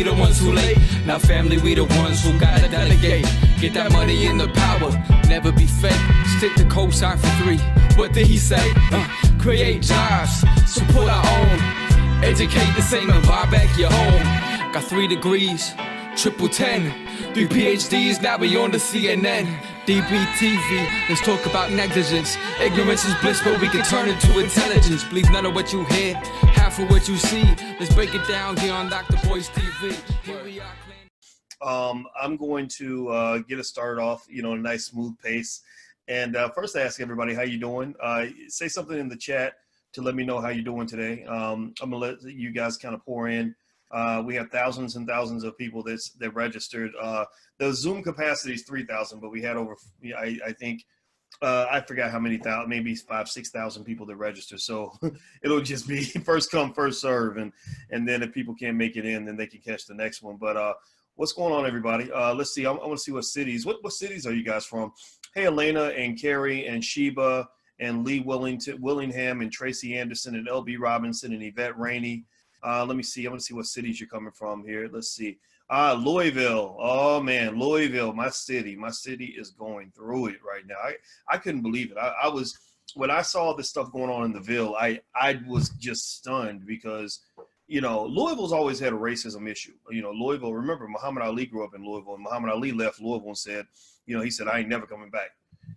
we the ones who late. Now family, we the ones who gotta delegate. Get that money in the power, never be fake. Stick to cosign for 3. What did he say? Create jobs, support our own. Educate the same and buy back your home. Got 3 degrees, triple 10. 3 PhDs, now we on the CNN. DBTV, let's talk about negligence. Ignorance is bliss, but we can turn it to intelligence. Believe none of what you hear, half of what you see. Let's break it down here on Dr. Boyce TV. Here we are. I'm going to get us started off, in a nice smooth pace. And first, I ask everybody, how you doing? Say something in the chat to let me know how you're doing today. I'm gonna let you guys kind of pour in. We have thousands and thousands of people that registered. The Zoom capacity is 3,000, but we had over, I think, I forgot how many thousand, maybe 5,000-6,000 people that registered. So it'll just be first come, first serve. And then if people can't make it in, then they can catch the next one. But what's going on, everybody? Let's see. I want to see what cities. What cities are you guys from? Hey, Elena and Carrie and Sheba and Lee Willingham and Tracy Anderson and LB Robinson and Yvette Rainey. Let me see. I want to see what cities you're coming from here. Let's see. Louisville. Oh man, Louisville, my city. My city is going through it right now. I couldn't believe it. I was, when I saw this stuff going on in the Ville, I was just stunned because, Louisville's always had a racism issue. Louisville, remember Muhammad Ali grew up in Louisville, and Muhammad Ali left Louisville and said, he said, I ain't never coming back.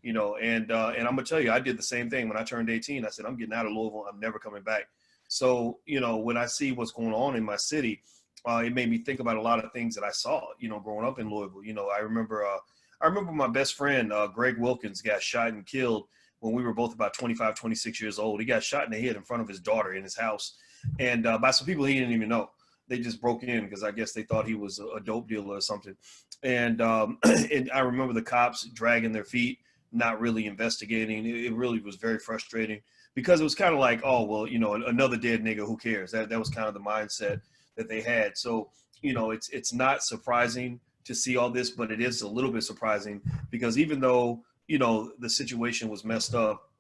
And I'm gonna tell you, I did the same thing when I turned 18. I said, I'm getting out of Louisville. I'm never coming back. So, when I see what's going on in my city, it made me think about a lot of things that I saw, growing up in Louisville. I remember my best friend, Greg Wilkins, got shot and killed when we were both about 25, 26 years old. He got shot in the head in front of his daughter in his house, and by some people he didn't even know. They just broke in because I guess they thought he was a dope dealer or something. And and I remember the cops dragging their feet, not really investigating. It really was very frustrating because it was kind of like, oh, well, another dead nigga, who cares? That was kind of the mindset that they had. So, it's not surprising to see all this, but it is a little bit surprising because even though, the situation was messed up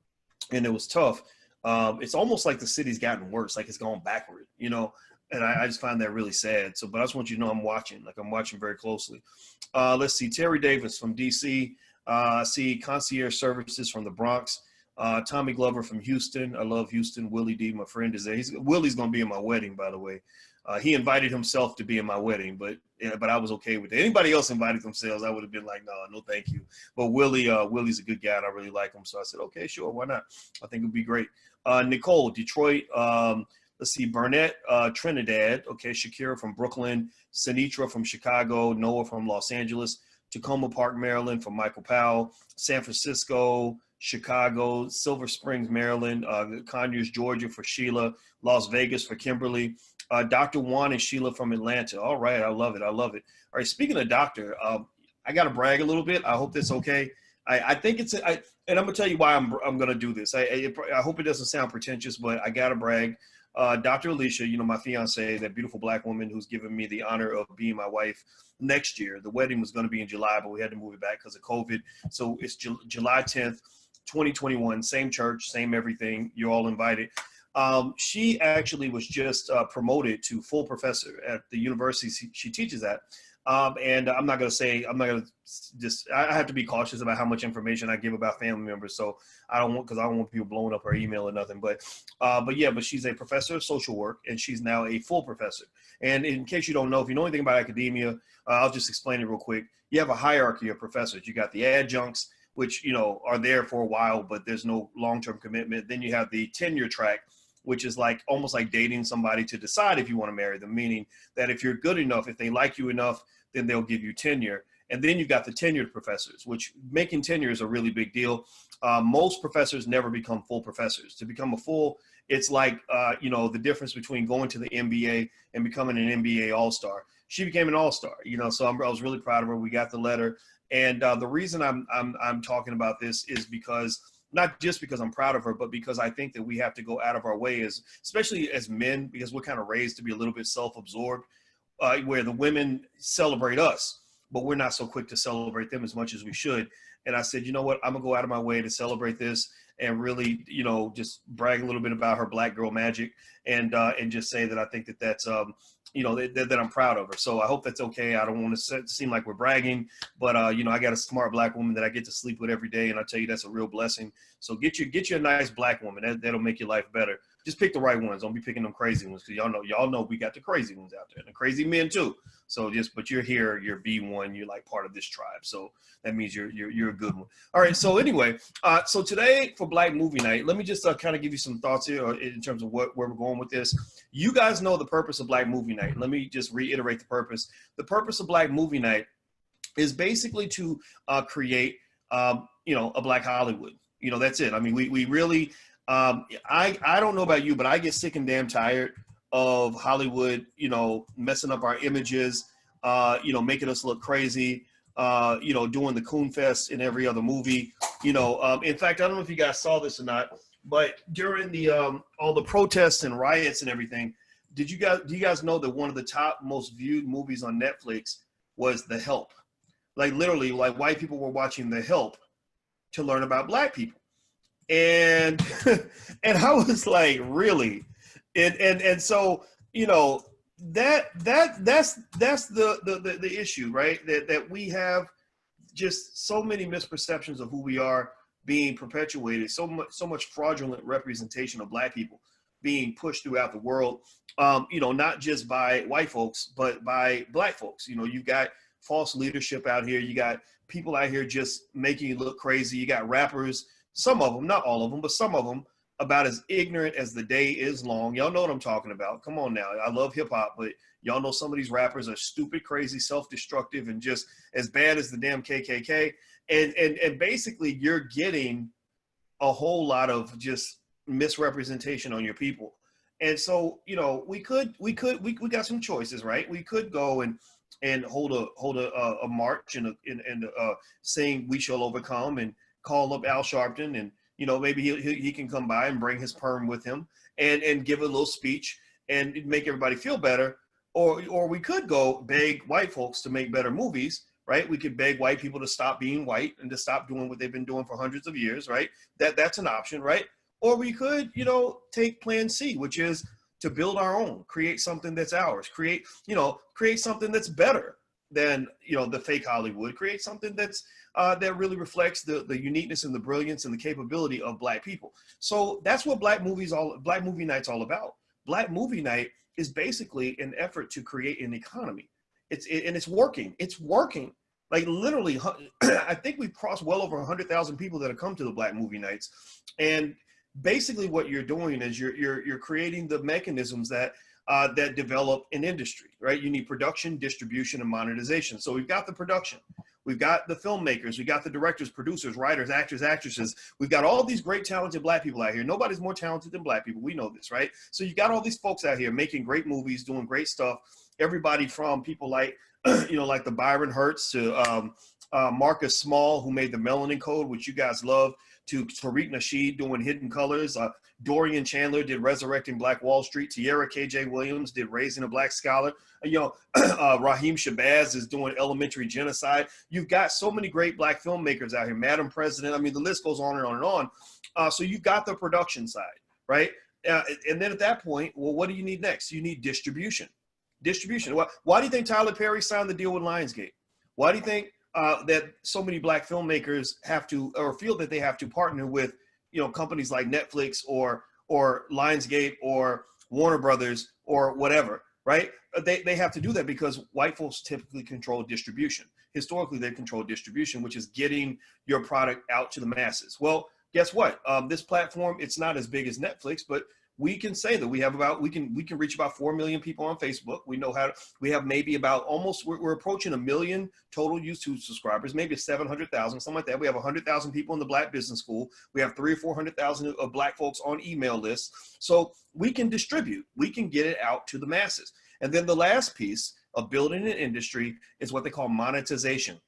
and it was tough, it's almost like the city's gotten worse, like it's gone backward, and I just find that really sad. So, but I just want you to know I'm watching very closely. Let's see, Terry Davis from DC. I see Concierge Services from the Bronx. Tommy Glover from Houston. I love Houston. Willie D, my friend, is there. Willie's going to be in my wedding, by the way. He invited himself to be in my wedding, but I was okay with it. Anybody else invited themselves, I would have been like, no, thank you. But Willie's a good guy, and I really like him. So I said, okay, sure, why not? I think it would be great. Nicole, Detroit. Let's see, Burnett, Trinidad. Okay, Shakira from Brooklyn. Sinitra from Chicago. Noah from Los Angeles. Tacoma Park, Maryland from Michael Powell. San Francisco, Chicago, Silver Springs, Maryland. Conyers, Georgia for Sheila. Las Vegas for Kimberly. Dr. Juan and Sheila from Atlanta. All right, I love it. All right, speaking of doctor, I got to brag a little bit. I hope that's okay. I think and I'm going to tell you why I'm going to do this. I hope it doesn't sound pretentious, but I got to brag. Dr. Alicia, my fiance, that beautiful black woman who's given me the honor of being my wife next year. The wedding was going to be in July, but we had to move it back because of COVID. So it's July 10th, 2021, same church, same everything. You're all invited. She actually was just promoted to full professor at the university she teaches at. And I have to be cautious about how much information I give about family members. So I don't want people blowing up her email or nothing, but she's a professor of social work and she's now a full professor. And in case you don't know, if you know anything about academia, I'll just explain it real quick. You have a hierarchy of professors. You got the adjuncts, which, are there for a while, but there's no long-term commitment. Then you have the tenure track, which is almost like dating somebody to decide if you want to marry them, meaning that if you're good enough, if they like you enough, then they'll give you tenure. And then you've got the tenured professors, which making tenure is a really big deal. Most professors never become full professors. To become a full, it's like, the difference between going to the NBA and becoming an NBA all-star. She became an all-star, so I was really proud of her. We got the letter. And the reason I'm talking about this is because, not just because I'm proud of her, but because I think that we have to go out of our way, especially as men, because we're kind of raised to be a little bit self-absorbed, where the women celebrate us, but we're not so quick to celebrate them as much as we should. And I said, you know what, I'm gonna go out of my way to celebrate this and really, just brag a little bit about her black girl magic and just say that I think that that's that I'm proud of her. So I hope that's okay. I don't want to seem like we're bragging, but I got a smart Black woman that I get to sleep with every day, and I tell you that's a real blessing. So get you a nice Black woman. That'll make your life better. Just pick the right ones. Don't be picking them crazy ones, because y'all know we got the crazy ones out there, and the crazy men too. So but you're here, you're B1, you're like part of this tribe. So that means you're a good one. All right. So anyway, so today for Black Movie Night, let me just kind of give you some thoughts here in terms of where we're going with this. You guys know the purpose of Black Movie Night. Let me just reiterate the purpose. The purpose of Black Movie Night is basically to create, a Black Hollywood. That's it. I mean, we really, I don't know about you, but I get sick and damn tired of Hollywood, messing up our images, making us look crazy, doing the Coon Fest in every other movie. In fact, I don't know if you guys saw this or not, but during the all the protests and riots and everything, do you guys know that one of the top most viewed movies on Netflix was The Help? Like literally, like white people were watching The Help to learn about Black people. And and I was like, really? And so, that's the issue, right? That we have just so many misperceptions of who we are being perpetuated, so much fraudulent representation of Black people being pushed throughout the world, not just by white folks, but by Black folks. You've got false leadership out here. You got people out here just making you look crazy. You got rappers, some of them, not all of them, but some of them, about as ignorant as the day is long. Y'all know what I'm talking about. Come on now. I love hip hop, but y'all know some of these rappers are stupid, crazy, self-destructive, and just as bad as the damn KKK. And basically you're getting a whole lot of just misrepresentation on your people. And so, we got some choices, right? We could go and hold a march and saying we shall overcome, and call up Al Sharpton, and maybe he can come by and bring his perm with him and give a little speech and make everybody feel better. Or we could go beg white folks to make better movies, right? We could beg white people to stop being white and to stop doing what they've been doing for hundreds of years, right? That's an option, right? Or we could, take plan C, which is to build our own, create something that's ours, create something that's better than, the fake Hollywood, create something that's that really reflects the uniqueness and the brilliance and the capability of Black people. So that's what Black Movie Night's all about. Black Movie Night is basically an effort to create an economy. It's working. It's working. Like literally, I think we've crossed well over 100,000 people that have come to the Black Movie Nights. And basically what you're doing is you're creating the mechanisms that develop an industry, right? You need production, distribution, and monetization. So we've got the production. We've got the filmmakers, we got the directors, producers, writers, actors, actresses. We've got all these great talented Black people out here. Nobody's more talented than Black people. We know this, right? So you got all these folks out here making great movies, doing great stuff. Everybody from people like, like the Byron Hertz to Marcus Small, who made the Melanin Code, which you guys love, to Tariq Nasheed doing Hidden Colors. Dorian Chandler did Resurrecting Black Wall Street. Tierra KJ Williams did Raising a Black Scholar. Raheem Shabazz is doing Elementary Genocide. You've got so many great Black filmmakers out here. Madam President. I mean, the list goes on and on and on. So you've got the production side, right? And then at that point, well, what do you need next? You need distribution. Distribution. Why do you think Tyler Perry signed the deal with Lionsgate? Why do you think that so many Black filmmakers have to, or feel that they have to partner with, companies like Netflix or Lionsgate or Warner Brothers or whatever, right? They have to do that because white folks typically control distribution. Historically, they control distribution, which is getting your product out to the masses. Well, guess what? This platform, it's not as big as Netflix, but we can say that we can reach about 4 million people on Facebook. We know how to, we have maybe about we're approaching 1 million total YouTube subscribers, maybe 700,000, something like that. We have 100,000 people in the Black Business School. We have 300,000 or 400,000 of Black folks on email lists. So we can distribute, we can get it out to the masses. And then the last piece of building an industry is what they call monetization.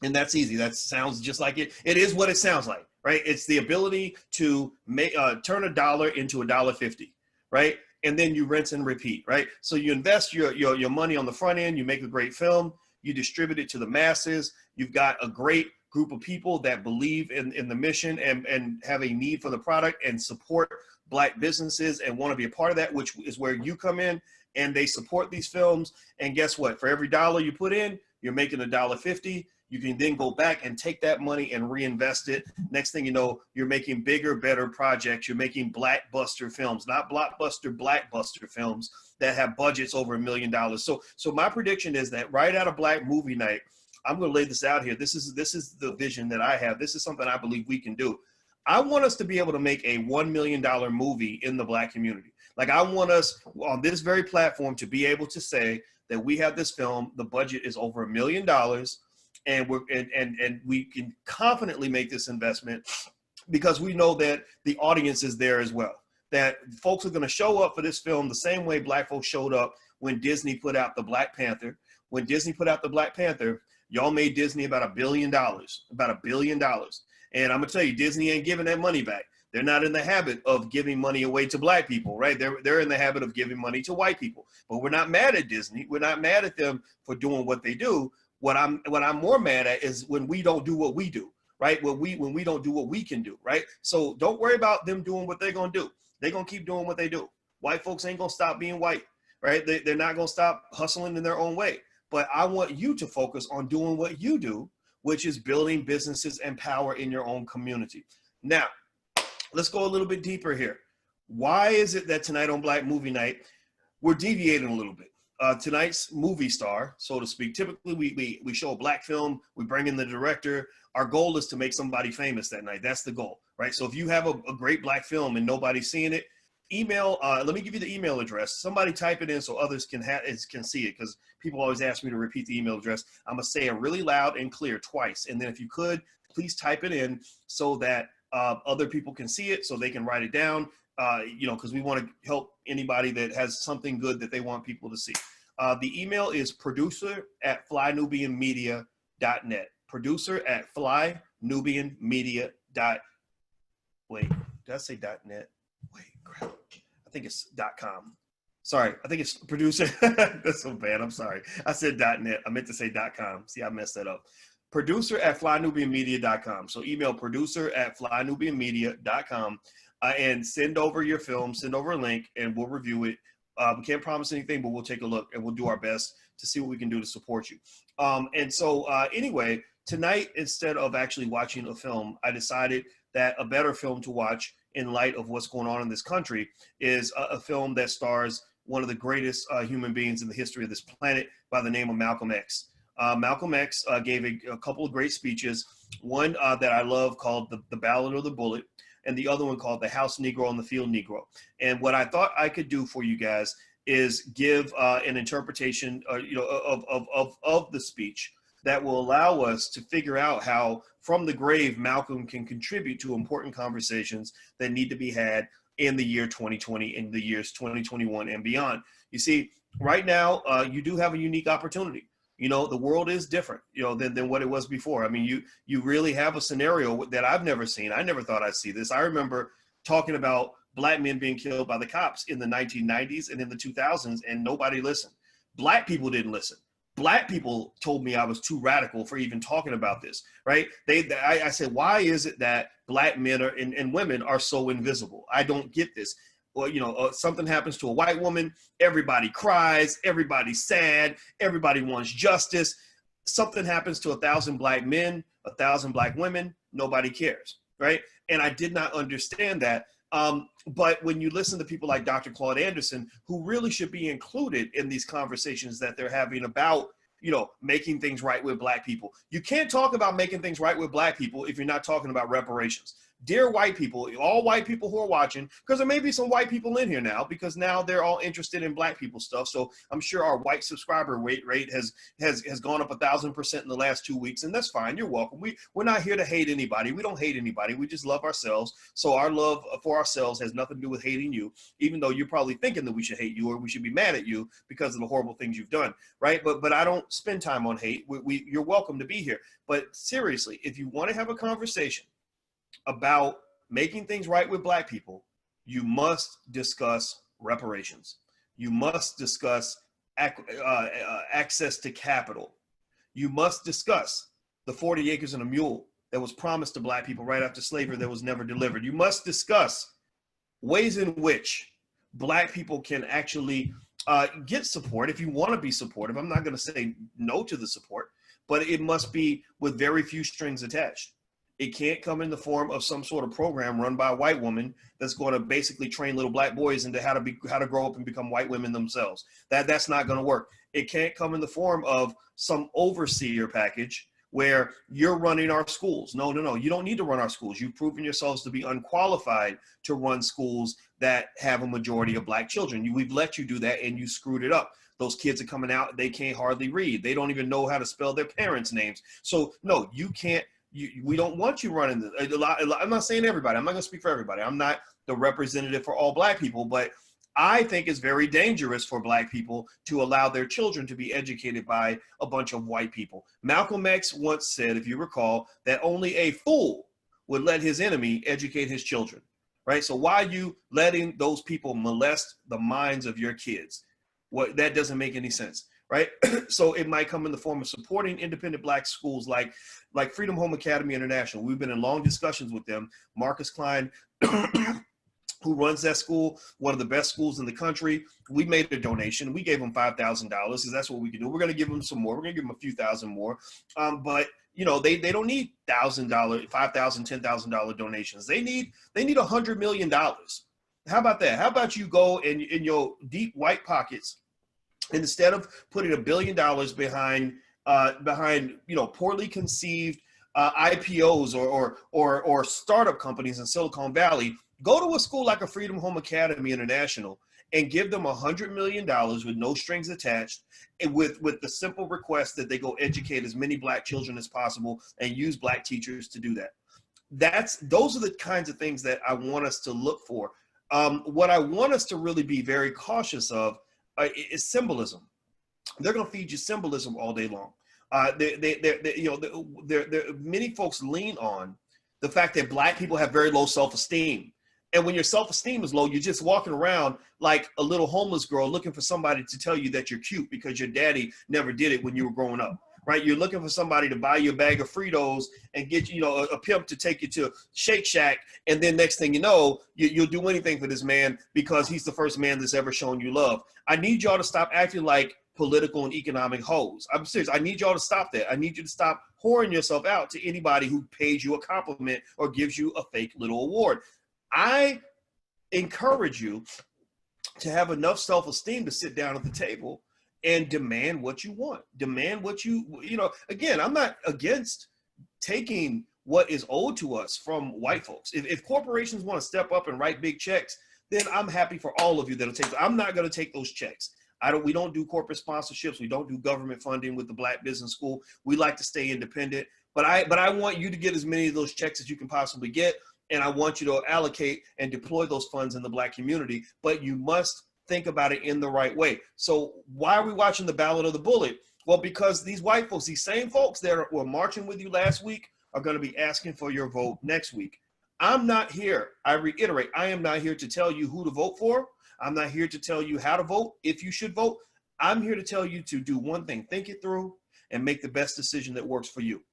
And that's easy. That sounds just like it. It is what it sounds like, right? It's the ability to make turn $1 into $1.50, right? And then you rinse and repeat, right? So you invest your money on the front end. You make a great film. You distribute it to the masses. You've got a great group of people that believe in the mission and have a need for the product and support Black businesses and want to be a part of that, which is where you come in. and they support these films. And guess what? For every dollar you put in, you're making $1.50. You can then go back and take that money and reinvest it. Next thing you know, you're making bigger, better projects. You're making blackbuster films, not blockbuster, blackbuster films that have budgets over $1 million. So my prediction is that right out of Black Movie Night, I'm going to lay this out here. This is the vision that I have. This is something I believe we can do. I want us to be able to make a $1 million movie in the Black community. Like, I want us on this very platform to be able to say that we have this film, the budget is over $1 million, and we can confidently make this investment because we know that the audience is there as well. That folks are going to show up for this film the same way Black folks showed up when Disney put out the Black Panther. When Disney put out the Black Panther, y'all made Disney about $1 billion, about $1 billion. And I'm gonna tell you, Disney ain't giving that money back. They're not in the habit of giving money away to Black people, right? They're in the habit of giving money to white people. But we're not mad at Disney. We're not mad at them for doing what they do. What I'm more mad at is when we don't do what we do, right? When we don't do what we can do, right? So don't worry about them doing what they're gonna do. They're gonna keep doing what they do. White folks ain't gonna stop being white, right? They're not gonna stop hustling in their own way. But I want you to focus on doing what you do, which is building businesses and power in your own community. Now, let's go a little bit deeper here. Why is it that tonight on Black Movie Night, we're deviating a little bit? Tonight's movie star, so to speak, typically we show a Black film, we bring in the director. Our goal is to make somebody famous that night. That's the goal, right? So if you have a great Black film and nobody's seeing it, email, let me give you the email address. Somebody type it in so others can see it, because people always ask me to repeat the email address. I'm gonna say it really loud and clear twice. And then if you could, please type it in so that other people can see it, so they can write it down, because we want to help anybody that has something good that they want people to see. The email is producer@flynubianmedia.net. Producer@flynubianmedia. Wait, did I say .net? Wait, crap. I think it's .com. Sorry, I think it's producer. That's so bad. I'm sorry. I said .net. I meant to say .com. See, I messed that up. Producer@flynubianmedia.com. So email producer@flynubianmedia.com and send over your film, send over a link, and we'll review it. We can't promise anything, but we'll take a look and we'll do our best to see what we can do to support you. Anyway, tonight, instead of actually watching a film, I decided that a better film to watch in light of what's going on in this country is a film that stars one of the greatest human beings in the history of this planet by the name of Malcolm X. Malcolm X gave a couple of great speeches, one that I love called the Ballot or the Bullet, and the other one called the House Negro and the Field Negro. And what I thought I could do for you guys is give an interpretation of the speech that will allow us to figure out how from the grave Malcolm can contribute to important conversations that need to be had in the year 2020, in the years 2021 and beyond. You see, right now, you do have a unique opportunity. The world is different, than what it was before. I mean, you really have a scenario that I've never seen. I never thought I'd see this. I remember talking about Black men being killed by the cops in the 1990s and in the 2000s, and nobody listened. Black people didn't listen. Black people told me I was too radical for even talking about this, right? I said, why is it that Black men and women are so invisible? I don't get this. Well, something happens to a white woman, everybody cries, everybody's sad, everybody wants justice. Something happens to 1,000 Black men, 1,000 Black women, nobody cares, right? And I did not understand that. But when you listen to people like Dr. Claude Anderson, who really should be included in these conversations that they're having about, making things right with Black people. You can't talk about making things right with Black people if you're not talking about reparations. Dear white people, all white people who are watching, because there may be some white people in here now, because now they're all interested in Black people stuff. So I'm sure our white subscriber rate has gone up 1,000% in the last 2 weeks, and that's fine. You're welcome. We're not here to hate anybody. We don't hate anybody. We just love ourselves. So our love for ourselves has nothing to do with hating you, even though you're probably thinking that we should hate you or we should be mad at you because of the horrible things you've done, right? But I don't spend time on hate. You're welcome to be here. But seriously, if you want to have a conversation about making things right with Black people, you must discuss reparations. You must discuss access to capital. You must discuss the 40 acres and a mule that was promised to Black people right after slavery that was never delivered. You must discuss ways in which Black people can actually get support if you want to be supportive. I'm not going to say no to the support, but it must be with very few strings attached. It can't come in the form of some sort of program run by a white woman that's going to basically train little black boys into how to grow up and become white women themselves. That's not going to work. It can't come in the form of some overseer package where you're running our schools. No. You don't need to run our schools. You've proven yourselves to be unqualified to run schools that have a majority of black children. We've let you do that and you screwed it up. Those kids are coming out, they can't hardly read. They don't even know how to spell their parents' names. So no, you can't. We don't want you running this. I'm not saying everybody. I'm not going to speak for everybody. I'm not the representative for all black people, but I think it's very dangerous for black people to allow their children to be educated by a bunch of white people. Malcolm X once said, if you recall, that only a fool would let his enemy educate his children, right? So why are you letting those people molest the minds of your kids? That doesn't make any sense. Right. So it might come in the form of supporting independent black schools like Freedom Home Academy International. We've been in long discussions with them. Marcus Klein, who runs that school, one of the best schools in the country. We made a donation. We gave them $5,000 because that's what we can do. We're going to give them some more. We're going to give them a few thousand more. But you know, they don't need $1,000, $5,000, $10,000 donations. They need $100 million. How about that? How about you go in your deep white pockets, and instead of putting $1 billion behind poorly conceived IPOs or startup companies in Silicon Valley, go to a school like a Freedom Home Academy International and give them $100 million with no strings attached, and with the simple request that they go educate as many black children as possible and use black teachers to do that. Those are the kinds of things that I want us to look for. What I want us to really be very cautious of is symbolism. They're going to feed you symbolism all day long. Many folks lean on the fact that black people have very low self-esteem. And when your self-esteem is low, you're just walking around like a little homeless girl looking for somebody to tell you that you're cute because your daddy never did it when you were growing up, right? You're looking for somebody to buy you a bag of Fritos and get you, a pimp to take you to Shake Shack. And then next thing you know, you'll do anything for this man because he's the first man that's ever shown you love. I need y'all to stop acting like political and economic hoes. I'm serious. I need y'all to stop that. I need you to stop whoring yourself out to anybody who pays you a compliment or gives you a fake little award. I encourage you to have enough self-esteem to sit down at the table and demand what you want. Demand what again, I'm not against taking what is owed to us from white folks. If corporations want to step up and write big checks, then I'm happy for all of you that'll take. I'm not going to take those checks. We don't do corporate sponsorships. We don't do government funding with the Black Business School. We like to stay independent. But I want you to get as many of those checks as you can possibly get. And I want you to allocate and deploy those funds in the black community. But you must think about it in the right way. So why are we watching the Ballot of the Bullet? Well, because these white folks, these same folks that were marching with you last week are going to be asking for your vote next week. I'm not here. I reiterate, I am not here to tell you who to vote for. I'm not here to tell you how to vote, if you should vote. I'm here to tell you to do one thing, think it through and make the best decision that works for you.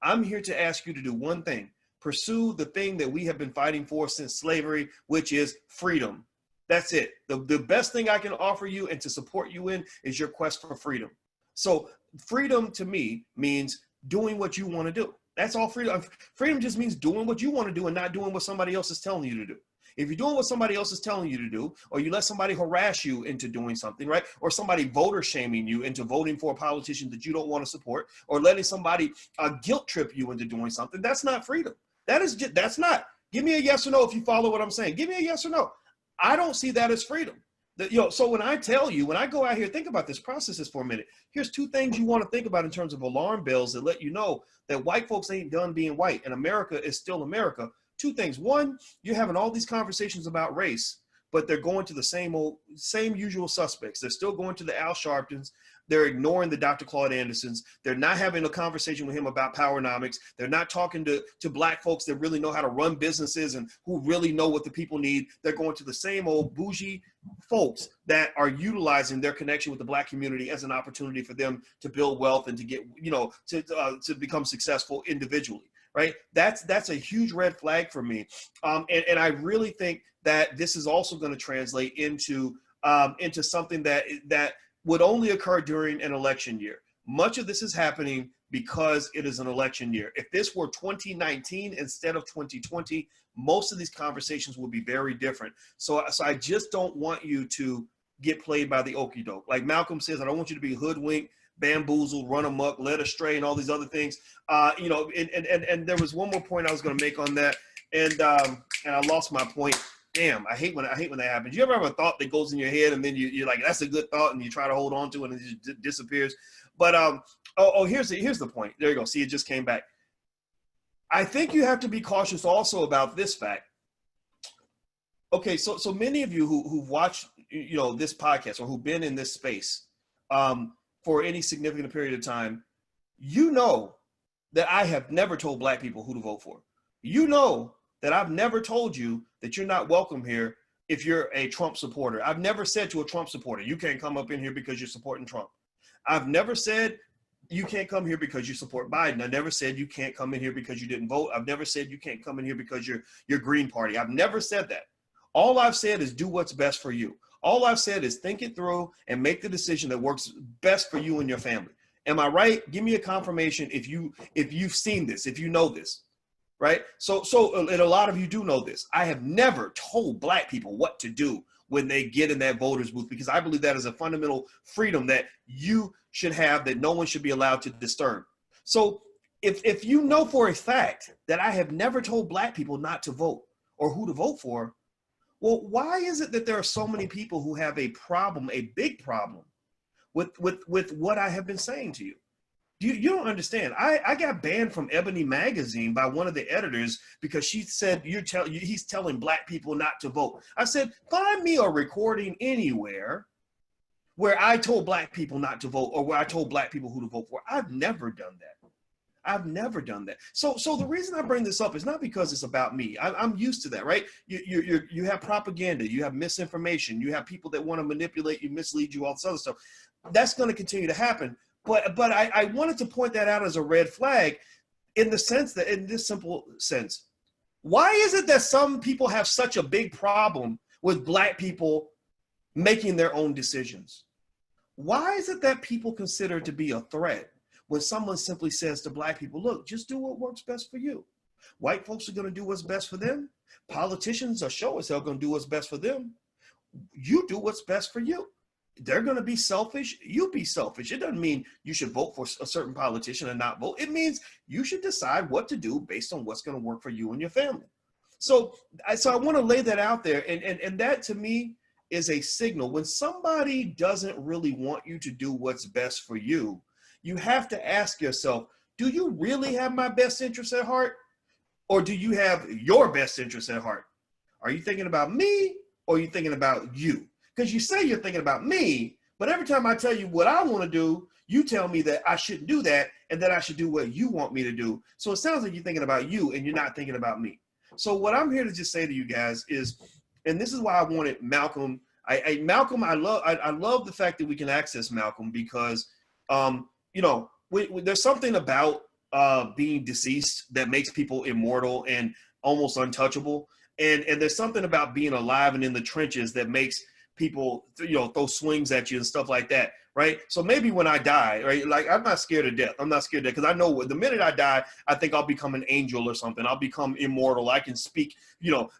I'm here to ask you to do one thing, pursue the thing that we have been fighting for since slavery, which is freedom. That's it. The best thing I can offer you and to support you in is your quest for freedom. So freedom to me means doing what you want to do. That's all freedom. Freedom just means doing what you want to do and not doing what somebody else is telling you to do. If you're doing what somebody else is telling you to do, or you let somebody harass you into doing something, right? Or somebody voter shaming you into voting for a politician that you don't want to support, or letting somebody guilt trip you into doing something, that's not freedom. That's not. Give me a yes or no if you follow what I'm saying. Give me a yes or no. I don't see that as freedom. So when I tell you, when I go out here, think about this, process this for a minute. Here's two things you want to think about in terms of alarm bells that let you know that white folks ain't done being white and America is still America. Two things. One, you're having all these conversations about race, but they're going to the same usual suspects. They're still going to the Al Sharptons. They're ignoring the Dr. Claude Andersons. They're not having a conversation with him about powernomics. They're not talking to black folks that really know how to run businesses and who really know what the people need. They're going to the same old bougie folks that are utilizing their connection with the black community as an opportunity for them to build wealth and to get, to become successful individually. Right? That's a huge red flag for me. And I really think that this is also going to translate into into something that would only occur during an election year. Much of this is happening because it is an election year. If this were 2019 instead of 2020, most of these conversations would be very different. So I just don't want you to get played by the okie doke. Like Malcolm says, I don't want you to be hoodwinked, bamboozled, run amok, led astray, and all these other things. And there was one more point I was going to make on that, and I lost my point. Damn, I hate when that happens. You ever have a thought that goes in your head and then you're like, that's a good thought, and you try to hold on to it and it just disappears. But here's the point. There you go. See, it just came back. I think you have to be cautious also about this fact. Okay, so many of you who've watched this podcast or who've been in this space for any significant period of time, you know that I have never told Black people who to vote for. You know that I've never told you that you're not welcome here if you're a Trump supporter. I've never said to a Trump supporter, you can't come up in here because you're supporting Trump. I've never said you can't come here because you support Biden. I never said you can't come in here because you didn't vote. I've never said you can't come in here because you're Green Party. I've never said that. All I've said is do what's best for you. All I've said is think it through and make the decision that works best for you and your family. Am I right? Give me a confirmation if you've seen this, if you know this. Right? So and a lot of you do know this. I have never told Black people what to do when they get in that voters booth, because I believe that is a fundamental freedom that you should have, that no one should be allowed to disturb. So if you know for a fact that I have never told Black people not to vote or who to vote for, well, why is it that there are so many people who have a problem, a big problem with what I have been saying to you? You don't understand. I got banned from Ebony magazine by one of the editors because she said he's telling Black people not to vote. I said, find me a recording anywhere where I told Black people not to vote or where I told Black people who to vote for. I've never done that. I've never done that. So the reason I bring this up is not because it's about me. I'm used to that, right? You have propaganda, you have misinformation, you have people that want to manipulate you, mislead you, all this other stuff. That's going to continue to happen. But I wanted to point that out as a red flag in this simple sense. Why is it that some people have such a big problem with Black people making their own decisions? Why is it that people consider it to be a threat when someone simply says to Black people, look, just do what works best for you? White folks are going to do what's best for them. Politicians are sure as hell going to do what's best for them. You do what's best for you. They're going to be selfish. You be selfish. It doesn't mean you should vote for a certain politician and not vote. It means you should decide what to do based on what's going to work for you and your family. So I want to lay that out there. And that to me is a signal. When somebody doesn't really want you to do what's best for you, you have to ask yourself, do you really have my best interest at heart? Or do you have your best interest at heart? Are you thinking about me or are you thinking about you? Because you say you're thinking about me, but every time I tell you what I want to do, you tell me that I shouldn't do that and that I should do what you want me to do. So it sounds like you're thinking about you and you're not thinking about me. So what I'm here to just say to you guys is, and this is why I wanted Malcolm. Malcolm, I love the fact that we can access Malcolm because, there's something about being deceased that makes people immortal and almost untouchable. And there's something about being alive and in the trenches that makes people, throw swings at you and stuff like that, right? So maybe when I die, right, like I'm not scared of death. I'm not scared of death because I know the minute I die, I think I'll become an angel or something. I'll become immortal. I can speak,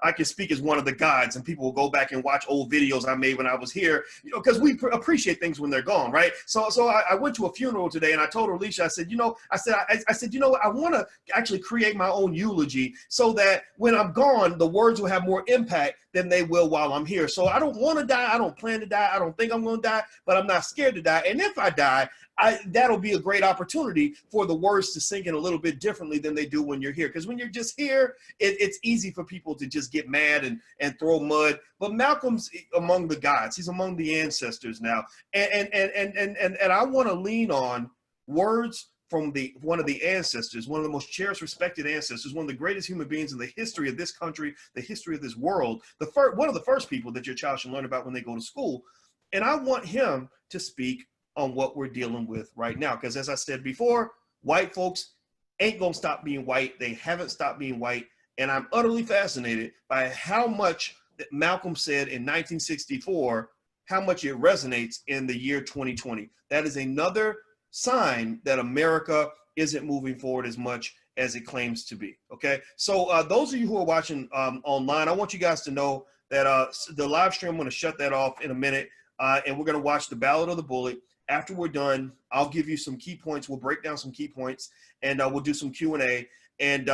I can speak as one of the gods, and people will go back and watch old videos I made when I was here, because we appreciate things when they're gone, right? So I went to a funeral today and I told Alicia, I said, I want to actually create my own eulogy so that when I'm gone, the words will have more impact than they will while I'm here. So I don't want to die. I don't plan to die. I don't think I'm going to die, but I'm not scared to die. And if I die, that'll be a great opportunity for the words to sink in a little bit differently than they do when you're here. Because when you're just here, it's easy for people to just get mad and throw mud. But Malcolm's among the gods. He's among the ancestors now. And I want to lean on words from one of the ancestors, one of the most cherished, respected ancestors, one of the greatest human beings in the history of this country, the history of this world, one of the first people that your child should learn about when they go to school. And I want him to speak on what we're dealing with right now. Because as I said before, white folks ain't gonna stop being white. They haven't stopped being white. And I'm utterly fascinated by how much that Malcolm said in 1964 how much it resonates in the year 2020. That is another sign that America isn't moving forward as much as it claims to be. Okay, so those of you who are watching online, I want you guys to know that the live stream, I'm going to shut that off in a minute, and we're going to watch the ballot or the bullet. After we're done, I'll give you some key points. We'll break down some key points, and we'll do some Q&A and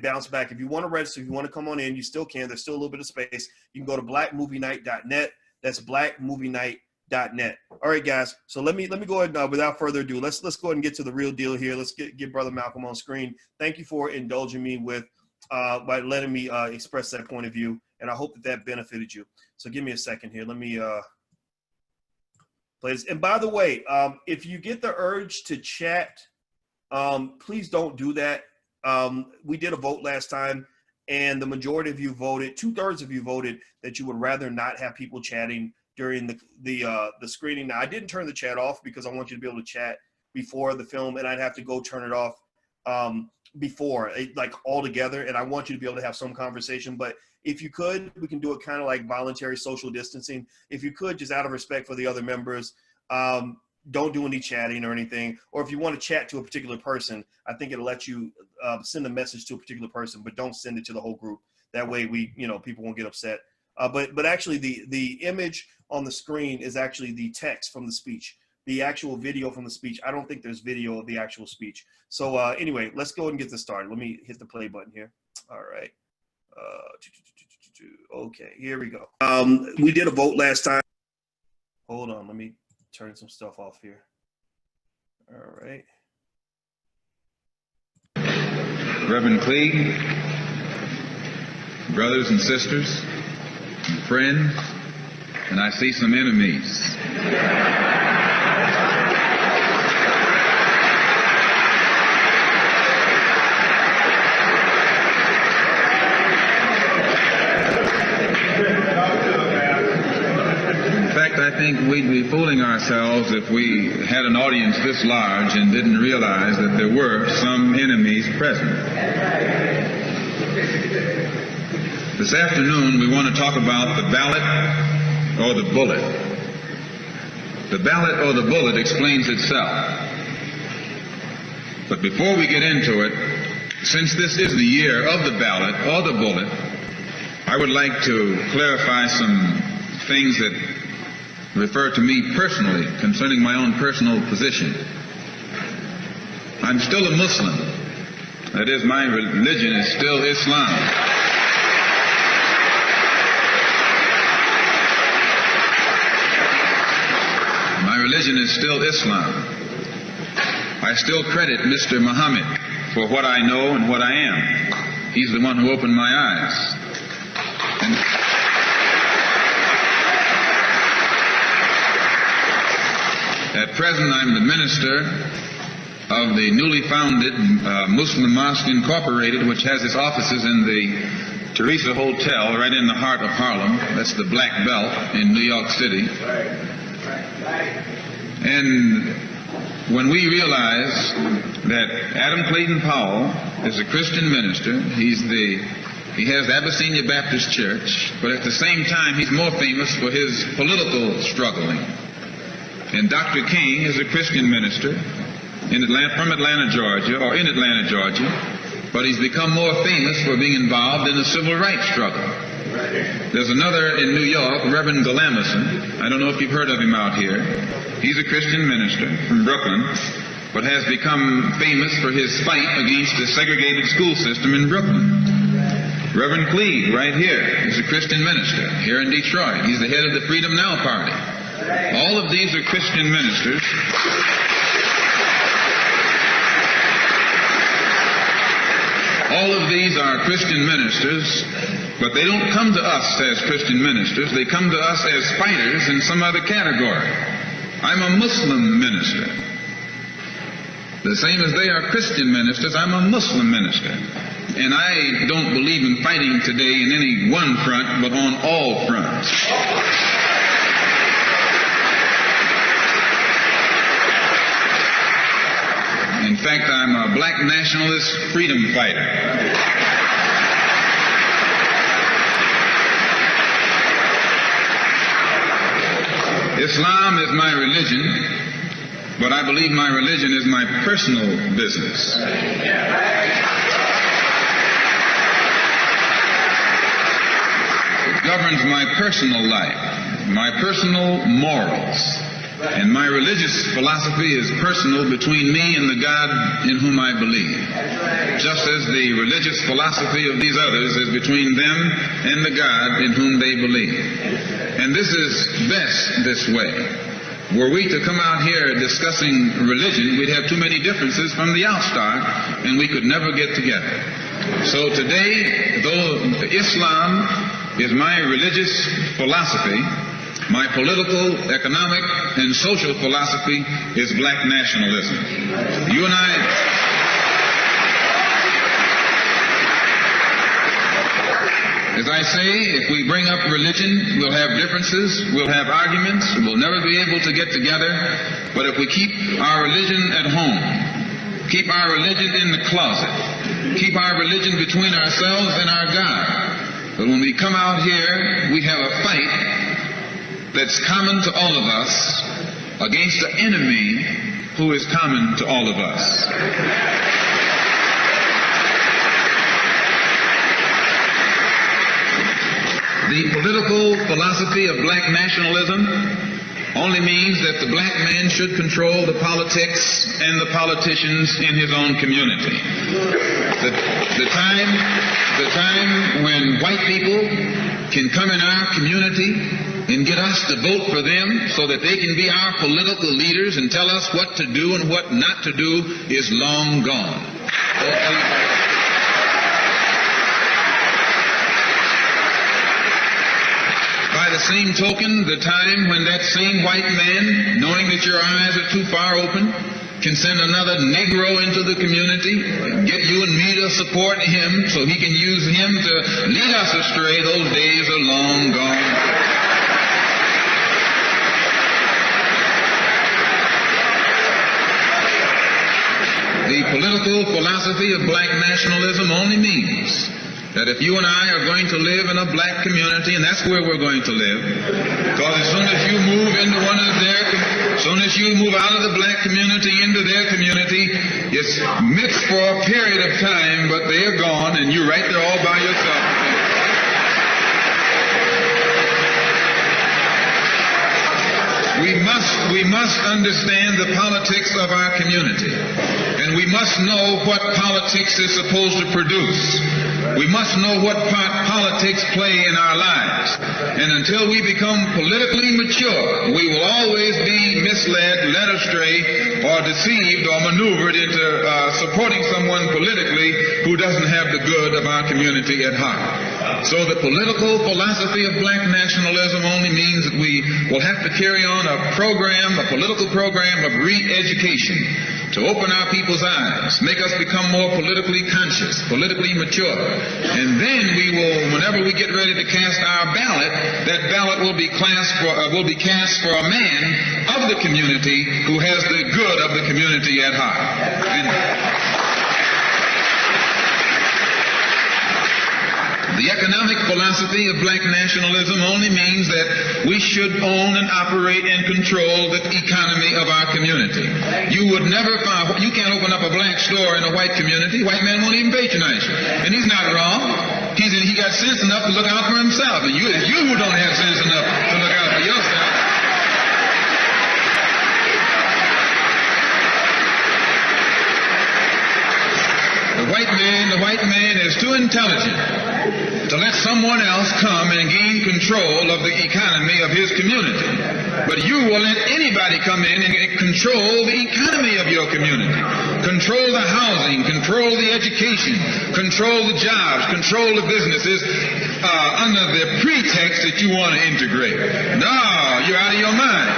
bounce back. If you want to register, if you want to come on in, you still can. There's still a little bit of space. You can go to blackmovienight.net. That's blackmovienight.net. All right, guys. So let me go ahead without further ado. Let's go ahead and get to the real deal here. Let's get Brother Malcolm on screen. Thank you for indulging me with by letting me express that point of view, and I hope that benefited you. So give me a second here. Let me play this. And by the way, if you get the urge to chat, please don't do that. We did a vote last time, and the majority of you voted, 2/3 of you voted that you would rather not have people chatting during the screening. Now, I didn't turn the chat off because I want you to be able to chat before the film, and I'd have to go turn it off before, like all together, and I want you to be able to have some conversation. But if you could, we can do it kind of like voluntary social distancing. If you could, just out of respect for the other members, don't do any chatting or anything. Or if you want to chat to a particular person, I think it'll let you send a message to a particular person, but don't send it to the whole group. That way people won't get upset. But actually the image on the screen is actually the text from the speech. The actual video from the speech, I don't think there's video of the actual speech. So anyway, let's go ahead and get this started. Let me hit the play button here. All right. Okay, here we go. We did a vote last time. Hold on, let me turn some stuff off here. All right. Reverend Cleage, brothers and sisters, and friends, and I see some enemies. I think we'd be fooling ourselves if we had an audience this large and didn't realize that there were some enemies present. This afternoon, we want to talk about the ballot or the bullet. The ballot or the bullet explains itself. But before we get into it, since this is the year of the ballot or the bullet, I would like to clarify some things that refer to me personally concerning my own personal position. I'm still a Muslim. That is, my religion is still Islam. My religion is still Islam. I still credit Mr. Muhammad for what I know and what I am. He's the one who opened my eyes. At present, I'm the minister of the newly founded Muslim Mosque Incorporated, which has its offices in the Teresa Hotel right in the heart of Harlem. That's the Black Belt in New York City. And when we realize that Adam Clayton Powell is a Christian minister, he has the Abyssinia Baptist Church, but at the same time he's more famous for his political struggling. And Dr. King is a Christian minister from Atlanta, Georgia, or in Atlanta, Georgia, but he's become more famous for being involved in the civil rights struggle. There's another in New York, Reverend Galamison. I don't know if you've heard of him out here. He's a Christian minister from Brooklyn, but has become famous for his fight against the segregated school system in Brooklyn. Reverend Cleage, right here, is a Christian minister here in Detroit. He's the head of the Freedom Now Party. All of these are Christian ministers. All of these are Christian ministers, but they don't come to us as Christian ministers. They come to us as fighters in some other category. I'm a Muslim minister. The same as they are Christian ministers, I'm a Muslim minister. And I don't believe in fighting today in any one front, but on all fronts. In fact, I'm a black nationalist freedom fighter. Islam is my religion, but I believe my religion is my personal business. It governs my personal life, my personal morals, and my religious philosophy is personal between me and the God in whom I believe, just as the religious philosophy of these others is between them and the God in whom they believe. And this is best this way. Were we to come out here discussing religion, we'd have too many differences from the outstart, and we could never get together. So today, though Islam is my religious philosophy, my political, economic, and social philosophy is black nationalism. You and as I say, if we bring up religion, we'll have differences, we'll have arguments, we'll never be able to get together. But if we keep our religion at home, keep our religion in the closet, keep our religion between ourselves and our God, but when we come out here, we have a fight that's common to all of us against the enemy who is common to all of us. The political philosophy of black nationalism only means that the black man should control the politics and the politicians in his own community. The time when white people can come in our community and get us to vote for them so that they can be our political leaders and tell us what to do and what not to do is long gone. By the same token, the time when that same white man, knowing that your eyes are too far open, can send another Negro into the community, get you and me to support him so he can use him to lead us astray, those days are long gone. The political philosophy of black nationalism only means that if you and I are going to live in a black community, and that's where we're going to live, because as soon as you move into one of as soon as you move out of the black community into their community, it's mixed for a period of time, but they're gone, and you're right there all by yourself. We must understand the politics of our community, and we must know what politics is supposed to produce. We must know what part politics play in our lives. And until we become politically mature, we will always be misled, led astray, or deceived or maneuvered into supporting someone politically who doesn't have the good of our community at heart. So the political philosophy of black nationalism only means that we will have to carry on a political program of re-education to open our people's eyes, make us become more politically conscious, politically mature. And then we will, whenever we get ready to cast our ballot, that ballot will be cast for a man of the community who has the good of the community at heart. The economic philosophy of black nationalism only means that we should own and operate and control the economy of our community. You can't open up a black store in a white community. White man won't even patronize you. And he's not wrong. He got sense enough to look out for himself. And it's you who don't have sense enough to look out for yourself. The white man is too intelligent to let someone else come and gain control of the economy of his community. But you will let anybody come in and control the economy of your community. Control the housing, control the education, control the jobs, control the businesses under the pretext that you want to integrate. No, you're out of your mind.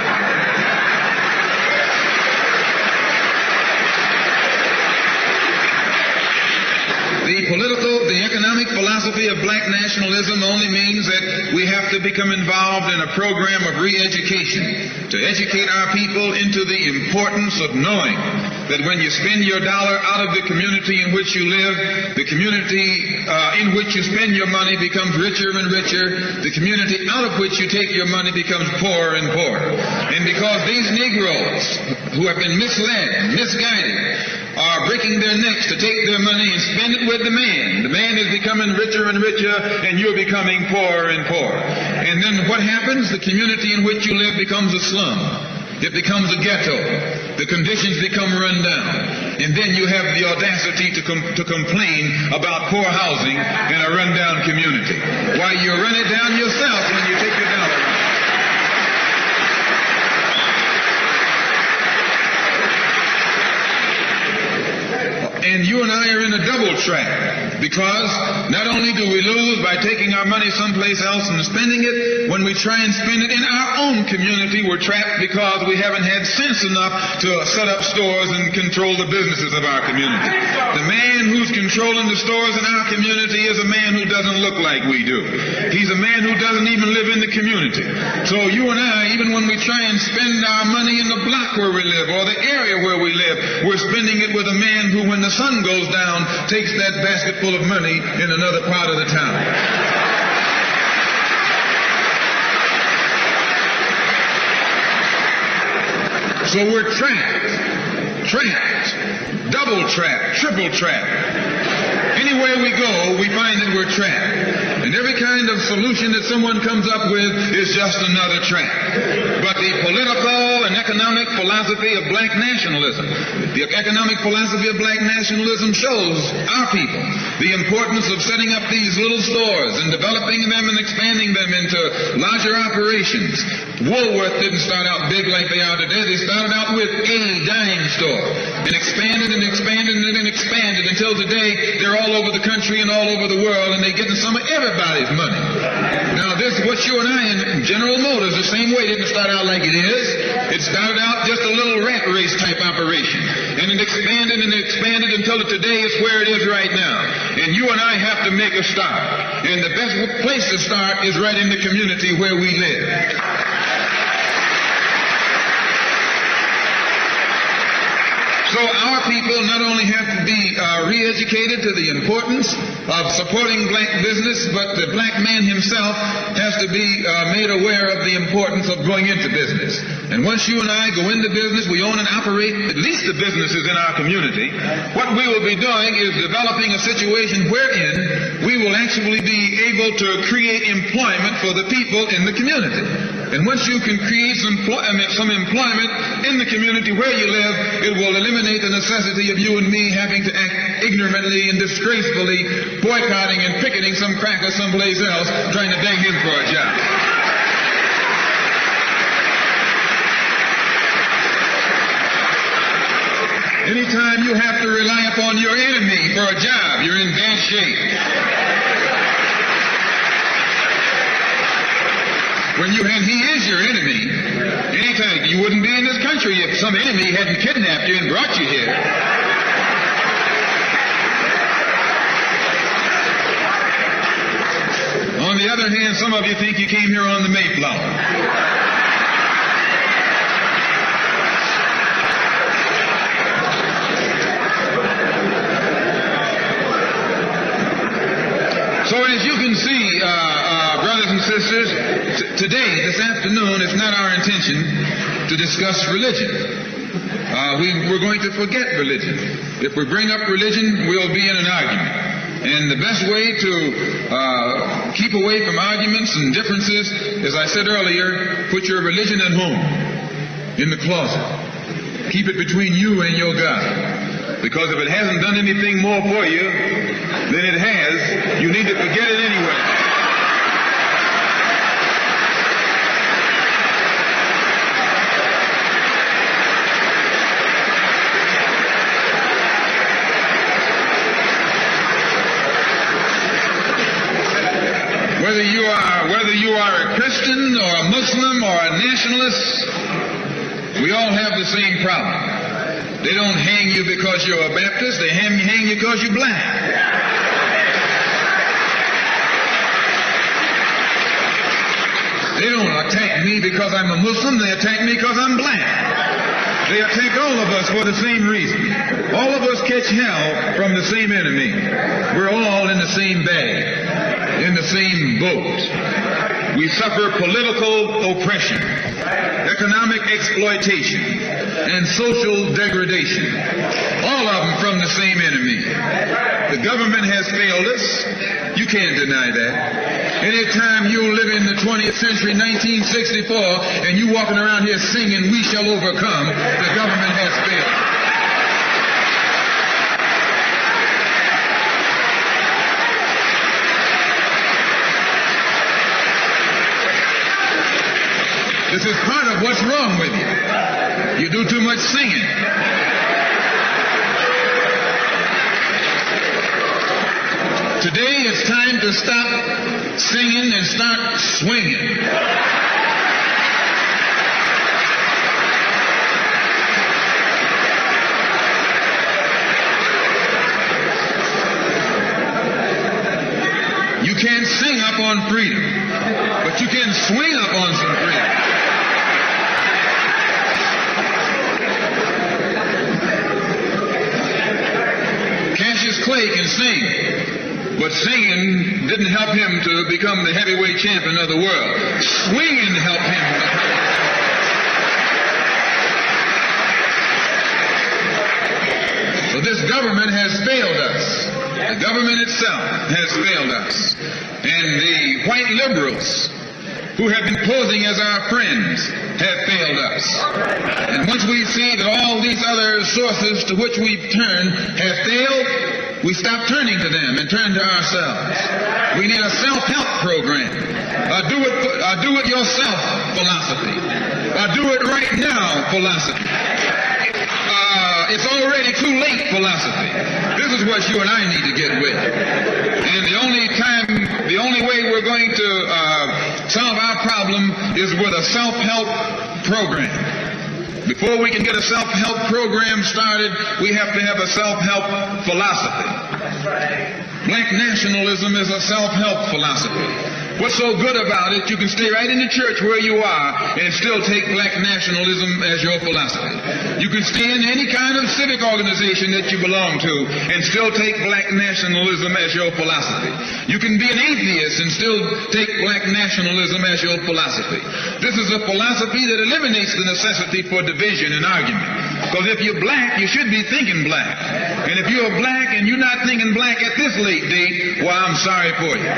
The economic philosophy of black nationalism only means that we have to become involved in a program of re-education to educate our people into the importance of knowing that when you spend your dollar out of the community in which you live, the community in which you spend your money becomes richer and richer. The community out of which you take your money becomes poorer and poorer. And because these Negroes who have been misled, misguided, are breaking their necks to take their money and spend it with the man is becoming richer and richer, and you're becoming poorer and poorer. And then what happens? The community in which you live becomes a slum. It becomes a ghetto. The conditions become run down. And then you have the audacity to complain about poor housing in a rundown community. Why, you run it down yourself when you take your dollar. And you and I are in a double trap, because not only do we lose by taking our money someplace else and spending it, when we try and spend it in our own community, we're trapped because we haven't had sense enough to set up stores and control the businesses of our community. The man who's controlling the stores in our community is a man who doesn't look like we do. He's a man who doesn't even live in the community. So you and I, even when we try and spend our money in the block where we live or the area where we live, we're spending it with a man who, when the sun goes down, takes that basket full of money in another part of the town. So we're trapped, double trapped, triple trapped. Anywhere we go, we find that we're trapped. And every kind of solution that someone comes up with is just another trap. But the political and economic philosophy of black nationalism, the economic philosophy of black nationalism shows our people the importance of setting up these little stores and developing them and expanding them into larger operations. Woolworth didn't start out big like they are today. They started out with a dime store and expanded and expanded and expanded until today they're all over the country and all over the world, and they're getting some of everybody's money. Now this, what you and I in General Motors, the same way, didn't start out like it is. It started out just a little rat race type operation, and it expanded and expanded until today is where it is right now. And you and I have to make a start. And the best place to start is right in the community where we live. So our people not only have to be re-educated to the importance of supporting black business, but the black man himself has to be made aware of the importance of going into business. And once you and I go into business, we own and operate at least the businesses in our community. What we will be doing is developing a situation wherein we will actually be able to create employment for the people in the community. And once you can create some employment in the community where you live, it will eliminate the necessity of you and me having to act ignorantly and disgracefully, boycotting and picketing some cracker someplace else, trying to beg him for a job. Anytime you have to rely upon your enemy for a job, you're in bad shape. And he is your enemy. Anytime, you wouldn't be in this country if some enemy hadn't kidnapped you and brought you here. On the other hand, some of you think you came here on the Mayflower. So as you can see, brothers and sisters, today, this afternoon, it's not our intention to discuss religion. We're going to forget religion. If we bring up religion, we'll be in an argument. And the best way to keep away from arguments and differences, as I said earlier, put your religion at home, in the closet. Keep it between you and your God. Because if it hasn't done anything more for you than it has, you need to forget it anyway. Whether you are a Christian or a Muslim or a nationalist, we all have the same problem. They don't hang you because you're a Baptist, they hang you because you're black. They don't attack me because I'm a Muslim, they attack me because I'm black. They attack all of us for the same reason. All of us catch hell from the same enemy. We're all in the same bag, in the same boat. We suffer political oppression, economic exploitation, and social degradation. All of them from the same enemy. The government has failed us. You can't deny that. Anytime you live in the 20th century, 1964, and you walking around here singing, "We shall overcome," the government has failed. This is part of what's wrong with you. You do too much singing. Today it's time to stop singing and start swinging. You can't sing up on freedom, but you can swing up on some freedom. Cassius Clay can sing, but singing didn't help him to become the heavyweight champion of the world. Swinging helped him become. So this government has failed us. The government itself has failed us. And the white liberals who have been posing as our friends have failed us. And once we see that all these other sources to which we've turned have failed, we stop turning to them and turn to ourselves. We need a self-help program. Do it yourself philosophy. Do it right now philosophy. It's already too late philosophy. This is what you and I need to get with. And the only way we're going to solve our problem is with a self-help program. Before we can get a self-help program started, we have to have a self-help philosophy. Black nationalism is a self-help philosophy. What's so good about it, you can stay right in the church where you are and still take black nationalism as your philosophy. You can stay in any kind of civic organization that you belong to and still take black nationalism as your philosophy. You can be an atheist and still take black nationalism as your philosophy. This is a philosophy that eliminates the necessity for division and argument. Because if you're black, you should be thinking black. And if you're black and you're not thinking black at this late date, well, I'm sorry for you.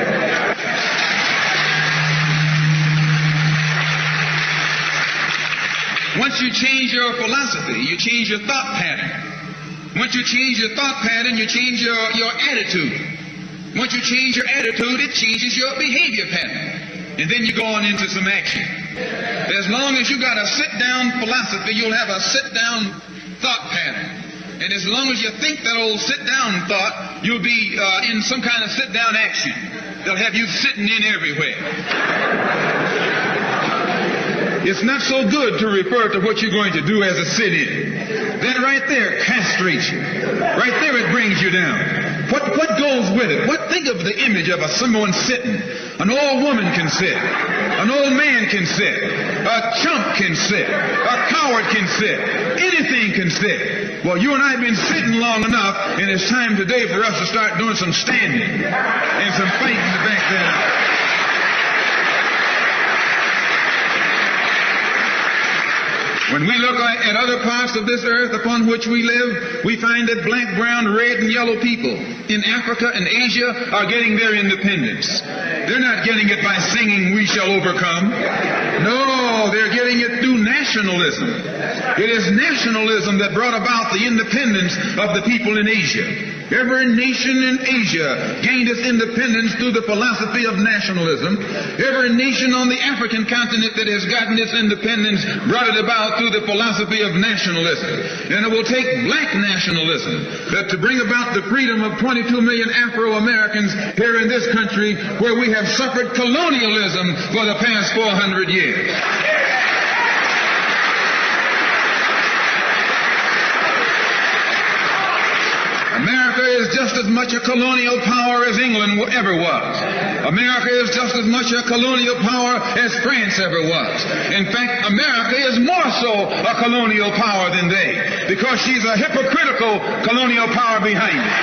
Once you change your philosophy, you change your thought pattern. Once you change your thought pattern, you change your attitude. Once you change your attitude, it changes your behavior pattern. And then you go on into some action. As long as you got a sit-down philosophy, you'll have a sit-down thought pattern. And as long as you think that old sit-down thought, you'll be in some kind of sit-down action. They'll have you sitting in everywhere. It's not so good to refer to what you're going to do as a sit-in. That right there castrates you. Right there it brings you down. What goes with it? Think of the image of someone sitting. An old woman can sit. An old man can sit. A chump can sit. A coward can sit. Anything can sit. Well, you and I have been sitting long enough, and it's time today for us to start doing some standing and some fighting to back that up. When we look at other parts of this earth upon which we live, we find that black, brown, red, and yellow people in Africa and Asia are getting their independence. They're not getting it by singing, "We shall overcome." No, they're getting it through nationalism. It is nationalism that brought about the independence of the people in Asia. Every nation in Asia gained its independence through the philosophy of nationalism. Every nation on the African continent that has gotten its independence brought it about through the philosophy of nationalism. And it will take black nationalism to bring about the freedom of 22 million Afro-Americans here in this country where we have suffered colonialism for the past 400 years. America is just just as much a colonial power as England ever was. America is just as much a colonial power as France ever was. In fact, America is more so a colonial power than they, because she's a hypocritical colonial power behind it.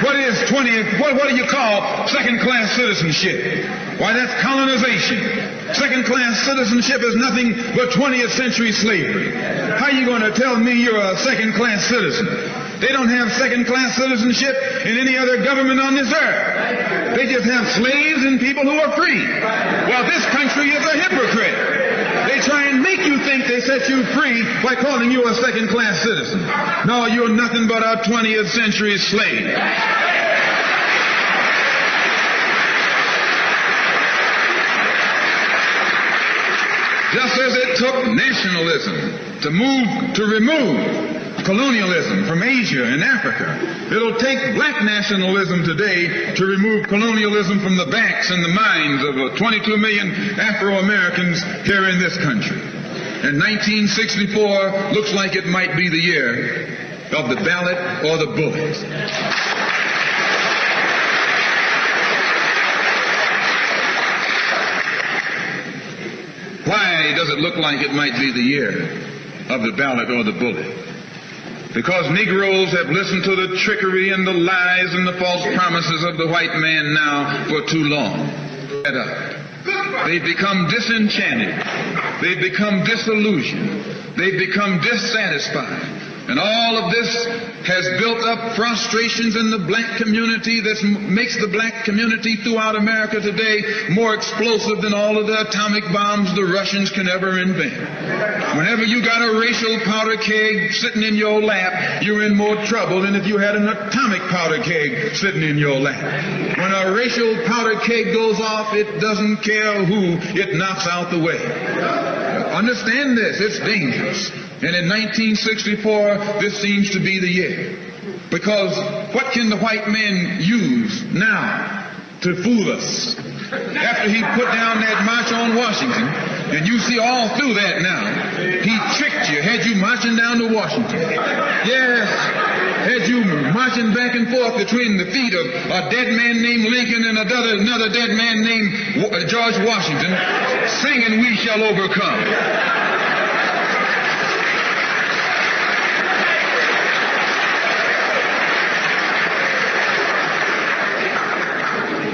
What is 20th? What do you call second-class citizenship? Why, that's colonization. Second-class citizenship is nothing but 20th century slavery. How are you going to tell me you're a second-class citizen? They don't have second-class citizenship in any other government on this earth. They just have slaves and people who are free. Well, this country is a hypocrite. They try and make you think they set you free by calling you a second-class citizen. No, you're nothing but a 20th century slave. Just as it took nationalism to remove colonialism from Asia and Africa, it'll take black nationalism today to remove colonialism from the backs and the minds of 22 million Afro-Americans here in this country. And 1964 looks like it might be the year of the ballot or the bullet. Why does it look like it might be the year of the ballot or the bullet? Because Negroes have listened to the trickery and the lies and the false promises of the white man now for too long. They've become disenchanted. They've become disillusioned. They've become dissatisfied. And all of this has built up frustrations in the black community that makes the black community throughout America today more explosive than all of the atomic bombs the Russians can ever invent. Whenever you got a racial powder keg sitting in your lap, you're in more trouble than if you had an atomic powder keg sitting in your lap. When a racial powder keg goes off, it doesn't care who it knocks out the way. Understand this, it's dangerous. And in 1964, this seems to be the year. Because what can the white man use now to fool us? After he put down that march on Washington, and you see all through that now, he tricked you, had you marching down to Washington. Yes, had you marching back and forth between the feet of a dead man named Lincoln and another dead man named George Washington, singing "We Shall Overcome."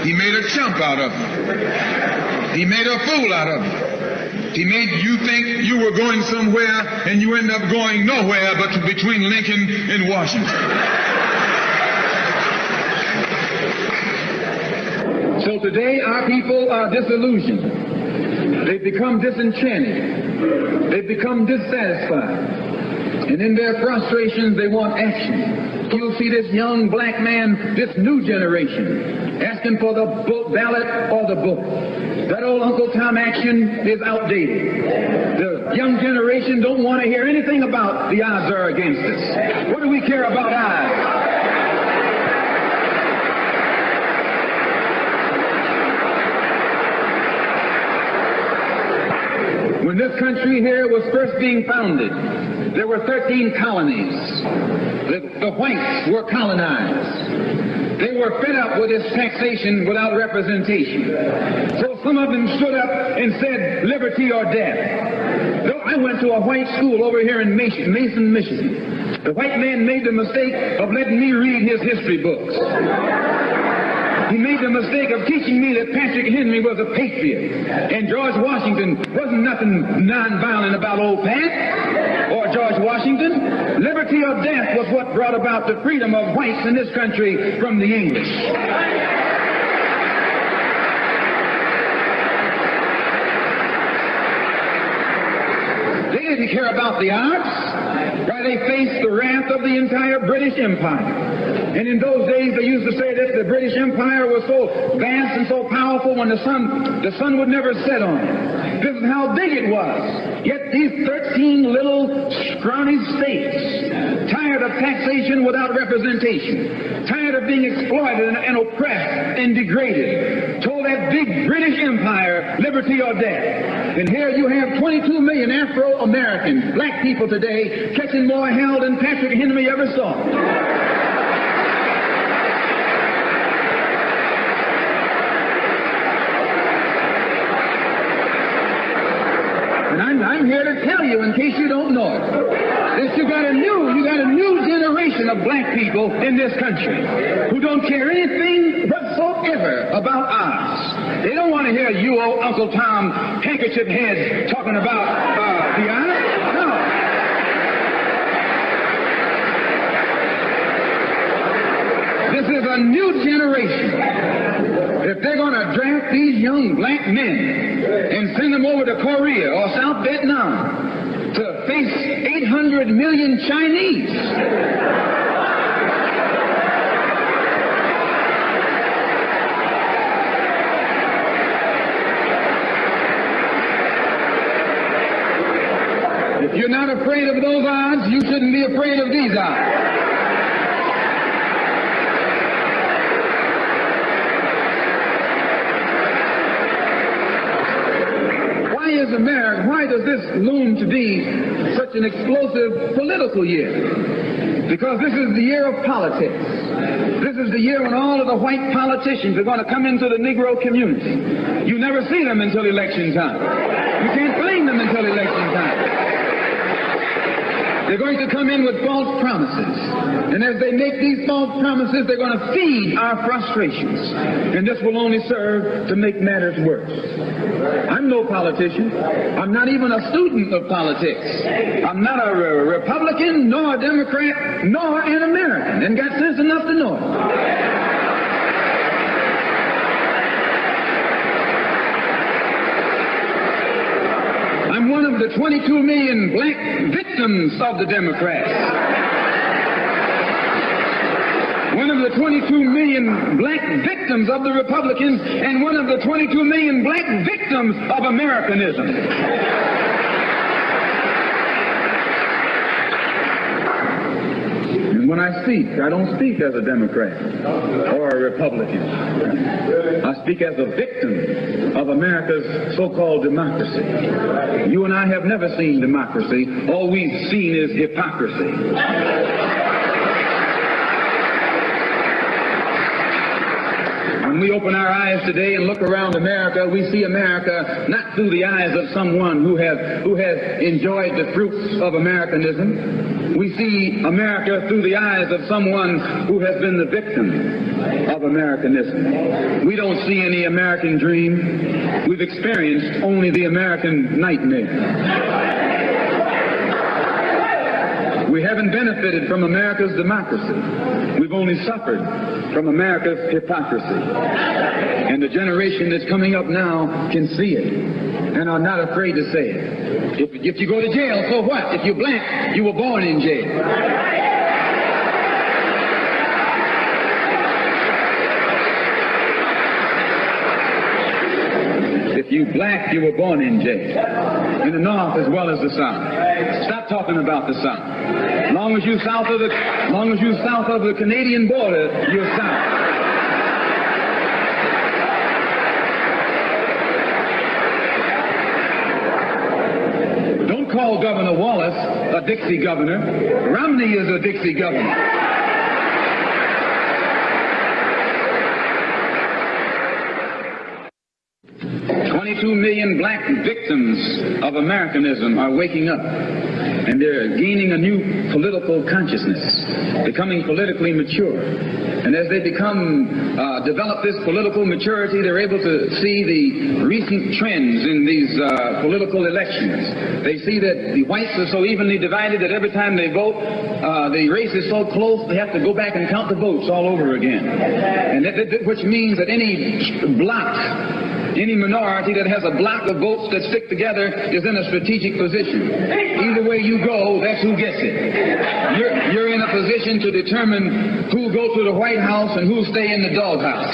He made a chump out of you. He made a fool out of you. He made you think you were going somewhere, and you end up going nowhere but between Lincoln and Washington. So today our people are disillusioned. They've become disenchanted. They've become dissatisfied. And in their frustrations, they want action. You'll see this young black man, this new generation, asking for the ballot or the book. That old Uncle Tom action is outdated. The young generation don't want to hear anything about the odds are against us. What do we care about odds? When this country here was first being founded, there were 13 colonies. The whites were colonized. They were fed up with this taxation without representation. So some of them stood up and said, liberty or death. I went to a white school over here in Mason, Michigan. The white man made the mistake of letting me read his history books. He made the mistake of teaching me that Patrick Henry was a patriot and George Washington wasn't nothing nonviolent about old Pat or George Washington. Liberty or death was what brought about the freedom of whites in this country from the English. They didn't care about the arts. Why, they faced the wrath of the entire British Empire. And in those days, they used to say that the British Empire was so vast and so powerful when the sun would never set on it. This is how big it was. Yet these 13 little scrawny states, tired of taxation without representation, tired of being exploited and oppressed and degraded, told that big British Empire, liberty or death. And here you have 22 million Afro-American black people today catching more hell than Patrick Henry ever saw. And I'm here to tell you, in case you don't know it, that you got a new generation of black people in this country who don't care anything whatsoever about ours. They don't want to hear you old Uncle Tom handkerchief heads talking about the honor. No. This is a new generation. If they're going to draft these young black men and send them over to Korea or South Vietnam to face 800 million Chinese, if you're not afraid of those odds, you shouldn't be afraid of these odds. Why does this loom to be such an explosive political year? Because this is the year of politics. This is the year when all of the white politicians are going to come into the Negro community. You never see them until election time. You can't blame them until election time. They're going to come in with false promises. And as they make these false promises, they're going to feed our frustrations. And this will only serve to make matters worse. I'm no politician. I'm not even a student of politics. I'm not a Republican, nor a Democrat, nor an American, and got sense enough to know it. I'm one of the 22 million black victims of the Democrats. One of the 22 million black victims of the Republicans, and one of the 22 million black victims of Americanism. And when I speak, I don't speak as a Democrat or a Republican. I speak as a victim of America's so-called democracy. You and I have never seen democracy. All we've seen is hypocrisy. When we open our eyes today and look around America, we see America not through the eyes of someone who has enjoyed the fruits of Americanism. We see America through the eyes of someone who has been the victim of Americanism. We don't see any American dream. We've experienced only the American nightmare. We haven't benefited from America's democracy. We've only suffered from America's hypocrisy. And the generation that's coming up now can see it and are not afraid to say it. If you go to jail, so what? If you're black, you were born in jail. If you're black, you were born in jail. In the North as well as the South. Stop talking about the South. As long as you're south of the Canadian border, you're South. Don't call Governor Wallace a Dixie governor. Romney is a Dixie governor. 22 million black victims of Americanism are waking up, and they're gaining a new political consciousness, becoming politically mature. And as they develop this political maturity, they're able to see the recent trends in these political elections. They see that the whites are so evenly divided that every time they vote, the race is so close, they have to go back and count the votes all over again. And which means that any block, any minority that has a block of votes that stick together is in a strategic position. Either way you go, that's who gets it. You're in a position to determine who'll go to the White House and who'll stay in the doghouse.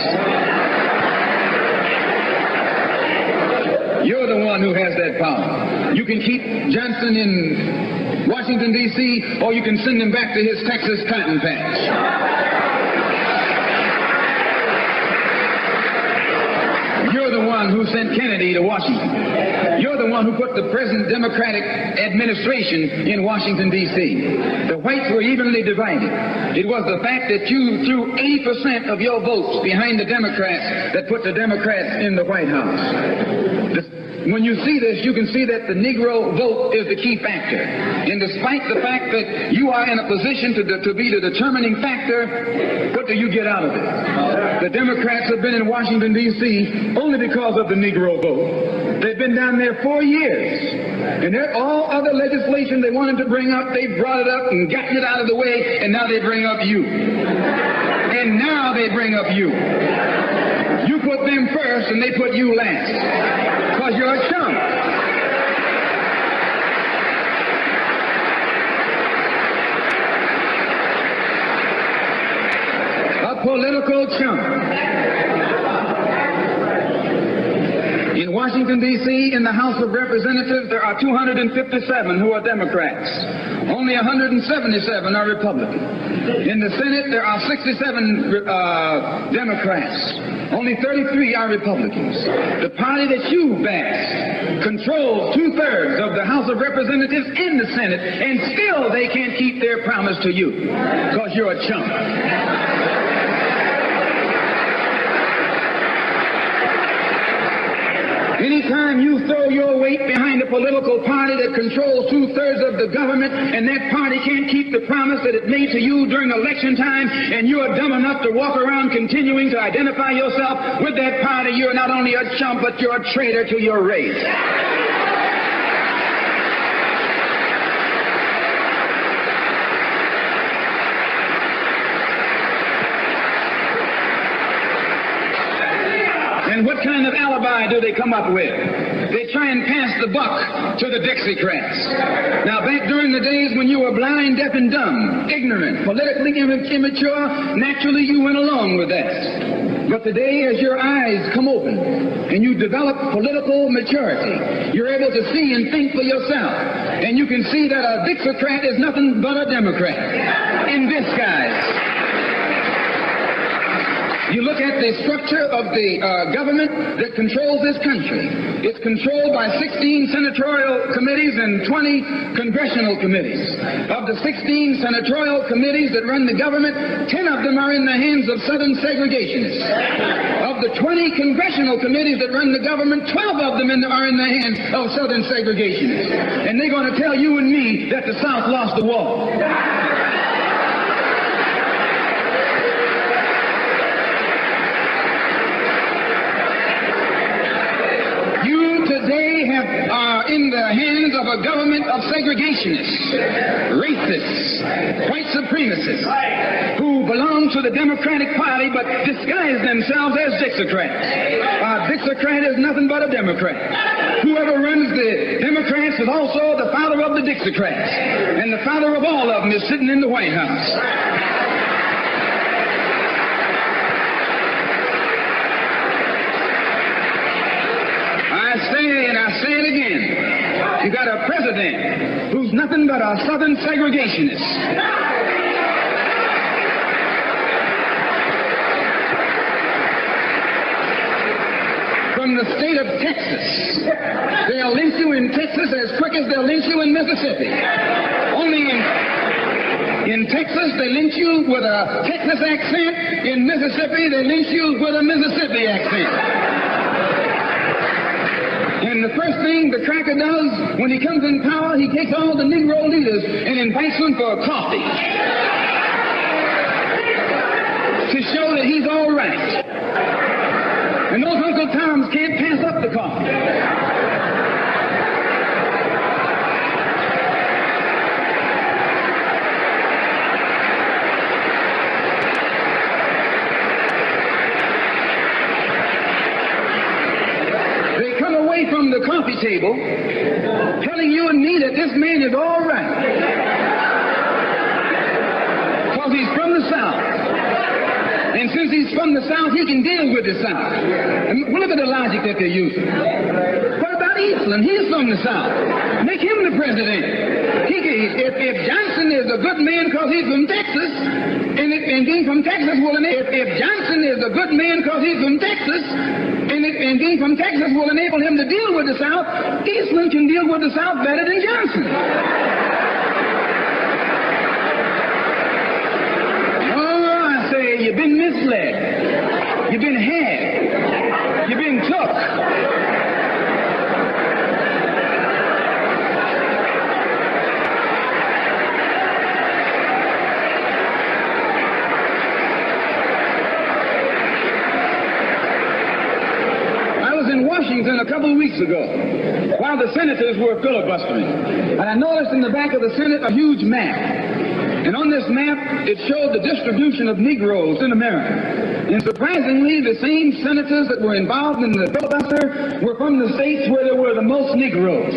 You're the one who has that power. You can keep Johnson in Washington, D.C., or you can send him back to his Texas cotton patch. You're the one who sent Kennedy to Washington. You're the one one who put the present Democratic administration in Washington, D.C. The whites were evenly divided. It was the fact that you threw 80% of your votes behind the Democrats that put the Democrats in the White House. When you see this, you can see that the Negro vote is the key factor. And despite the fact that you are in a position to be the determining factor, what do you get out of it? The Democrats have been in Washington, D.C. only because of the Negro vote. They've been down there 4 years. And all other legislation they wanted to bring up, they brought it up and gotten it out of the way, and now they bring up you. And now they bring up you. You put them first, and they put you last. Because you're a chump. A political chump. In Washington, D.C., in the House of Representatives, there are 257 who are Democrats. Only 177 are Republican. In the Senate, there are 67 Democrats. Only 33 are Republicans. The party that you back controls 2/3 of the House of Representatives and the Senate, and still they can't keep their promise to you because you're a chump. Anytime you throw your weight behind a political party that controls 2/3 of the government, and that party can't keep the promise that it made to you during election time, and you are dumb enough to walk around continuing to identify yourself with that party, you're not only a chump, but you're a traitor to your race. And what kind of alibi do they come up with? They try and pass the buck to the Dixiecrats. Now, back during the days when you were blind, deaf, and dumb, ignorant, politically immature, naturally you went along with that. But today, as your eyes come open and you develop political maturity, you're able to see and think for yourself. And you can see that a Dixiecrat is nothing but a Democrat in disguise. You look at the structure of the government that controls this country. It's controlled by 16 senatorial committees and 20 congressional committees. Of the 16 senatorial committees that run the government, 10 of them are in the hands of Southern segregationists. Of the 20 congressional committees that run the government, 12 of them are in the hands of Southern segregationists. And they're going to tell you and me that the South lost the war. Are in the hands of a government of segregationists, racists, white supremacists, who belong to the Democratic Party but disguise themselves as Dixiecrats. A Dixiecrat is nothing but a Democrat. Whoever runs the Democrats is also the father of the Dixiecrats, and the father of all of them is sitting in the White House. I say it again. You got a president who's nothing but a Southern segregationist. From the state of Texas. They'll lynch you in Texas as quick as they'll lynch you in Mississippi. Only in Texas, they lynch you with a Texas accent. In Mississippi, they lynch you with a Mississippi accent. And the first thing the cracker does when he comes in power, he takes all the Negro leaders and invites them for a coffee to show that he's all right. And those Uncle Toms can't pass up the coffee. From the coffee table, telling you and me that this man is all right because he's from the South, and since he's from the South, he can deal with the South. And look at the logic that they're using. What about Eastland? He's from the South. Make him the president. If Johnson is a good man because he's from Texas, and being from Texas, well, if Johnson is a good man because he's from Texas, and and being from Texas will enable him to deal with the South. Eastland can deal with the South better than Johnson. Oh, I say, you've been misled. You've been had. You've been took. Washington a couple of weeks ago while the senators were filibustering, and I noticed in the back of the Senate a huge map, and on this map it showed the distribution of Negroes in America. And surprisingly, the same senators that were involved in the filibuster were from the states where there were the most Negroes.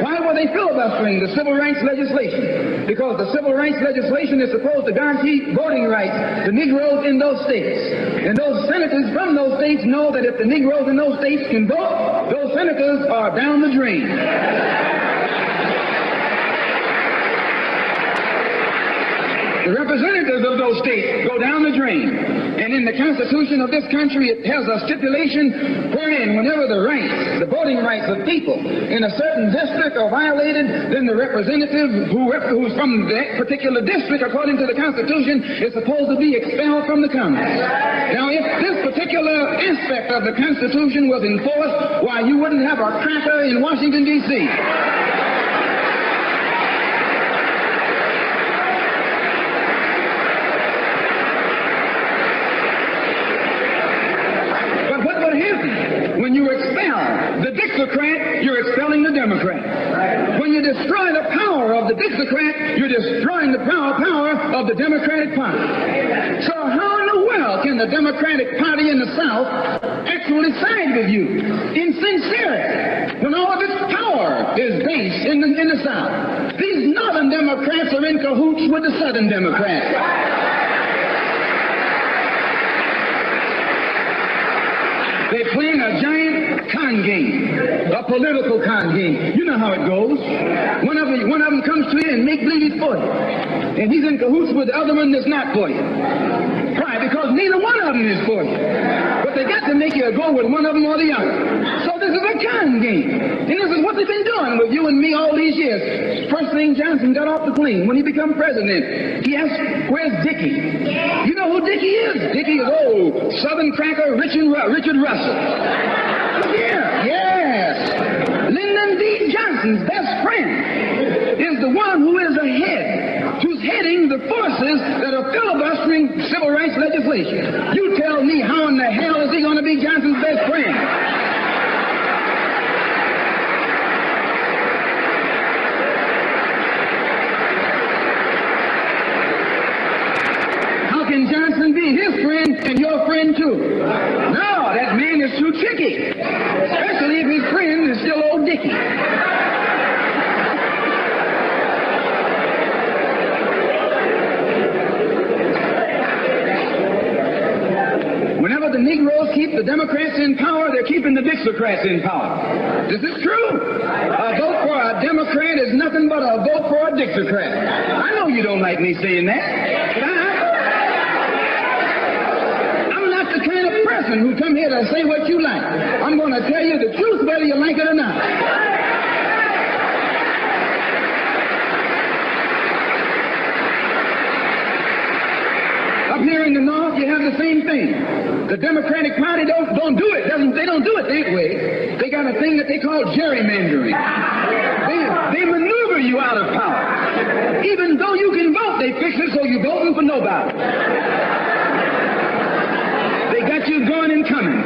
Why were they filibustering the civil rights legislation? Because the civil rights legislation is supposed to guarantee voting rights to Negroes in those states. And those senators from those states know that if the Negroes in those states can vote, those senators are down the drain. The representatives of those states go down the drain. And in the Constitution of this country, it has a stipulation wherein whenever the rights, the voting rights of people in a certain district are violated, then the representative who's from that particular district, according to the Constitution, is supposed to be expelled from the Congress. Now, if this particular aspect of the Constitution was enforced, why, you wouldn't have a cracker in Washington, D.C. When you expel the Dixiecrat, you're expelling the Democrat. When you destroy the power of the Dixiecrat, you're destroying the power of the Democratic Party. So how in the world can the Democratic Party in the South actually side with you in sincerity when all of its power is based in the South? These Northern Democrats are in cahoots with the Southern Democrats. They're playing a giant con game, a political con game. You know how it goes. One of them comes to you and make believe he's for you, and he's in cahoots with the other one that's not for you. Why? Because neither one of them is for you. But they got to make you go with one of them or the other. So this is a con game, and this is what they've been doing with you and me all these years. First thing Johnson got off the plane when he became president, he asked, "Where's Dickie?" You know who Dickie is? Dickie is old Southern cracker Richard Russell. Yeah, yes. Lyndon B. Johnson's best friend is the one who is ahead, who's heading the forces that are filibustering civil rights legislation. You tell me, how in the hell is he going to be Johnson's best friend? How can Johnson be his friend and your friend too? No, that man is too tricky, especially if his friend is still old Dickie. Whenever the Negroes keep the Democrats in power, they're keeping the Dixiecrats in power. This is true. A vote for a Democrat is nothing but a vote for a Dixiecrat. I know you don't like me saying that, but I'm not the kind of person who come here to say what you like. I'm going to tell you the truth whether you like it or not. Here in the North, you have the same thing. The Democratic Party don't do it. They don't do it that way. They got a thing that they call gerrymandering. They maneuver you out of power. Even though you can vote, they fix it so you're voting for nobody. They got you going and coming.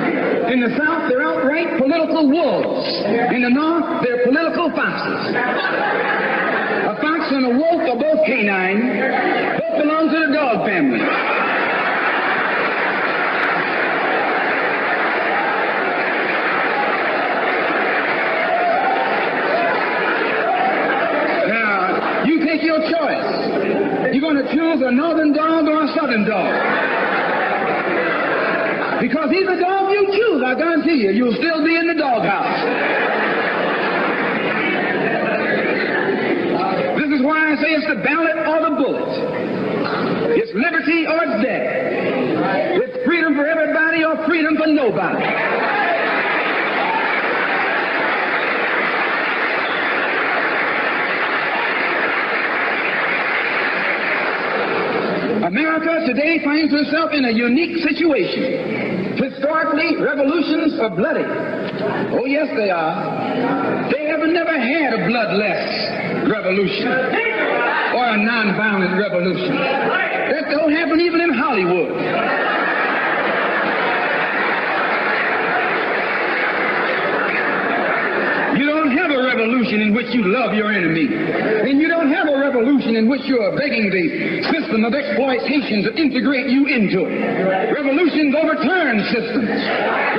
In the South, they're outright political wolves. In the North, they're political foxes. A fox and a wolf are both canine. Both belong to the dog family. Your choice. You're going to choose a northern dog or a southern dog. Because either dog you choose, I guarantee you, you'll still be in the doghouse. This is why I say it's the ballot or the bullet. It's liberty or it's death. It's freedom for everybody or freedom for nobody. America today finds herself in a unique situation. Historically, revolutions are bloody. Oh, yes, they are. They have never had a bloodless revolution or a nonviolent revolution. That don't happen even in Hollywood. You don't have a revolution in which you love your enemy. And you don't have a revolution in which you are begging the system of exploitation to integrate you into it. Revolutions overturn systems.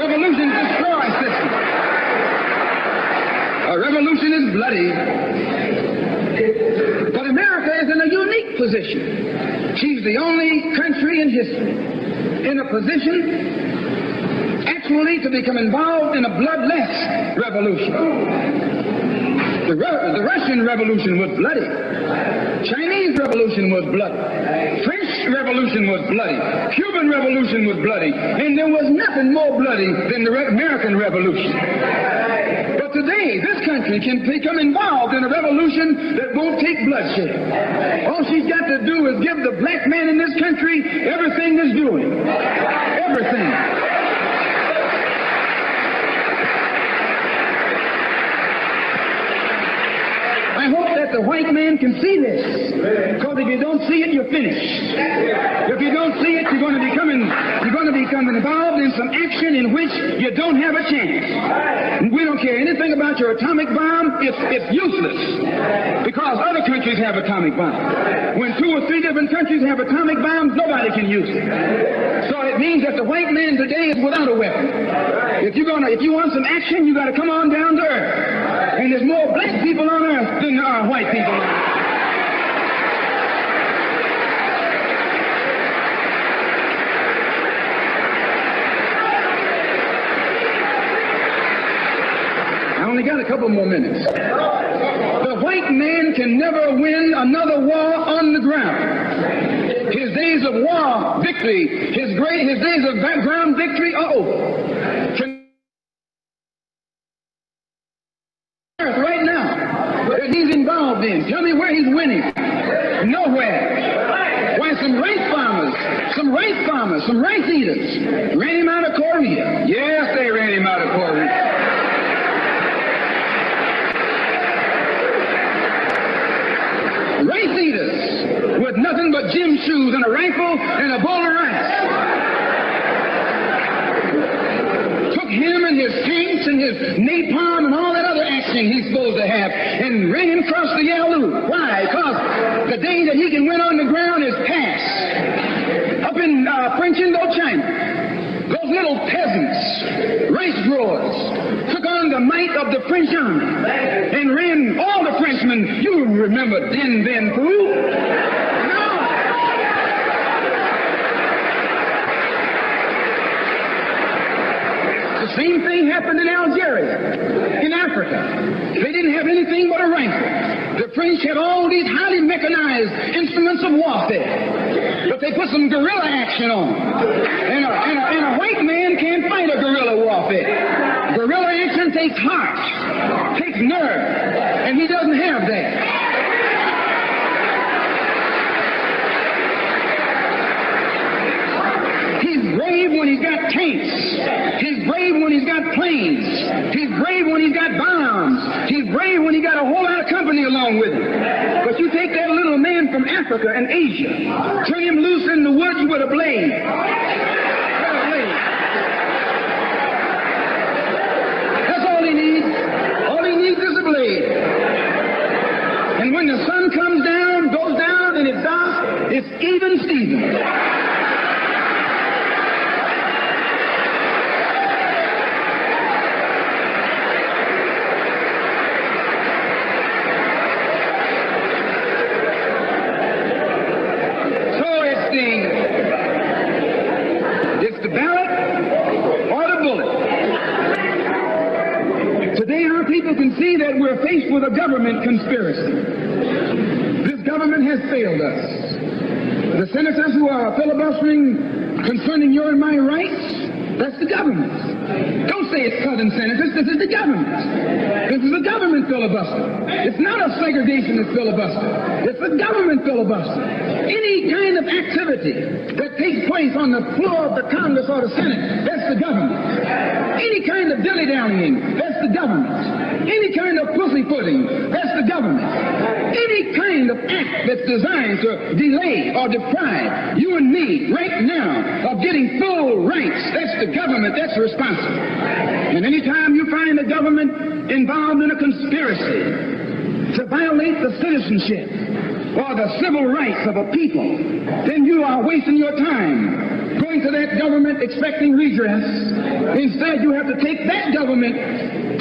Revolutions destroy systems. A revolution is bloody. But America is in a unique position. She's the only country in history in a position actually to become involved in a bloodless revolution. The Russian Revolution was bloody. Chinese Revolution was bloody. French Revolution was bloody. Cuban Revolution was bloody. And there was nothing more bloody than the American Revolution. But today, this country can become involved in a revolution that won't take bloodshed. All she's got to do is give the black man in this country everything he's doing. Everything. I hope that the white man can see this, because if you don't see it, you're finished. If you don't see it, you're going to become involved in some action in which you don't have a chance. We don't care anything about your atomic bomb. It's useless, because other countries have atomic bombs. When 2 or 3 different countries have atomic bombs, nobody can use it. So it means that the white man today is without a weapon. If you want some action, you got to come on down to earth. And there's more black people on earth than there are white people on earth. I only got a couple more minutes. The white man can never win another war on the ground. His days of war victory, his days of ground victory are over. Right now, that he's involved in. Tell me where he's winning. Nowhere. Why, some rice eaters ran him out of Korea. Yes, they ran him out of Korea. Rice eaters with nothing but gym shoes and a rifle and a bowl of rice. Took him and his tanks and his napalm and all that other action he's supposed to have and ran him across the Yalu. Why? Because the day that he can win on the ground is past. Up in French Indochina, those little peasants, rice growers, took on the might of the French army and ran all the Frenchmen. You remember Dien Bien Phu? The same thing happened in Algeria, in Africa. They didn't have anything but a rifle. The French had all these highly mechanized instruments of warfare, but they put some guerrilla action on. And a white man can't fight a guerrilla warfare. Guerrilla action takes heart, takes nerve, and he doesn't have that. He's brave when he's got tanks. He's brave when he's got planes. He's brave when he's got bombs. He's brave when he got a whole lot of company along with him. But you take that little man from Africa and Asia, turn him loose in the woods with a blade. That's all he needs. All he needs is a blade. And when the sun comes down, goes down, and it's dark, it's even Steven. It's the ballot or the bullet. Today our people can see that we're faced with a government conspiracy. This government has failed us. The senators who are filibustering concerning your and my rights, that's the government. Don't say it's Southern senators. This is the government. This is a government filibuster. It's not a segregationist filibuster. It's a government filibuster. Any kind of activity that takes place on the floor of the Congress or the Senate, that's the government. Any kind of dilly-dallying, that's the government. Any kind of pussyfooting, that's the government. Any kind of act that's designed to delay or deprive you and me right now of getting full rights, that's the government, that's responsible. And anytime you find the government involved in a conspiracy to violate the citizenship or the civil rights of a people, then you are wasting your time going to that government expecting redress. Instead, you have to take that government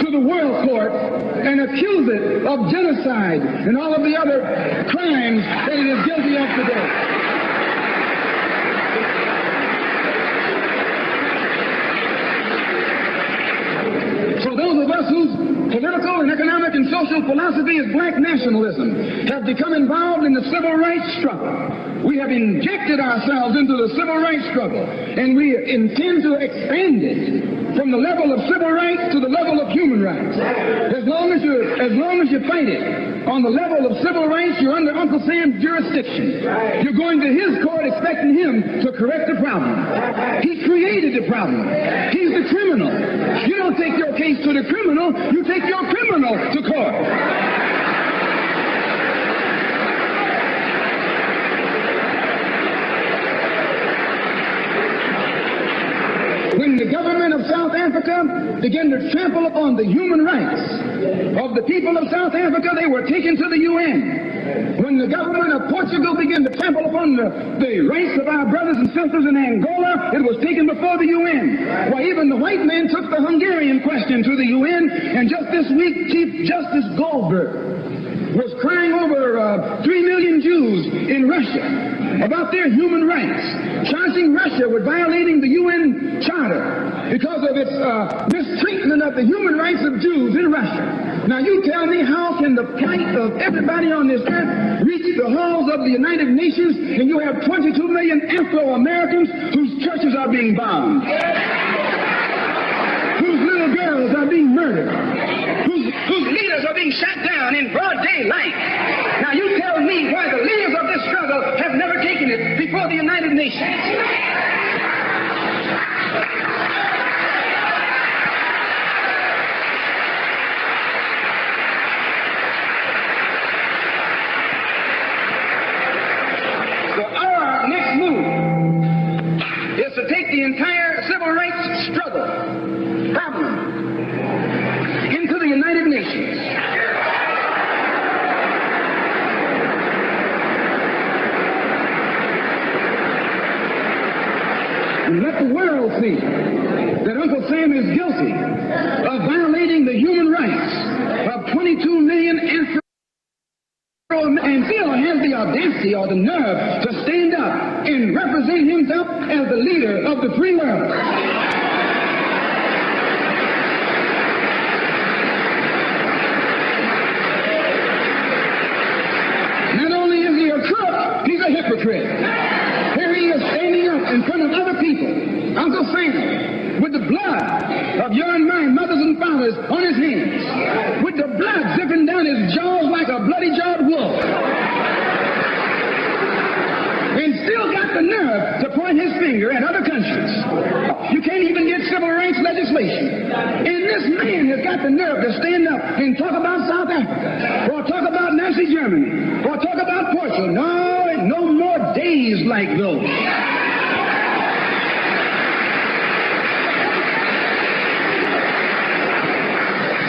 to the world court and accuse it of genocide and all of the other crimes that it is guilty of today. So those of us whose political and economic and social philosophy is black nationalism have become involved in the civil rights struggle. We have injected ourselves into the civil rights struggle, and we intend to expand it from the level of civil rights to the level of human rights. As long as you fight it on the level of civil rights, you're under Uncle Sam's jurisdiction. You're going to his court expecting him to correct the problem. He created the problem. He's the criminal. You don't take your case to the criminal, you take your criminal to court. When the government of South Africa began to trample upon the human rights of the people of South Africa, they were taken to the UN. When the government of Portugal began to trample upon the rights of our brothers and sisters in Angola, it was taken before the UN. Why, even the white man took the Hungarian question to the UN, and just this week, Chief Justice Goldberg was crying over 3 million Jews in Russia about their human rights, charging Russia with violating the UN Charter because of its mistreatment of the human rights of Jews in Russia. Now you tell me, how can the plight of everybody on this earth reach the halls of the United Nations, and you have 22 million Afro-Americans whose churches are being bombed, whose little girls are being murdered, whose leaders are being shot down in broad daylight? Now you tell me why the leaders of this struggle have never taken it before the United Nations. So our next move is to take the entire civil rights struggle problem into the United Nations. And let the world see that Uncle Sam is guilty of violating the human rights of 22 million Afro, and still has the audacity or the nerve to stand up and represent himself as the leader of the free world. Not only is he a crook, he's a hypocrite. Here he is standing up in front of other people, Uncle Sam, with the blood of your and my mothers and fathers on his hands, with the blood dripping down his jaws like a bloody-jawed wolf, and still got the nerve to point his finger at other countries. You can't even get civil rights legislation. And this man has got the nerve to stand up and talk about South Africa, or talk about Nazi Germany, or talk about Portugal. No more days like those.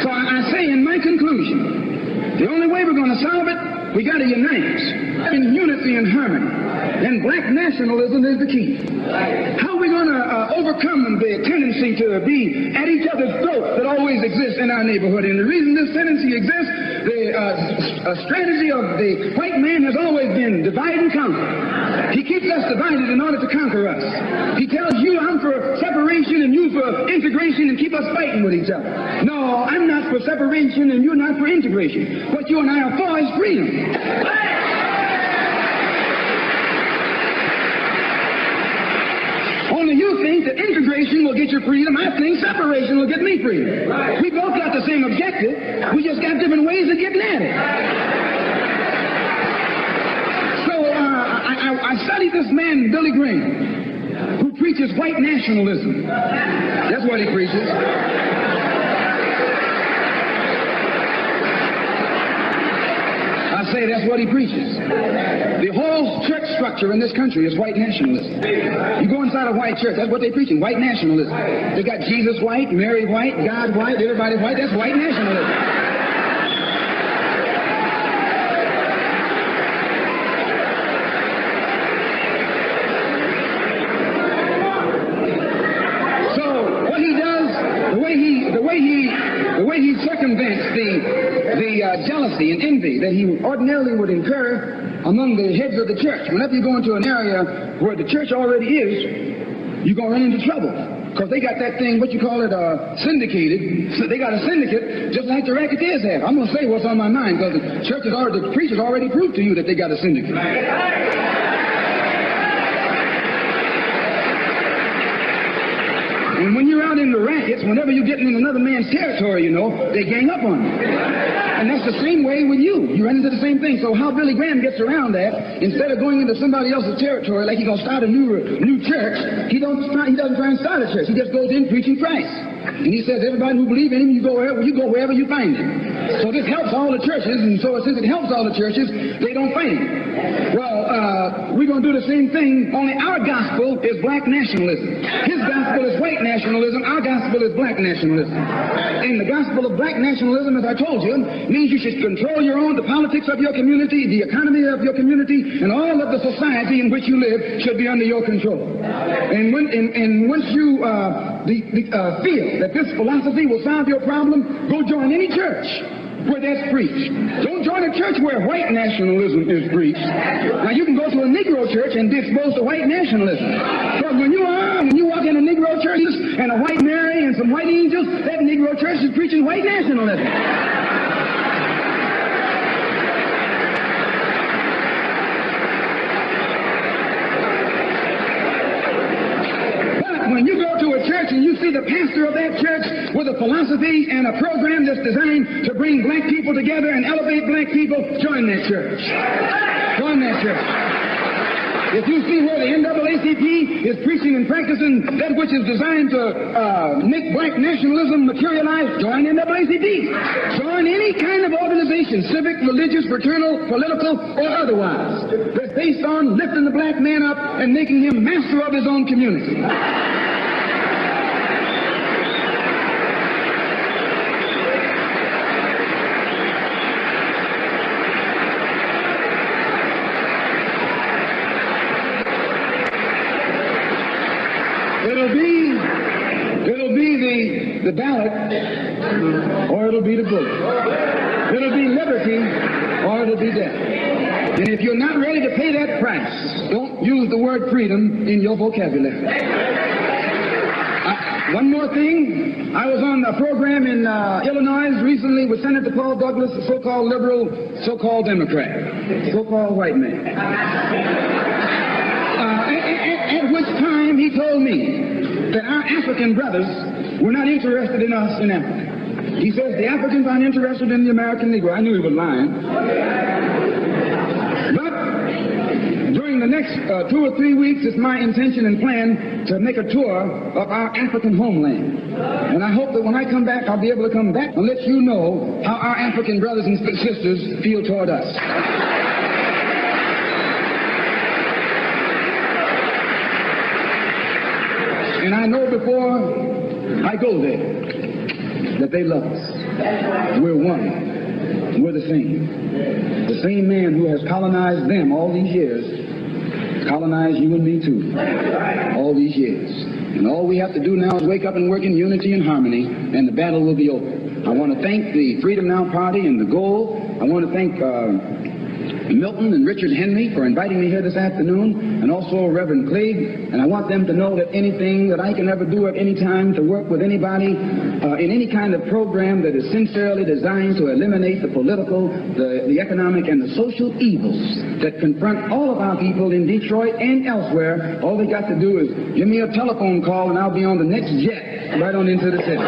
So I say in my conclusion, the only way we're going to solve it, we got to unite in unity and harmony. And black nationalism is the key. How are we going to overcome the tendency to be at each other's throats that always exists in our neighborhood? And the reason this tendency exists, the strategy of the white man has always been divide and conquer. He keeps us divided in order to conquer us. He tells you, I'm for separation and you for integration, and keep us fighting with each other. No, I'm not for separation and you're not for integration. What you and I are for is freedom. Only you think that integration will get you freedom. I think separation will get me freedom. We both got the same objective. We just got different ways of getting at it. So I study this man, Billy Graham, who preaches white nationalism. That's what he preaches. I say that's what he preaches. The whole church structure in this country is white nationalism. You go inside a white church, that's what they're preaching, white nationalism. They got Jesus white, Mary white, God white, everybody white. That's white nationalism. The way he circumvents the jealousy and envy that he ordinarily would incur among the heads of the church. Whenever you go into an area where the church already is, you're going to run into trouble. Because they got that thing, what you call it, syndicated. So they got a syndicate just like the racketeers have. I'm going to say what's on my mind because the preachers already proved to you that they got a syndicate. And when you're out in the rackets, whenever you're getting in another man's territory, you know, they gang up on you. And that's the same way with you. You run into the same thing. So how Billy Graham gets around that, instead of going into somebody else's territory like he's going to start a new church, he doesn't try and start a church. He just goes in preaching Christ. And he says, everybody who believes in him, you go wherever you find him. So this helps all the churches, and so since it helps all the churches, they don't fight him. Well, we're going to do the same thing, only our gospel is black nationalism. His gospel is white nationalism, our gospel is black nationalism. And the gospel of black nationalism, as I told you, means you should control the politics of your community, the economy of your community, and all of the society in which you live should be under your control. And once you feel that this philosophy will solve your problem, go join any church where that's preached. Don't join a church where white nationalism is preached. Now you can go to a Negro church and be exposed to white nationalism. Because when you walk in a Negro church and a white Mary and some white angels, that Negro church is preaching white nationalism. When you go to a church and you see the pastor of that church with a philosophy and a program that's designed to bring black people together and elevate black people, join that church. Join that church. If you see where the NAACP is preaching and practicing that which is designed to make black nationalism materialize, join NAACP. Join any kind of organization, civic, religious, fraternal, political, or otherwise, that's based on lifting the black man up and making him master of his own community. It'll be the ballot, or it'll be the bullet. It'll be liberty, or it'll be death. And if you're not ready to pay that price, don't use the word freedom in your vocabulary. One more thing. I was on a program in Illinois recently with Senator Paul Douglas, a so-called liberal, so-called Democrat, so-called white man. At which time he told me that our African brothers were not interested in us in Africa. He says the Africans aren't interested in the American Negro. I knew he was lying. But during the next 2 or 3 weeks, it's my intention and plan to make a tour of our African homeland. And I hope that when I come back, I'll be able to come back and let you know how our African brothers and sisters feel toward us. And I know before I go there that they love us. We're one. We're the same. The same man who has colonized them all these years colonized you and me too. All these years. And all we have to do now is wake up and work in unity and harmony, and the battle will be over. I want to thank the Freedom Now Party and the Goal. I want to thank Milton and Richard Henry for inviting me here this afternoon, and also Reverend Clegg. And I want them to know that anything that I can ever do at any time to work with anybody in any kind of program that is sincerely designed to eliminate the political, the economic, and the social evils that confront all of our people in Detroit and elsewhere, all they got to do is give me a telephone call and I'll be on the next jet right on into the city.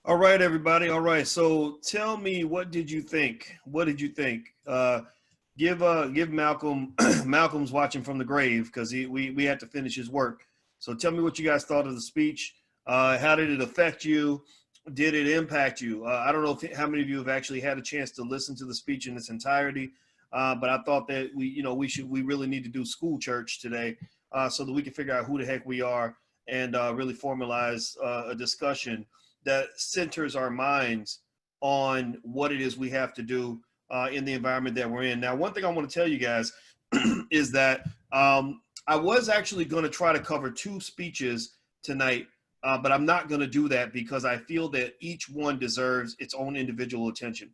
All right, everybody. All right. So tell me, what did you think? What did you think? Give Malcolm. Malcolm's watching from the grave because we had to finish his work. So tell me what you guys thought of the speech. How did it affect you? Did it impact you? I don't know how many of you have actually had a chance to listen to the speech in its entirety, but I thought that we really need to do school church today so that we can figure out who the heck we are and really formalize a discussion that centers our minds on what it is we have to do in the environment that we're in. Now, one thing I want to tell you guys is that I was actually going to try to cover 2 speeches tonight, but I'm not going to do that because I feel that each one deserves its own individual attention.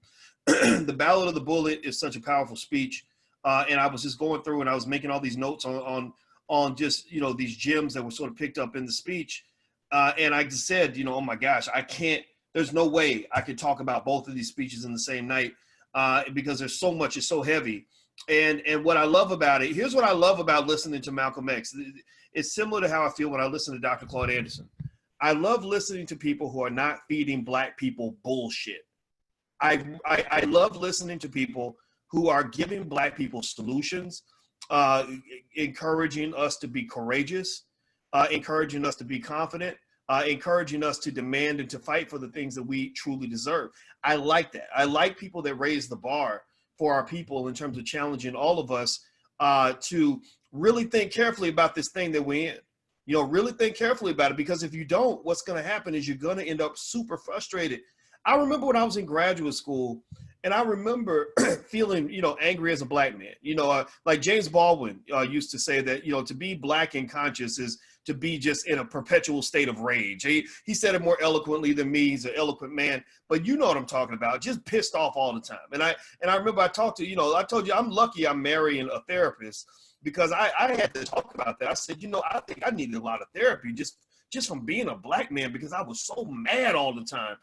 The Ballot of the Bullet is such a powerful speech, and I was just going through and I was making all these notes on just, these gems that were sort of picked up in the speech. And I just said, oh my gosh, I can't, there's no way I could talk about both of these speeches in the same night because there's so much, it's so heavy. And what I love about it, here's what I love about listening to Malcolm X. It's similar to how I feel when I listen to Dr. Claude Anderson. I love listening to people who are not feeding Black people bullshit. I love listening to people who are giving Black people solutions, encouraging us to be courageous, encouraging us to be confident, encouraging us to demand and to fight for the things that we truly deserve. I like that. I like people that raise the bar for our people in terms of challenging all of us to really think carefully about this thing that we're in. Really think carefully about it, because if you don't, what's going to happen is you're going to end up super frustrated. I remember when I was in graduate school, and I remember feeling, angry as a Black man. Like James Baldwin used to say that, to be Black and conscious is to be just in a perpetual state of rage. He said it more eloquently than me. He's an eloquent man, but you know what I'm talking about. Just pissed off all the time. And I remember I talked to, I told you I'm lucky I'm marrying a therapist, because I had to talk about that. I said, I think I needed a lot of therapy just from being a Black man, because I was so mad all the time.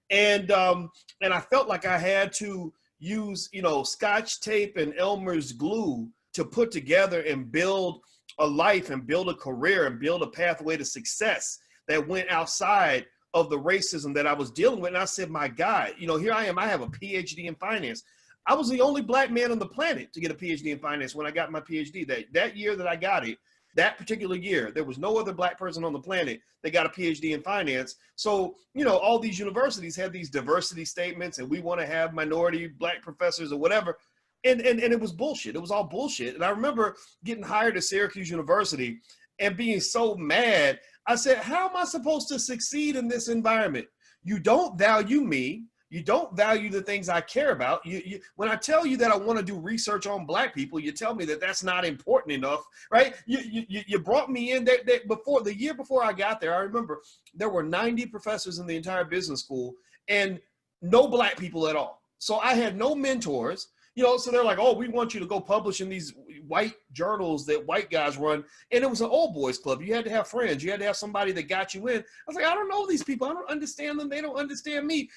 And I felt like I had to use, Scotch tape and Elmer's glue to put together and build a life and build a career and build a pathway to success that went outside of the racism that I was dealing with. And I said, my God, here I am. I have a PhD in finance. I was the only Black man on the planet to get a PhD in finance when I got my PhD. That year that I got it, that particular year, there was no other Black person on the planet that got a PhD in finance. So, all these universities had these diversity statements, and we want to have minority Black professors or whatever. And it was bullshit. It was all bullshit. And I remember getting hired at Syracuse University and being so mad. I said, how am I supposed to succeed in this environment? You don't value me. You don't value the things I care about. When I tell you that I want to do research on Black people, you tell me that that's not important enough, right? You brought me in before the year before I got there. I remember there were 90 professors in the entire business school and no Black people at all. So I had no mentors. So they're like, oh, we want you to go publish in these white journals that white guys run. And it was an old boys club. You had to have friends. You had to have somebody that got you in. I was like, I don't know these people. I don't understand them. They don't understand me.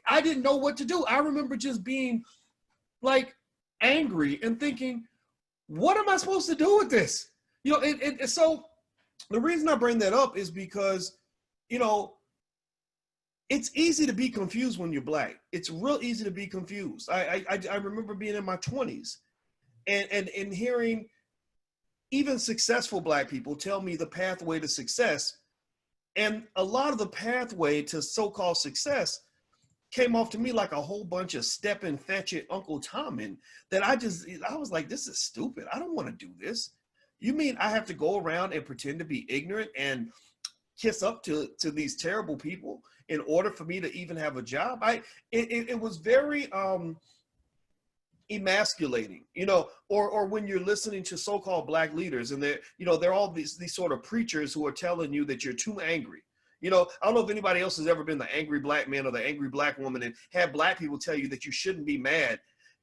I didn't know what to do. I remember just being like angry and thinking, what am I supposed to do with this? So the reason I bring that up is because, it's easy to be confused when you're Black. It's real easy to be confused. I remember being in my 20s and hearing even successful Black people tell me the pathway to success. And a lot of the pathway to so-called success came off to me like a whole bunch of step and fetch it Uncle Tommen that I was like, this is stupid. I don't want to do this. You mean I have to go around and pretend to be ignorant and kiss up to these terrible people in order for me to even have a job? It was very emasculating, or when you're listening to so-called Black leaders and they're all these sort of preachers who are telling you that you're too angry. I don't know if anybody else has ever been the angry Black man or the angry Black woman and had Black people tell you that you shouldn't be mad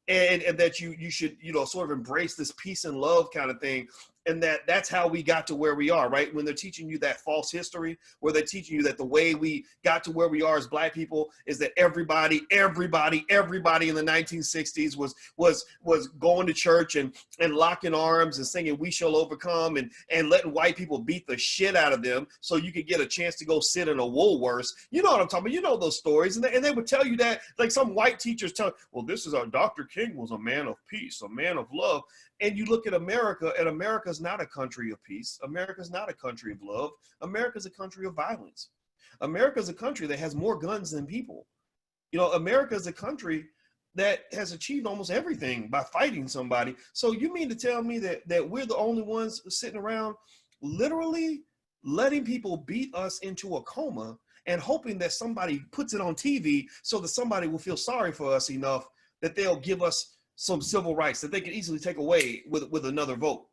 and that you should, sort of embrace this peace and love kind of thing. and that's how we got to where we are, right? When they're teaching you that false history, where they're teaching you that the way we got to where we are as Black people is that everybody in the 1960s was going to church and locking arms and singing "We Shall Overcome" and letting white people beat the shit out of them so you could get a chance to go sit in a Woolworths. You know what I'm talking about? You know those stories, and they would tell you that, like some white teachers tell, well, this is our Dr. King was a man of peace, a man of love. And you look at America, and America's not a country of peace. America's not a country of love. America's a country of violence. America's a country that has more guns than people. You know, America's a country that has achieved almost everything by fighting somebody. So you mean to tell me that we're the only ones sitting around literally letting people beat us into a coma and hoping that somebody puts it on TV so that somebody will feel sorry for us enough that they'll give us some civil rights that they can easily take away with another vote?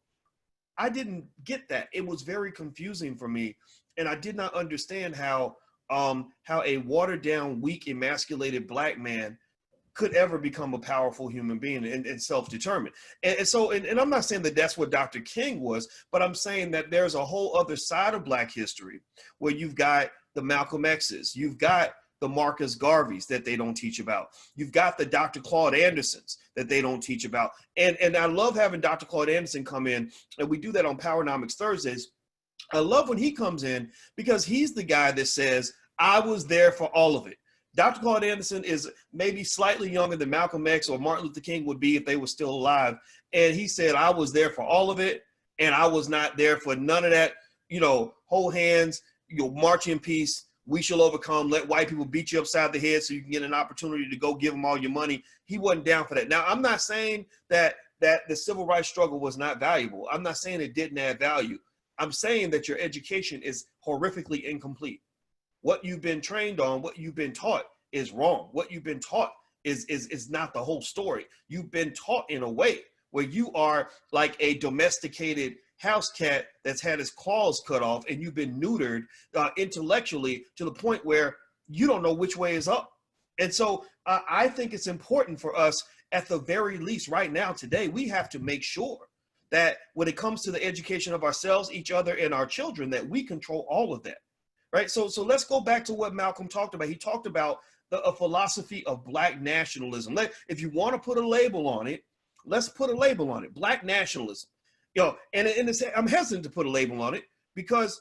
I didn't get that. It was very confusing for me. And I did not understand how a watered down, weak, emasculated Black man could ever become a powerful human being and self-determined. And so I'm not saying that that's what Dr. King was, but I'm saying that there's a whole other side of Black history where you've got the Malcolm X's, you've got the Marcus Garveys that they don't teach about. You've got the Dr. Claude Andersons that they don't teach about. And I love having Dr. Claude Anderson come in, and we do that on Powernomics Thursdays. I love when he comes in because he's the guy that says, I was there for all of it. Dr. Claude Anderson is maybe slightly younger than Malcolm X or Martin Luther King would be if they were still alive. And he said, I was there for all of it, and I was not there for none of that, hold hands, march in peace, we shall overcome, let white people beat you upside the head so you can get an opportunity to go give them all your money. He wasn't down for that. Now, I'm not saying that the civil rights struggle was not valuable. I'm not saying it didn't add value. I'm saying that your education is horrifically incomplete. What you've been trained on, what you've been taught is wrong. What you've been taught is not the whole story. You've been taught in a way where you are like a domesticated house cat that's had his claws cut off, and you've been neutered intellectually to the point where you don't know which way is up. And so I think it's important for us, at the very least right now today, we have to make sure that when it comes to the education of ourselves, each other, and our children, that we control all of that, right? So let's go back to what Malcolm talked about. He talked about a philosophy of Black nationalism. If you want to put a label on it, let's put a label on it, Black nationalism. And I'm hesitant to put a label on it because,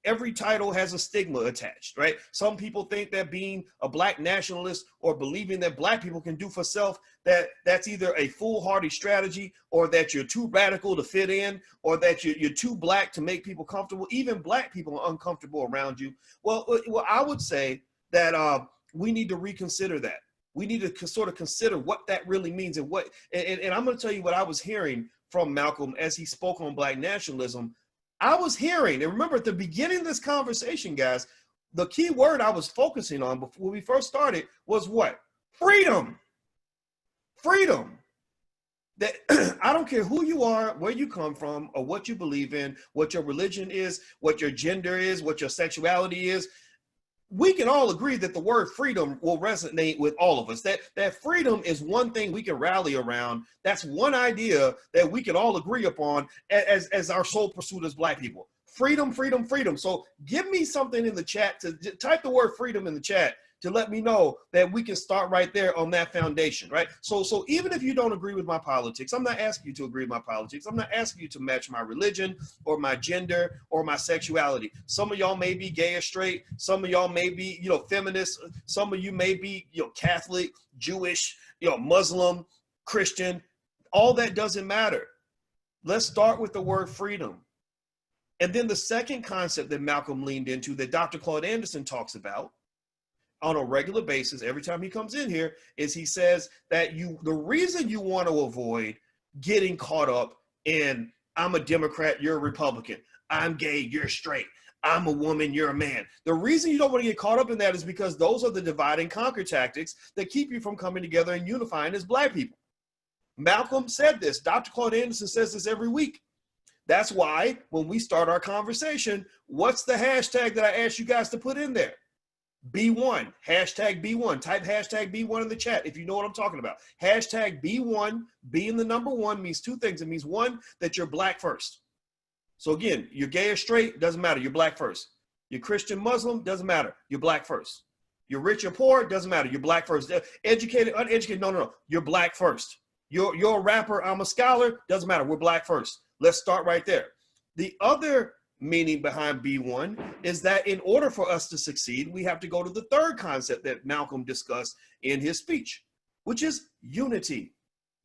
every title has a stigma attached, right? Some people think that being a Black nationalist or believing that Black people can do for self, that's either a foolhardy strategy, or that you're too radical to fit in, or that you're too Black to make people comfortable. Even Black people are uncomfortable around you. Well, I would say that we need to reconsider that. We need to sort of consider what that really means and I'm going to tell you what I was hearing from Malcolm as he spoke on Black nationalism. I was hearing, and remember at the beginning of this conversation, guys, the key word I was focusing on before we first started was what? Freedom. Freedom. That I don't care who you are, where you come from, or what you believe in, what your religion is, what your gender is, what your sexuality is. We can all agree that the word freedom will resonate with all of us. That freedom is one thing we can rally around. That's one idea that we can all agree upon as our sole pursuit as Black people. Freedom, freedom, freedom. So give me something in the chat, to type the word freedom in the chat to let me know that we can start right there on that foundation, right? So even if you don't agree with my politics, I'm not asking you to agree with my politics. I'm not asking you to match my religion or my gender or my sexuality. Some of y'all may be gay or straight. Some of y'all may be, feminist. Some of you may be, Catholic, Jewish, Muslim, Christian. All that doesn't matter. Let's start with the word freedom. And then the second concept that Malcolm leaned into, that Dr. Claude Anderson talks about on a regular basis every time he comes in here, is he says that the reason you want to avoid getting caught up in, I'm a Democrat, you're a Republican, I'm gay, you're straight, I'm a woman, you're a man. The reason you don't want to get caught up in that is because those are the divide and conquer tactics that keep you from coming together and unifying as Black people. Malcolm said this. Dr. Claude Anderson says this every week. That's why when we start our conversation, what's the hashtag that I asked you guys to put in there? B1, hashtag B1. Type hashtag B1 in the chat if you know what I'm talking about. Hashtag B1, being the number one means two things. It means one, that you're black first. So again, you're gay or straight, doesn't matter, you're black first. You're Christian, Muslim, doesn't matter, you're black first. You're rich or poor, doesn't matter, you're black first. Educated, uneducated, no, you're black first. You're a rapper, I'm a scholar, doesn't matter, we're black first. Let's start right there. The other meaning behind B1 is that in order for us to succeed, we have to go to the third concept that Malcolm discussed in his speech, which is unity.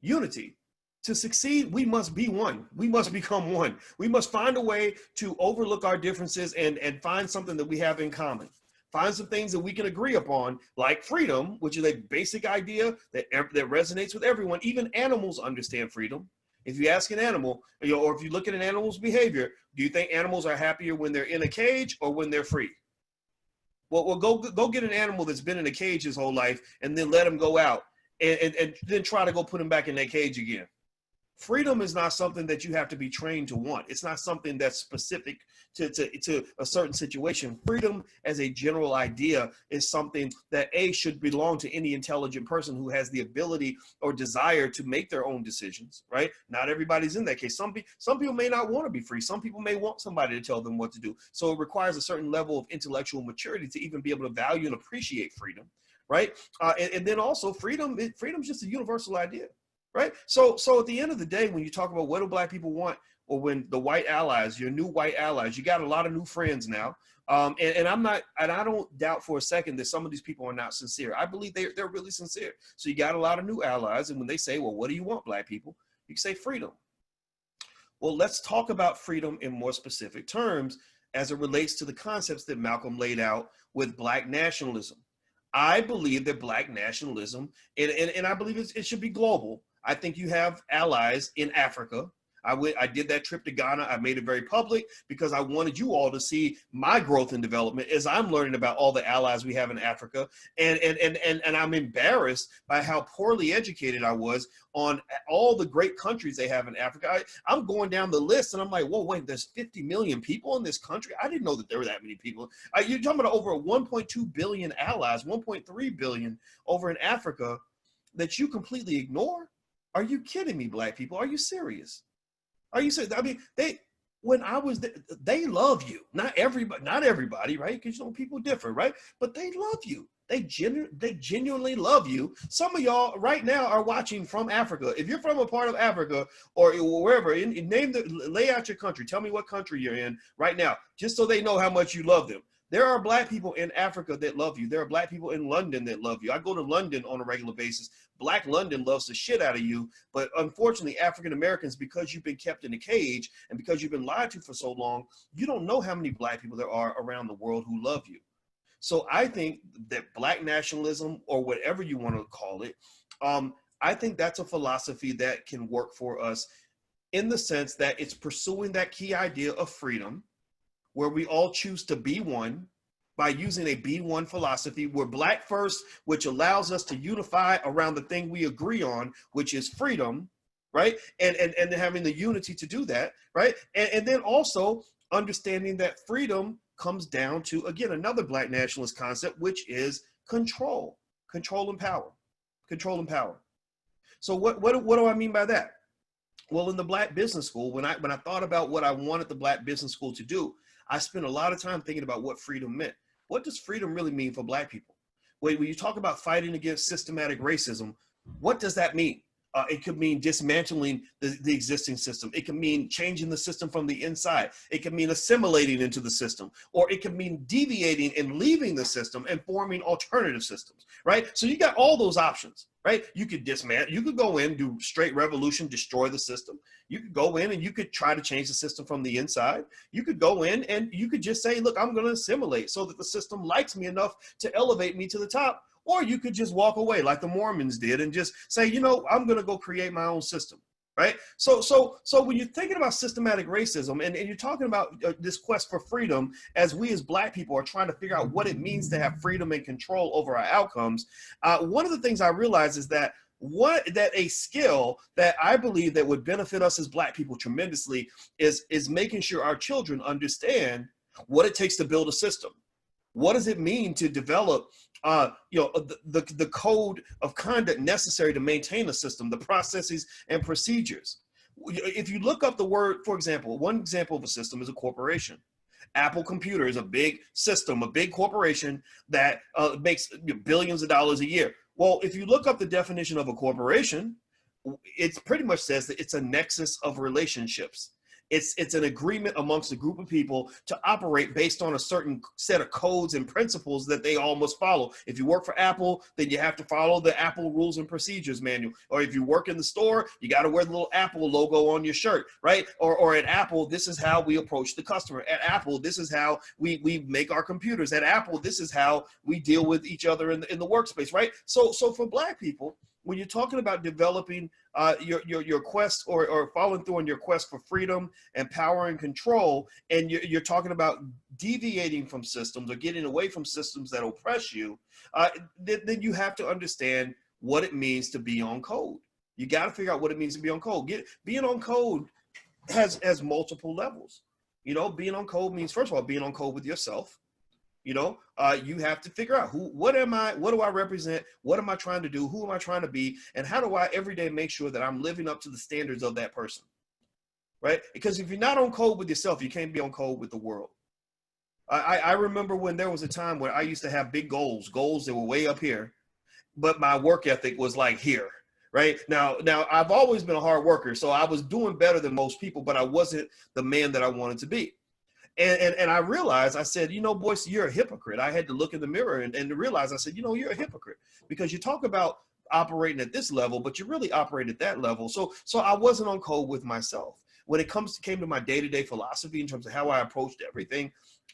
Unity. To succeed, we must be one. We must become one. We must find a way to overlook our differences and find something that we have in common. Find some things that we can agree upon, like freedom, which is a basic idea that resonates with everyone. Even animals understand freedom. If you ask an animal, or if you look at an animal's behavior, do you think animals are happier when they're in a cage or when they're free? Well, go get an animal that's been in a cage his whole life and then let him go out and then try to go put him back in that cage again. Freedom is not something that you have to be trained to want. It's not something that's specific to a certain situation. Freedom as a general idea is something that should belong to any intelligent person who has the ability or desire to make their own decisions, right? Not everybody's in that case. Some people may not want to be free. Some people may want somebody to tell them what to do. So it requires a certain level of intellectual maturity to even be able to value and appreciate freedom, right? And then also freedom is just a universal idea. Right. So at the end of the day, when you talk about what do black people want, or when the white allies, your new white allies, you got a lot of new friends now. And I don't doubt for a second that some of these people are not sincere. I believe they're really sincere. So you got a lot of new allies. And when they say, well, what do you want, black people? You can say freedom. Well, let's talk about freedom in more specific terms as it relates to the concepts that Malcolm laid out with black nationalism. I believe that black nationalism, and I believe it should be global. I think you have allies in Africa. I did that trip to Ghana. I made it very public because I wanted you all to see my growth and development as I'm learning about all the allies we have in Africa. And I'm embarrassed by how poorly educated I was on all the great countries they have in Africa. I'm going down the list and I'm like, whoa, wait, there's 50 million people in this country? I didn't know that there were that many people. You're talking about over 1.2 billion allies, 1.3 billion over in Africa that you completely ignore? Are you kidding me, black people? Are you serious? Are you serious? I mean, when I was there, they love you. Not everybody, right? Because people differ, right? But they love you. They genuinely love you. Some of y'all right now are watching from Africa. If you're from a part of Africa or wherever, lay out your country. Tell me what country you're in right now, just so they know how much you love them. There are black people in Africa that love you. There are black people in London that love you. I go to London on a regular basis. Black London loves the shit out of you. But unfortunately, African Americans, because you've been kept in a cage and because you've been lied to for so long, you don't know how many black people there are around the world who love you. So I think that black nationalism, or whatever you want to call it, I think that's a philosophy that can work for us in the sense that it's pursuing that key idea of freedom, where we all choose to be one by using a B1 philosophy. We're black first, which allows us to unify around the thing we agree on, which is freedom, right? And having the unity to do that, right? And then also understanding that freedom comes down to, again, another black nationalist concept, which is control and power. So what do I mean by that? Well, in the Black Business School, when I thought about what I wanted the Black Business School to do, I spent a lot of time thinking about what freedom meant. What does freedom really mean for black people? When you talk about fighting against systematic racism, what does that mean? It could mean dismantling the existing system. It can mean changing the system from the inside. It can mean assimilating into the system, or it can mean deviating and leaving the system and forming alternative systems, right? So you got all those options, right? You could dismantle, you could go in, do straight revolution, destroy the system. You could go in and you could try to change the system from the inside. You could go in and you could just say, look, I'm going to assimilate so that the system likes me enough to elevate me to the top. Or you could just walk away like the Mormons did and just say, you know, I'm going to go create my own system, right? So when you're thinking about systematic racism and you're talking about this quest for freedom, as we as black people are trying to figure out what it means to have freedom and control over our outcomes, one of the things I realize is that a skill that I believe that would benefit us as black people tremendously is making sure our children understand what it takes to build a system. What does it mean to develop, the code of conduct necessary to maintain a system, the processes and procedures? If you look up the word, for example, one example of a system is a corporation. Apple Computer is a big system, a big corporation that makes billions of dollars a year. Well, if you look up the definition of a corporation, it pretty much says that it's a nexus of relationships. It's an agreement amongst a group of people to operate based on a certain set of codes and principles that they all must follow. If you work for Apple, then you have to follow the Apple Rules and Procedures Manual. Or if you work in the store, you got to wear the little Apple logo on your shirt, right? Or at Apple, this is how we approach the customer. At Apple, this is how we make our computers. At Apple, this is how we deal with each other in the workspace, right? So for Black people, when you're talking about developing your quest or following through on your quest for freedom and power and control, and you're talking about deviating from systems or getting away from systems that oppress you, then you have to understand what it means to be on code. You got to figure out what it means to be on code. Being on code has multiple levels. Being on code means, first of all, being on code with yourself. You have to figure out what am I, what do I represent? What am I trying to do? Who am I trying to be? And how do I every day make sure that I'm living up to the standards of that person, right? Because if you're not on code with yourself, you can't be on code with the world. I remember when there was a time where I used to have big goals that were way up here, but my work ethic was like here. Right now, I've always been a hard worker, so I was doing better than most people, but I wasn't the man that I wanted to be. And I realized, I said, Boyce, you're a hypocrite. I had to look in the mirror and realize, I said, you're a hypocrite, because you talk about operating at this level, but you really operate at that level. So I wasn't on code with myself. When it came to my day-to-day philosophy in terms of how I approached everything,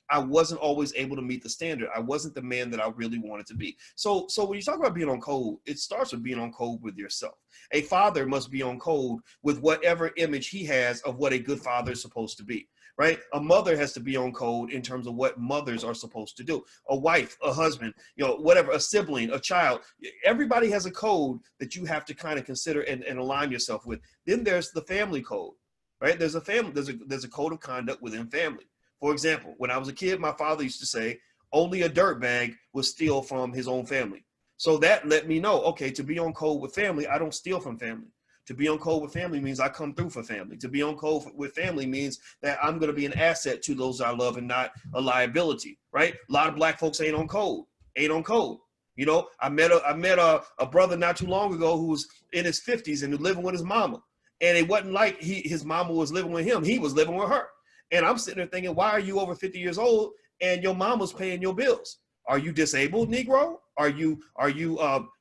I wasn't always able to meet the standard. I wasn't the man that I really wanted to be. So when you talk about being on code, it starts with being on code with yourself. A father must be on code with whatever image he has of what a good father is supposed to be. Right? A mother has to be on code in terms of what mothers are supposed to do. A wife, a husband, whatever, a sibling, a child. Everybody has a code that you have to kind of consider and align yourself with. Then there's the family code, right? There's a code of conduct within family. For example, when I was a kid, my father used to say, only a dirtbag will steal from his own family. So that let me know, okay, to be on code with family, I don't steal from family. To be on code with family means I come through for family. To be on code with family means that I'm going to be an asset to those I love and not a liability, right? A lot of Black folks ain't on code. I met a brother not too long ago who was in his 50s and living with his mama. And it wasn't like his mama was living with him. He was living with her. And I'm sitting there thinking, why are you over 50 years old and your mama's paying your bills? Are you disabled, Negro? Are you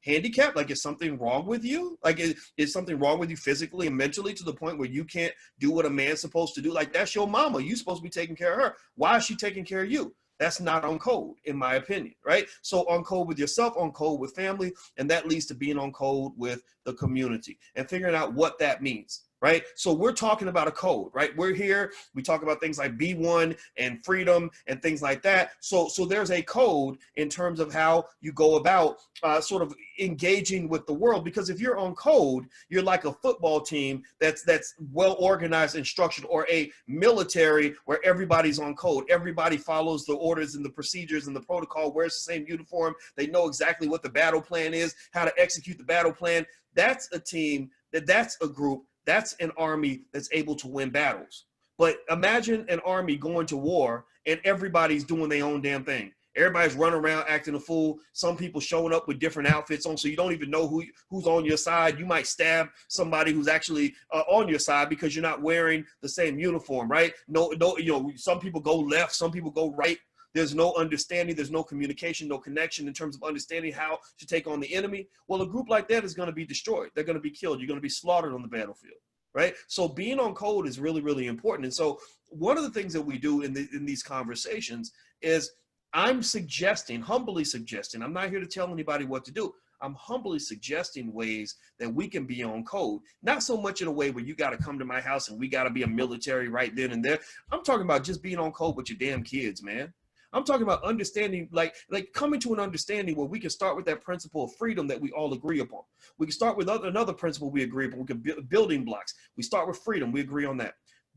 handicapped? Like, is something wrong with you? Like, is something wrong with you physically and mentally to the point where you can't do what a man's supposed to do? Like, that's your mama. You're supposed to be taking care of her. Why is she taking care of you? That's not on code, in my opinion, right? So on code with yourself, on code with family, and that leads to being on code with the community and figuring out what that means. Right? So we're talking about a code, right? We're here. We talk about things like B1 and freedom and things like that. So there's a code in terms of how you go about sort of engaging with the world, because if you're on code, you're like a football team that's well organized and structured, or a military where everybody's on code. Everybody follows the orders and the procedures and the protocol, wears the same uniform. They know exactly what the battle plan is, how to execute the battle plan. That's a team, that's a group. That's an army that's able to win battles. But imagine an army going to war and everybody's doing their own damn thing. Everybody's running around acting a fool. Some people showing up with different outfits on, so you don't even know who's on your side. You might stab somebody who's actually on your side because you're not wearing the same uniform, right? No, some people go left, some people go right. There's no understanding, there's no communication, no connection in terms of understanding how to take on the enemy. Well, a group like that is going to be destroyed. They're going to be killed. You're going to be slaughtered on the battlefield, right? So being on code is really, really important. And so one of the things that we do in these conversations is I'm humbly suggesting, I'm not here to tell anybody what to do. I'm humbly suggesting ways that we can be on code. Not so much in a way where you got to come to my house and we got to be a military right then and there. I'm talking about just being on code with your damn kids, man. I'm talking about understanding, like coming to an understanding where we can start with that principle of freedom that we all agree upon. We can start with another principle we agree upon. We can building blocks. We start with freedom. We agree on that.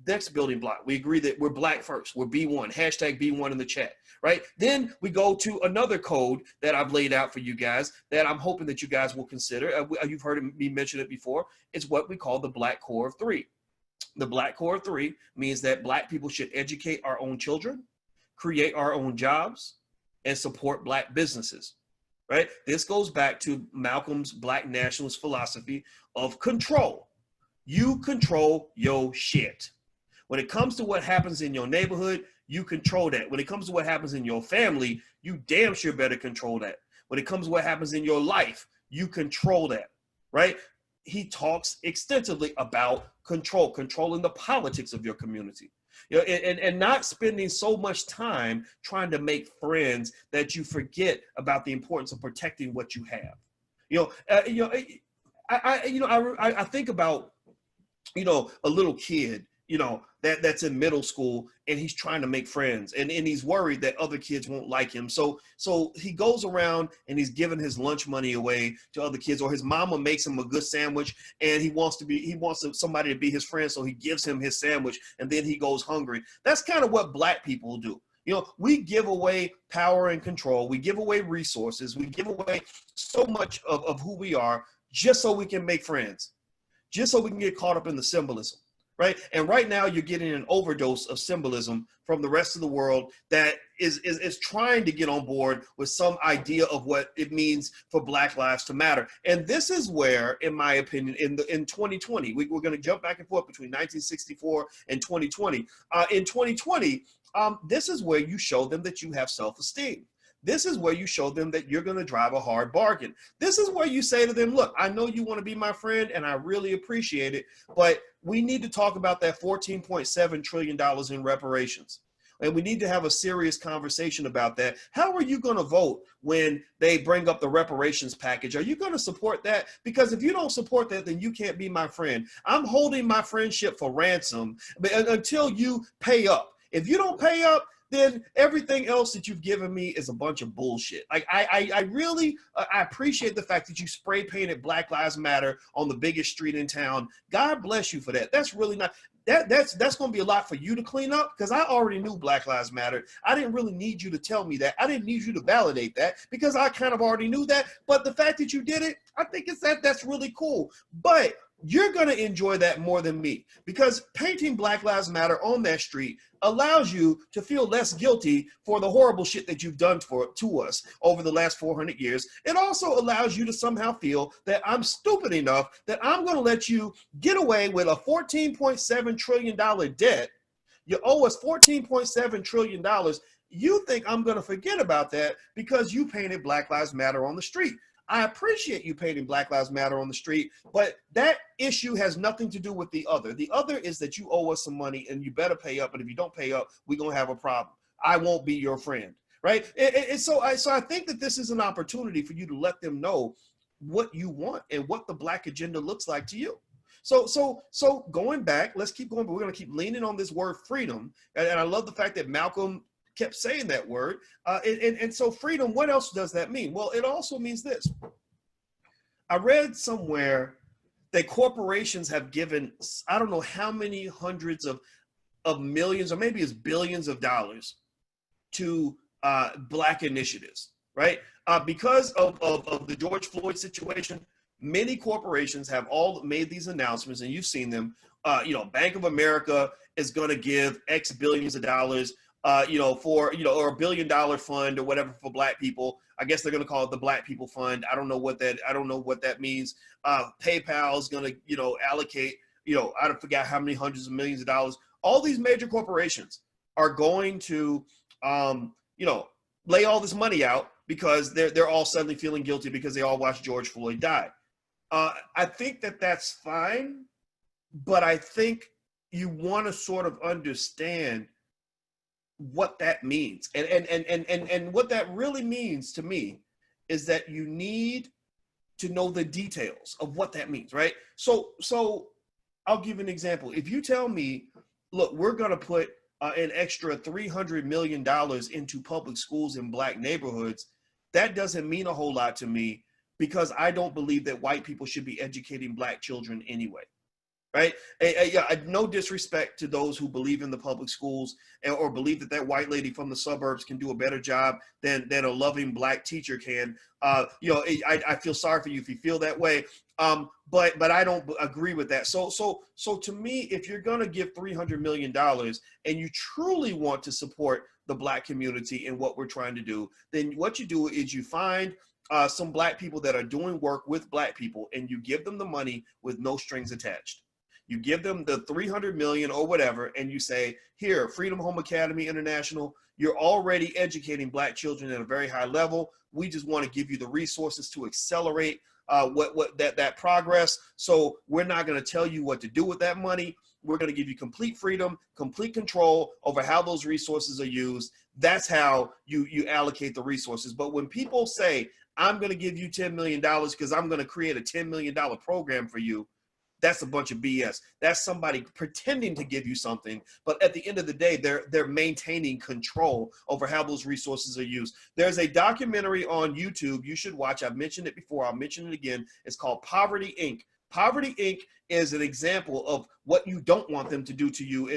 Next building block, we agree that we're black first. We're B1, hashtag B1 in the chat, right? Then we go to another code that I've laid out for you guys that I'm hoping that you guys will consider. You've heard me mention it before. It's what we call the Black Core of Three. The Black Core of Three means that Black people should educate our own children, create our own jobs, and support Black businesses, right? This goes back to Malcolm's Black nationalist philosophy of control. You control your shit. When it comes to what happens in your neighborhood, you control that. When it comes to what happens in your family, you damn sure better control that. When it comes to what happens in your life, you control that, right? He talks extensively about control, controlling the politics of your community, and not spending so much time trying to make friends that you forget about the importance of protecting what you have. I think about, a little kid, that's in middle school, and he's trying to make friends, and he's worried that other kids won't like him. So he goes around and he's giving his lunch money away to other kids, or his mama makes him a good sandwich, and he wants somebody to be his friend, so he gives him his sandwich, and then he goes hungry. That's kind of what Black people do. We give away power and control. We give away resources. We give away so much of who we are just so we can make friends, just so we can get caught up in the symbolism. Right. And right now you're getting an overdose of symbolism from the rest of the world that is trying to get on board with some idea of what it means for Black lives to matter. And this is where, in my opinion, in 2020, we're going to jump back and forth between 1964 and 2020. In 2020, this is where you show them that you have self-esteem. This is where you show them that you're going to drive a hard bargain. This is where you say to them, look, I know you want to be my friend and I really appreciate it, but we need to talk about that $14.7 trillion in reparations. And we need to have a serious conversation about that. How are you going to vote when they bring up the reparations package? Are you going to support that? Because if you don't support that, then you can't be my friend. I'm holding my friendship for ransom until you pay up. If you don't pay up, then everything else that you've given me is a bunch of bullshit. Like I really appreciate the fact that you spray painted Black Lives Matter on the biggest street in town. God bless you for that. That's really not, that's going to be a lot for you to clean up, because I already knew Black Lives Matter. I didn't really need you to tell me that. I didn't need you to validate that, because I kind of already knew that. But the fact that you did it, I think that's really cool. But you're going to enjoy that more than me, because painting Black Lives Matter on that street allows you to feel less guilty for the horrible shit that you've done to us over the last 400 years. It also allows you to somehow feel that I'm stupid enough that I'm going to let you get away with a $14.7 trillion debt. You owe us $14.7 trillion. You think I'm going to forget about that because you painted Black Lives Matter on the street. I appreciate you painting Black Lives Matter on the street, but that issue has nothing to do with the other. The other is that you owe us some money and you better pay up. And if you don't pay up, we're going to have a problem. I won't be your friend, right? So I think that this is an opportunity for you to let them know what you want and what the Black agenda looks like to you. So going back, let's keep going, but we're going to keep leaning on this word freedom. And I love the fact that Malcolm kept saying that word. And so freedom, what else does that mean? Well, it also means this. I read somewhere that corporations have given, I don't know how many hundreds of millions, or maybe it's billions of dollars to Black initiatives, right? Because of the George Floyd situation, many corporations have all made these announcements, and you've seen them. Bank of America is going to give X billions of dollars or $1 billion fund or whatever for Black people. I guess they're going to call it the Black People Fund. I don't know what that means. PayPal is going to, allocate, I forgot how many hundreds of millions of dollars. All these major corporations are going to, lay all this money out because they're all suddenly feeling guilty because they all watched George Floyd die. I think that's fine, but I think you want to sort of understand what that means. And what that really means to me is that you need to know the details of what that means, right? So I'll give you an example. If you tell me, look, we're going to put an extra $300 million into public schools in Black neighborhoods, that doesn't mean a whole lot to me, because I don't believe that white people should be educating Black children anyway. right? Yeah, no disrespect to those who believe in the public schools or believe that that white lady from the suburbs can do a better job than a loving black teacher can. You know, I feel sorry for you if you feel that way. But I don't agree with that. So to me, if you're going to give $300 million and you truly want to support the black community and what we're trying to do, then what you do is you find some black people that are doing work with black people and you give them the money with no strings attached. You give them the 300 million or whatever, and you say, here, Freedom Home Academy International, you're already educating black children at a very high level. We just want to give you the resources to accelerate that progress. So we're not going to tell you what to do with that money. We're going to give you complete freedom, complete control over how those resources are used. That's how you allocate the resources. But when people say, I'm going to give you $10 million because I'm going to create a $10 million program for you, that's a bunch of BS. That's somebody pretending to give you something, but at the end of the day, they're maintaining control over how those resources are used. There's a documentary on YouTube you should watch. I've mentioned it before. I'll mention it again. It's called Poverty, Inc. Poverty, Inc. is an example of what you don't want them to do to you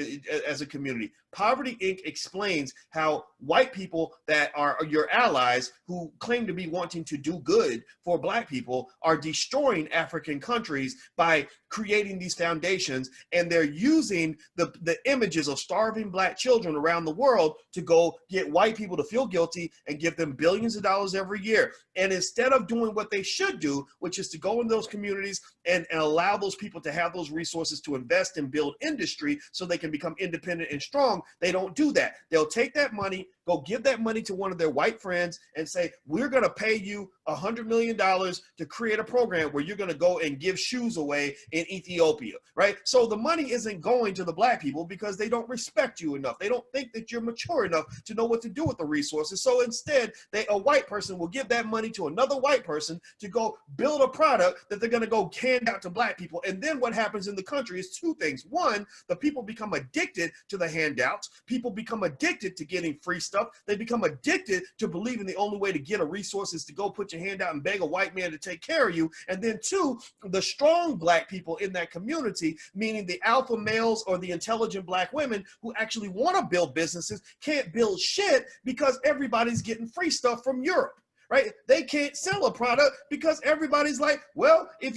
as a community. Poverty, Inc. explains how white people that are your allies who claim to be wanting to do good for black people are destroying African countries by creating these foundations, and they're using the images of starving black children around the world to go get white people to feel guilty and give them billions of dollars every year. And instead of doing what they should do, which is to go in those communities and allow those people to have those resources to invest and build industry so they can become independent and strong, they don't do that. They'll take that money, go give that money to one of their white friends and say, we're going to pay you $100 million to create a program where you're going to go and give shoes away in Ethiopia, right? So the money isn't going to the black people because they don't respect you enough. They don't think that you're mature enough to know what to do with the resources. So instead, a white person will give that money to another white person to go build a product that they're going to go hand out to black people. And then what happens in the country is two things. One, the people become addicted to the handouts. People become addicted to getting free stuff. They become addicted to believing the only way to get a resource is to go put your hand out and beg a white man to take care of you. And then two, the strong black people in that community, meaning the alpha males or the intelligent black women who actually want to build businesses, can't build shit because everybody's getting free stuff from Europe. Right? They can't sell a product because everybody's like, well, if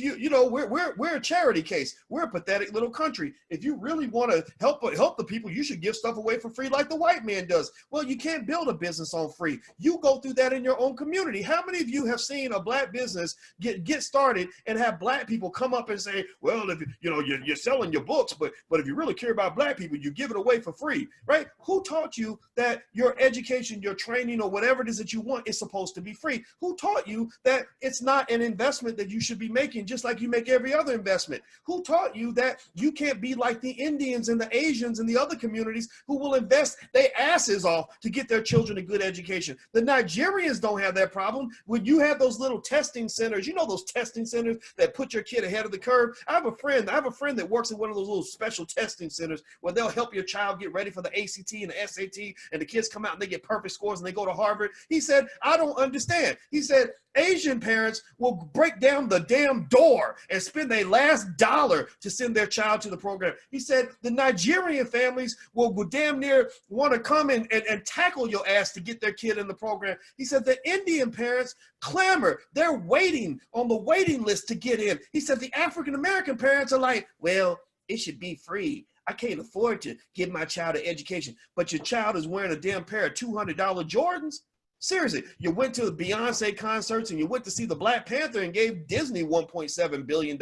we're a charity case. We're a pathetic little country. If you really want to help the people, you should give stuff away for free like the white man does. Well, you can't build a business on free. You go through that in your own community. How many of you have seen a black business get started and have black people come up and say, well, if you're selling your books, but if you really care about black people, you give it away for free, right? Who taught you that your education, your training, or whatever it is that you want is supposed to be free? Who taught you that it's not an investment that you should be making just like you make every other investment? Who taught you that you can't be like the Indians and the Asians and the other communities who will invest their asses off to get their children a good education? The Nigerians don't have that problem. When you have those little testing centers, those testing centers that put your kid ahead of the curve. I have a friend that works in one of those little special testing centers where they'll help your child get ready for the ACT and the SAT, and the kids come out and they get perfect scores and they go to Harvard. He said, I don't understand. He said, Asian parents will break down the damn door and spend their last dollar to send their child to the program. He said, the Nigerian families will damn near want to come and tackle your ass to get their kid in the program. He said, the Indian parents clamor. They're waiting on the waiting list to get in. He said, the African-American parents are like, well, it should be free. I can't afford to give my child an education. But your child is wearing a damn pair of $200 Jordans? Seriously, you went to the Beyonce concerts and you went to see the Black Panther and gave Disney $1.7 billion,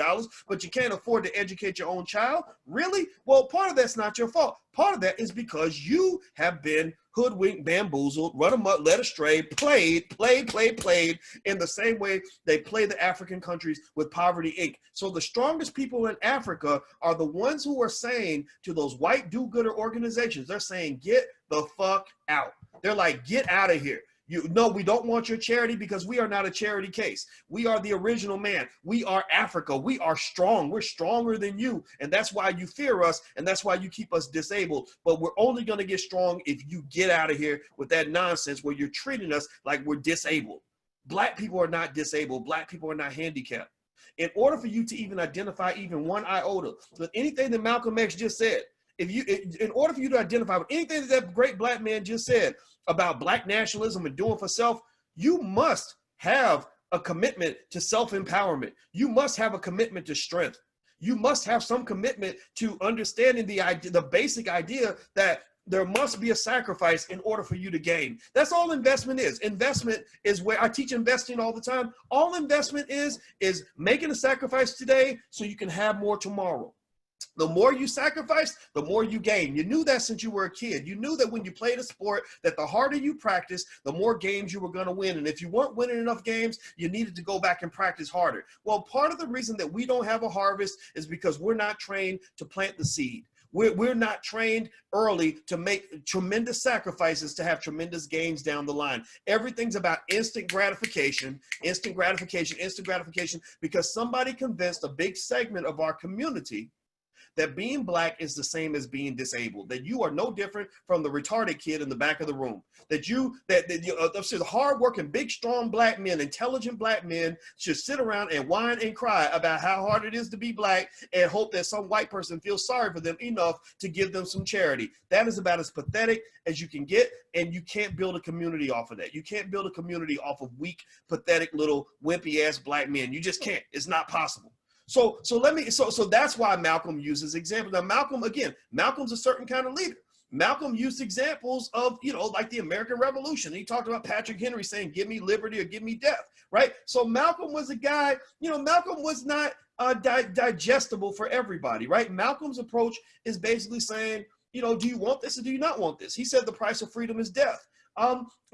but you can't afford to educate your own child? Really? Well, part of that's not your fault. Part of that is because you have been hoodwinked, bamboozled, run amok, led astray, played in the same way they play the African countries with Poverty, Inc. So the strongest people in Africa are the ones who are saying to those white do-gooder organizations, they're saying, get the fuck out. They're like, get out of here. No, we don't want your charity because we are not a charity case. We are the original man. We are Africa. We are strong. We're stronger than you. And that's why you fear us. And that's why you keep us disabled. But we're only going to get strong if you get out of here with that nonsense where you're treating us like we're disabled. Black people are not disabled. Black people are not handicapped. In order for you to even identify even one iota with anything that Malcolm X just said, in order for you to identify with anything that that great black man just said about black nationalism and doing for self, you must have a commitment to self-empowerment. You must have a commitment to strength. You must have some commitment to understanding the basic idea that there must be a sacrifice in order for you to gain. That's all investment is. Investment is where I teach investing all the time. All investment is making a sacrifice today so you can have more tomorrow. The more you sacrifice, the more you gain. You knew that since you were a kid. You knew that when you played a sport, that the harder you practice, the more games you were going to win. And if you weren't winning enough games, you needed to go back and practice harder. Well, part of the reason that we don't have a harvest is because we're not trained to plant the seed. We're not trained early to make tremendous sacrifices to have tremendous gains down the line. Everything's about instant gratification, because somebody convinced a big segment of our community that being black is the same as being disabled, that you are no different from the retarded kid in the back of the room, that hardworking, big, strong black men, intelligent black men should sit around and whine and cry about how hard it is to be black and hope that some white person feels sorry for them enough to give them some charity. That is about as pathetic as you can get, and you can't build a community off of that. You can't build a community off of weak, pathetic, little wimpy ass black men. You just can't. It's not possible. So that's why Malcolm uses examples. Now, Malcolm's a certain kind of leader. Malcolm used examples of, like the American Revolution. He talked about Patrick Henry saying, give me liberty or give me death, right? So Malcolm was a guy, Malcolm was not digestible for everybody, right? Malcolm's approach is basically saying, do you want this or do you not want this? He said the price of freedom is death.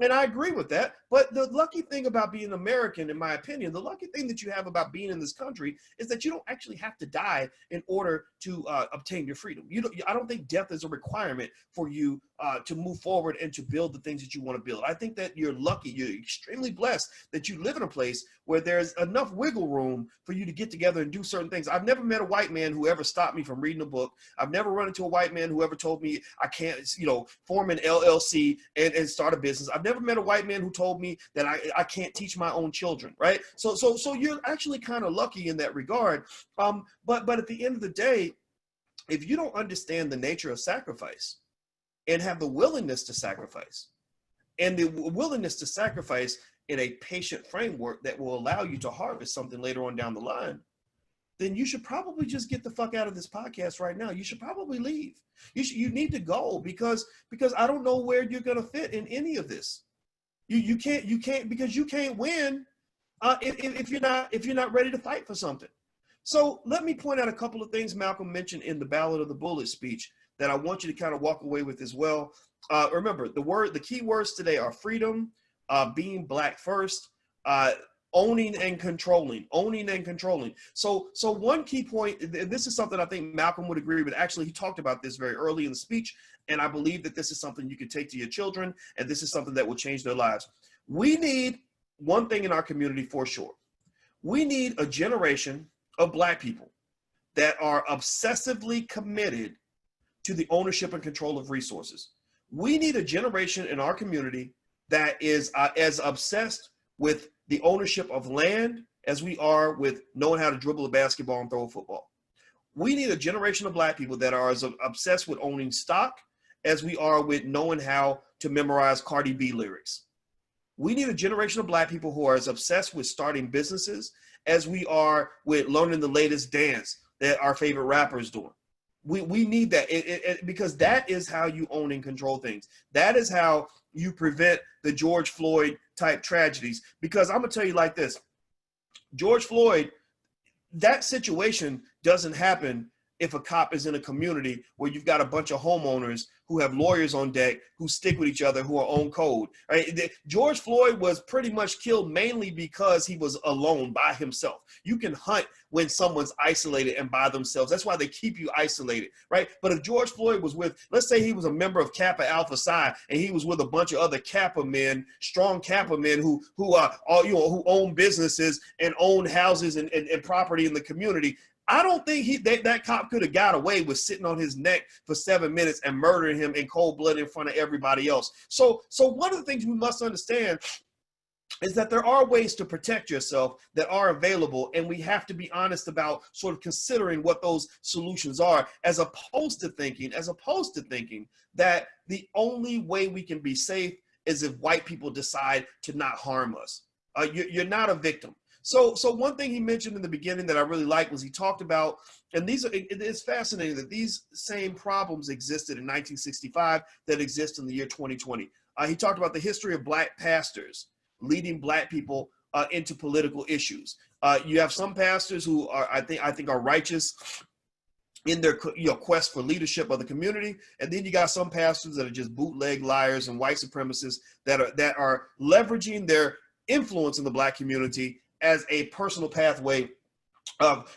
And I agree with that. But the lucky thing about being American, in my opinion, the lucky thing that you have about being in this country is that you don't actually have to die in order to obtain your freedom. I don't think death is a requirement for you to move forward and to build the things that you want to build. I think that you're lucky, you're extremely blessed that you live in a place where there's enough wiggle room for you to get together and do certain things. I've never met a white man who ever stopped me from reading a book. I've never run into a white man who ever told me I can't, form an LLC and start a business. I've never met a white man who told me that I can't teach my own children, right? So you're actually kind of lucky in that regard. But at the end of the day, if you don't understand the nature of sacrifice and have the willingness to sacrifice, and the willingness to sacrifice in a patient framework that will allow you to harvest something later on down the line, then you should probably just get the fuck out of this podcast right now. You should probably leave. You need to go because I don't know where you're going to fit in any of this. You can't because you can't win if you're not ready to fight for something. So let me point out a couple of things Malcolm mentioned in the Ballot of the Bullet speech that I want you to kind of walk away with as well. Remember, the key words today are freedom, being black first, owning and controlling. So one key point, this is something I think Malcolm would agree with. Actually, he talked about this very early in the speech, and I believe that this is something you can take to your children, and this is something that will change their lives. We need one thing in our community for sure. We need a generation of black people that are obsessively committed to the ownership and control of resources. We need a generation in our community that is as obsessed with the ownership of land as we are with knowing how to dribble a basketball and throw a football. We need a generation of black people that are as obsessed with owning stock as we are with knowing how to memorize Cardi B lyrics. We need a generation of black people who are as obsessed with starting businesses as we are with learning the latest dance that our favorite rapper is doing. We need that because that is how you own and control things. That is how you prevent the George Floyd type tragedies. Because I'm gonna tell you like this, George Floyd, that situation doesn't happen if a cop is in a community where you've got a bunch of homeowners who have lawyers on deck, who stick with each other, who are on code, right? George Floyd was pretty much killed mainly because he was alone by himself. You can hunt when someone's isolated and by themselves. That's why they keep you isolated, right? But if George Floyd was with, let's say he was a member of Kappa Alpha Psi, and he was with a bunch of other Kappa men, strong Kappa men who own businesses and own houses and property in the community, I don't think that cop could have got away with sitting on his neck for 7 minutes and murdering him in cold blood in front of everybody else. So one of the things we must understand is that there are ways to protect yourself that are available, and we have to be honest about sort of considering what those solutions are, as opposed to thinking that the only way we can be safe is if white people decide to not harm us. You're not a victim. So one thing he mentioned in the beginning that I really liked was he talked about, and it's fascinating that these same problems existed in 1965 that exist in the year 2020. He talked about the history of black pastors leading black people into political issues. You have some pastors who are, I think are righteous in their quest for leadership of the community, and then you got some pastors that are just bootleg liars and white supremacists that are leveraging their influence in the black community as a personal pathway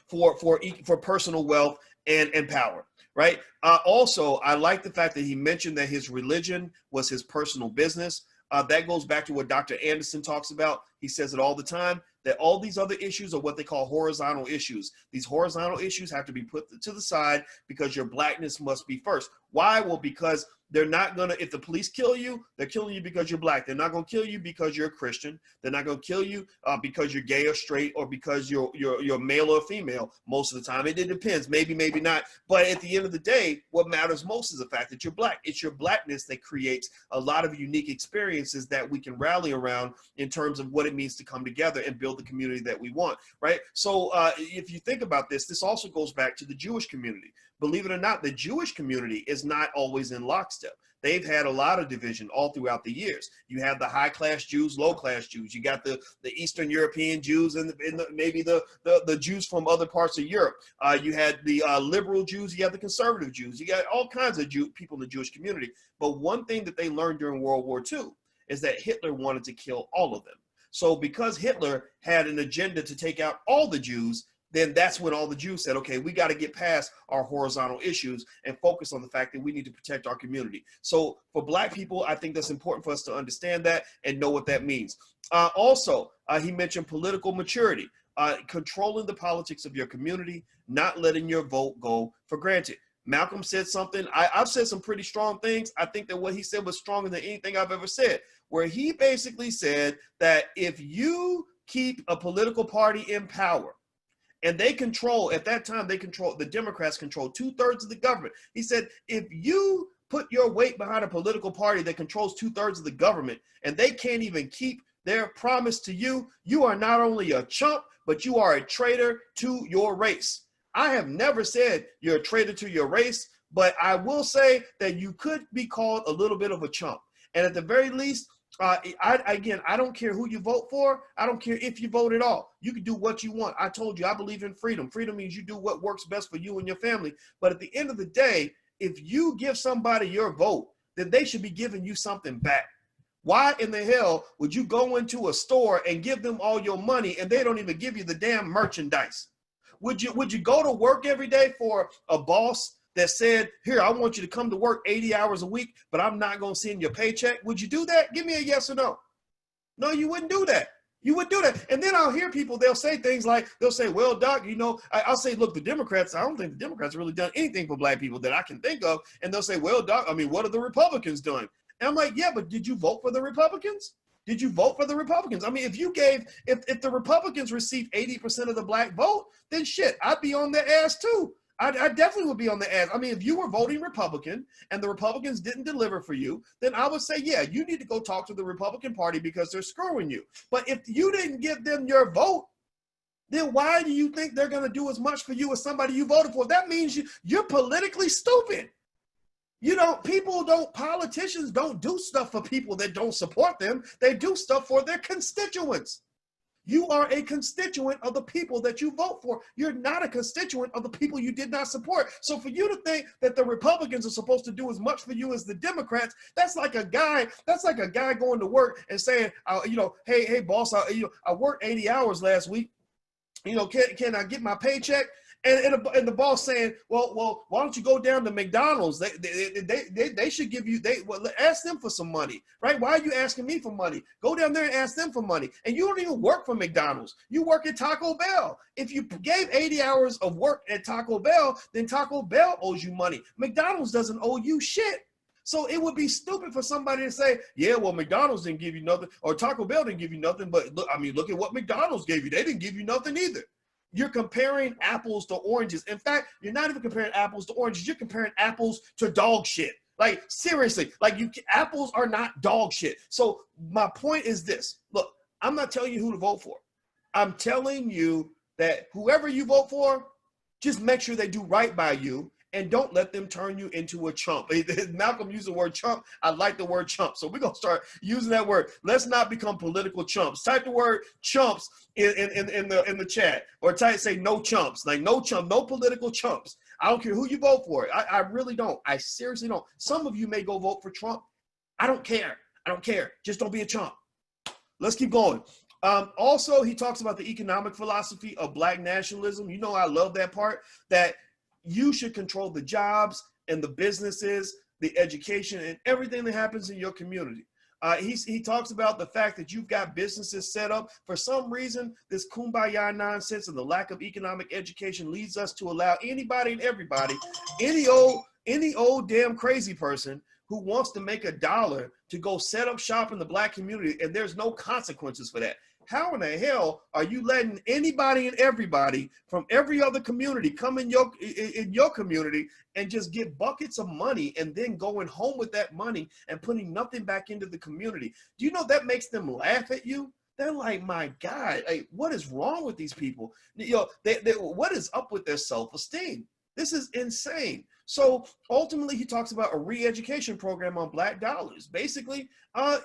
for personal wealth and power, right? Also, I like the fact that he mentioned that his religion was his personal business. That goes back to what Dr. Anderson talks about. He says it all the time, that all these other issues are what they call horizontal issues. These horizontal issues have to be put to the side because your blackness must be first. Why? Well, because they're not gonna, if the police kill you, they're killing you because you're black. They're not gonna kill you because you're a Christian. They're not gonna kill you because you're gay or straight, or because you're male or female. Most of the time, it depends. Maybe not. But at the end of the day, what matters most is the fact that you're black. It's your blackness that creates a lot of unique experiences that we can rally around in terms of what it means to come together and build the community that we want, right? So if you think about this also goes back to the Jewish community. Believe it or not, the Jewish community is not always in lockstep. They've had a lot of division all throughout the years. You have the high-class Jews, low-class Jews. You got the Eastern European Jews and maybe the Jews from other parts of Europe. You had the liberal Jews. You have the conservative Jews. You got all kinds of people in the Jewish community. But one thing that they learned during World War II is that Hitler wanted to kill all of them. So because Hitler had an agenda to take out all the Jews, then that's when all the Jews said, okay, we got to get past our horizontal issues and focus on the fact that we need to protect our community. So for black people, I think that's important for us to understand that and know what that means. Also, he mentioned political maturity, controlling the politics of your community, not letting your vote go for granted. Malcolm said something, I've said some pretty strong things. I think that what he said was stronger than anything I've ever said, where he basically said that if you keep a political party in power, and they control, at that time, the Democrats control 2/3 of the government. He said, if you put your weight behind a political party that controls 2/3 of the government, and they can't even keep their promise to you, you are not only a chump, but you are a traitor to your race. I have never said you're a traitor to your race, but I will say that you could be called a little bit of a chump. And at the very least, I don't care who you vote for. I don't care if you vote at all. You can do what you want. I told you, I believe in freedom. Freedom means you do what works best for you and your family. But at the end of the day, if you give somebody your vote, then they should be giving you something back. Why in the hell would you go into a store and give them all your money and they don't even give you the damn merchandise? Would you go to work every day for a boss that said, here, I want you to come to work 80 hours a week, but I'm not going to send you a paycheck? Would you do that? Give me a yes or no. No, you wouldn't do that. You would do that. And then I'll hear people, they'll say things like, they'll say, well, Doc, you know, I'll say, look, the Democrats, I don't think the Democrats have really done anything for black people that I can think of. And they'll say, well, Doc, I mean, what are the Republicans doing? And I'm like, yeah, but did you vote for the Republicans? Did you vote for the Republicans? I mean, if the Republicans received 80% of the black vote, then shit, I'd be on their ass too. I definitely would be on the ass. I mean, if you were voting Republican and the Republicans didn't deliver for you, then I would say, yeah, you need to go talk to the Republican Party because they're screwing you. But if you didn't give them your vote, then why do you think they're going to do as much for you as somebody you voted for? That means you're politically stupid. You know, politicians don't do stuff for people that don't support them. They do stuff for their constituents. You are a constituent of the people that you vote for. You're not a constituent of the people you did not support. So for you to think that the Republicans are supposed to do as much for you as the Democrats, that's like a guy going to work and saying, hey, boss, I worked 80 hours last week. You know, can I get my paycheck? And the boss saying, well, why don't you go down to McDonald's? They should give you, ask them for some money, right? Why are you asking me for money? Go down there and ask them for money. And you don't even work for McDonald's. You work at Taco Bell. If you gave 80 hours of work at Taco Bell, then Taco Bell owes you money. McDonald's doesn't owe you shit. So it would be stupid for somebody to say, yeah, well, McDonald's didn't give you nothing, or Taco Bell didn't give you nothing, but look, I mean, look at what McDonald's gave you. They didn't give you nothing either. You're comparing apples to oranges. In fact, you're not even comparing apples to oranges. You're comparing apples to dog shit. Like, seriously, like apples are not dog shit. So my point is this. Look, I'm not telling you who to vote for. I'm telling you that whoever you vote for, just make sure they do right by you and don't let them turn you into a chump. Malcolm used the word chump. I like the word chump. So we're going to start using that word. Let's not become political chumps. Type the word chumps in the chat, or say no chumps, like no chump, no political chumps. I don't care who you vote for. I really don't. I seriously don't. Some of you may go vote for Trump. I don't care. I don't care. Just don't be a chump. Let's keep going. Also, he talks about the economic philosophy of Black nationalism. You know, I love that part, that you should control the jobs and the businesses, the education, and everything that happens in your community. He talks about the fact that you've got businesses set up. For some reason, this kumbaya nonsense and the lack of economic education leads us to allow anybody and everybody, any old damn crazy person who wants to make $1 to go set up shop in the Black community, and there's no consequences for that. How in the hell are you letting anybody and everybody from every other community come in your community and just get buckets of money and then going home with that money and putting nothing back into the community? Do you know that makes them laugh at you? They're like, my God, like, what is wrong with these people? You know, what is up with their self-esteem? This is insane. So ultimately, he talks about a re-education program on Black dollars. Basically,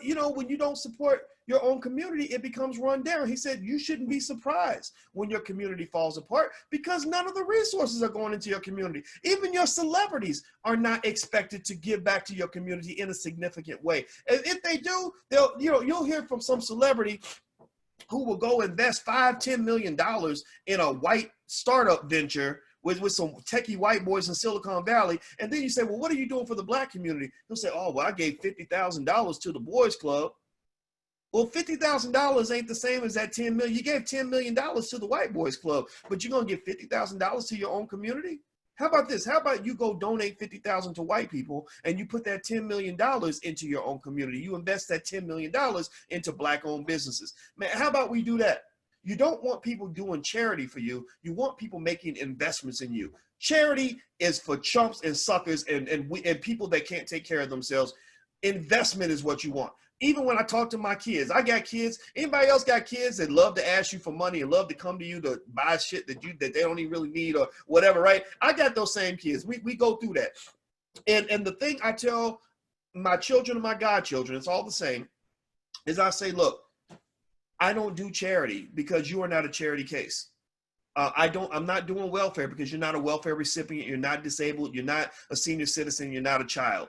you know, when you don't support your own community, it becomes run down. He said you shouldn't be surprised when your community falls apart because none of the resources are going into your community. Even your celebrities are not expected to give back to your community in a significant way. And if they do, you'll hear from some celebrity who will go invest $5-10 million in a white startup venture with some techie white boys in Silicon Valley. And then you say, well, what are you doing for the Black community? He'll say, oh, well, I gave $50,000 to the Boys Club. Well, $50,000 ain't the same as that $10 million. You gave $10 million to the White Boys Club, but you're going to give $50,000 to your own community? How about this? How about you go donate $50,000 to white people and you put that $10 million into your own community? You invest that $10 million into Black-owned businesses. Man, how about we do that? You don't want people doing charity for you. You want people making investments in you. Charity is for chumps and suckers and people that can't take care of themselves. Investment is what you want. Even when I talk to my kids, I got kids. Anybody else got kids that love to ask you for money and love to come to you to buy shit that they don't even really need or whatever, right? I got those same kids. We go through that. And the thing I tell my children and my godchildren, it's all the same, is I say, look, I don't do charity because you are not a charity case. I'm not doing welfare because you're not a welfare recipient. You're not disabled. You're not a senior citizen. You're not a child.